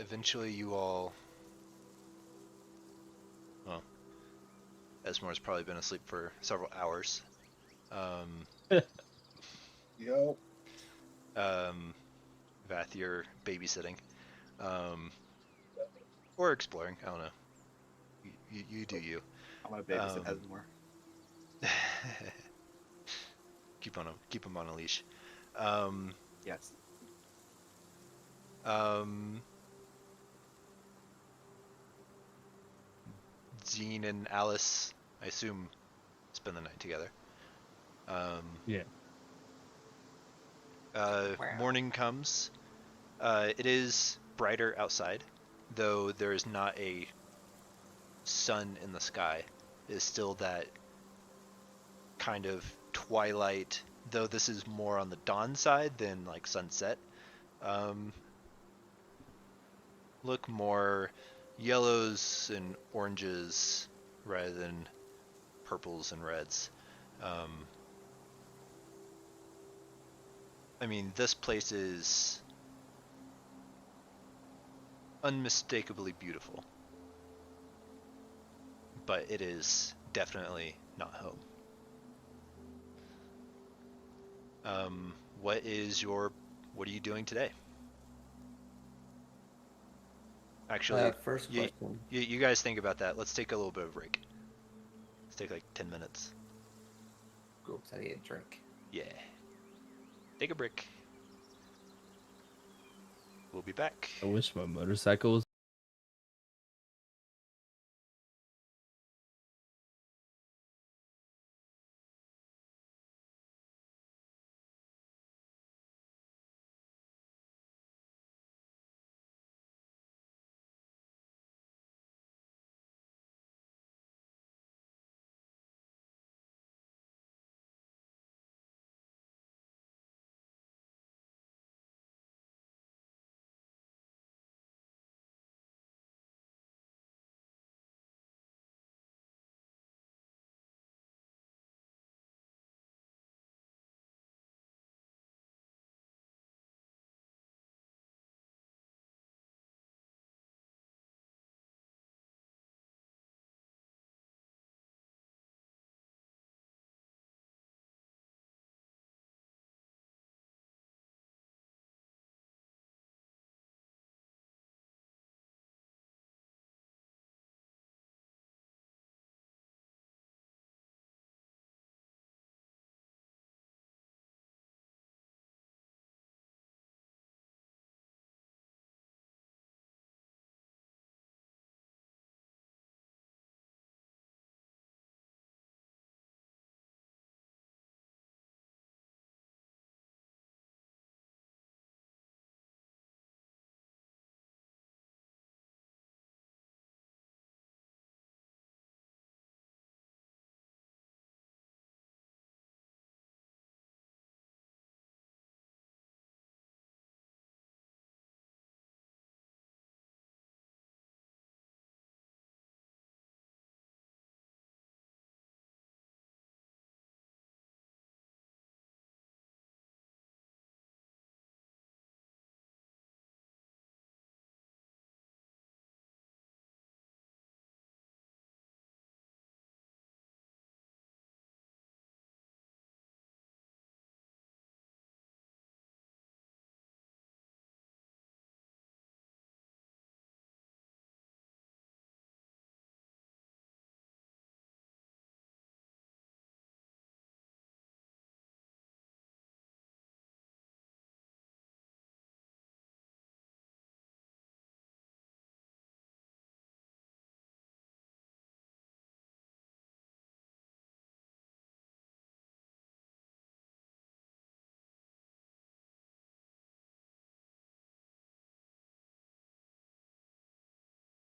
Eventually you all... Well, Esmore's probably been asleep for several hours. Yo. Vath, you're babysitting. Or exploring, I don't know. You do you. I'm gonna babysit Esmore. Keep him on a leash. Yes. Jean and Alice, I assume, spend the night together. Yeah. Morning comes. It is brighter outside, though there is not a sun in the sky. It is still that kind of twilight, though this is more on the dawn side than like sunset. Look more yellows and oranges rather than purples and reds. I mean, this place is unmistakably beautiful, but it is definitely not home. What is your? What are you doing today? Actually, First you, question. you guys think about that. Let's take a little bit of a break. Let's take like 10 minutes. Go, 'cause I need a drink. Yeah. Take a break. We'll be back. I wish my motorcycle was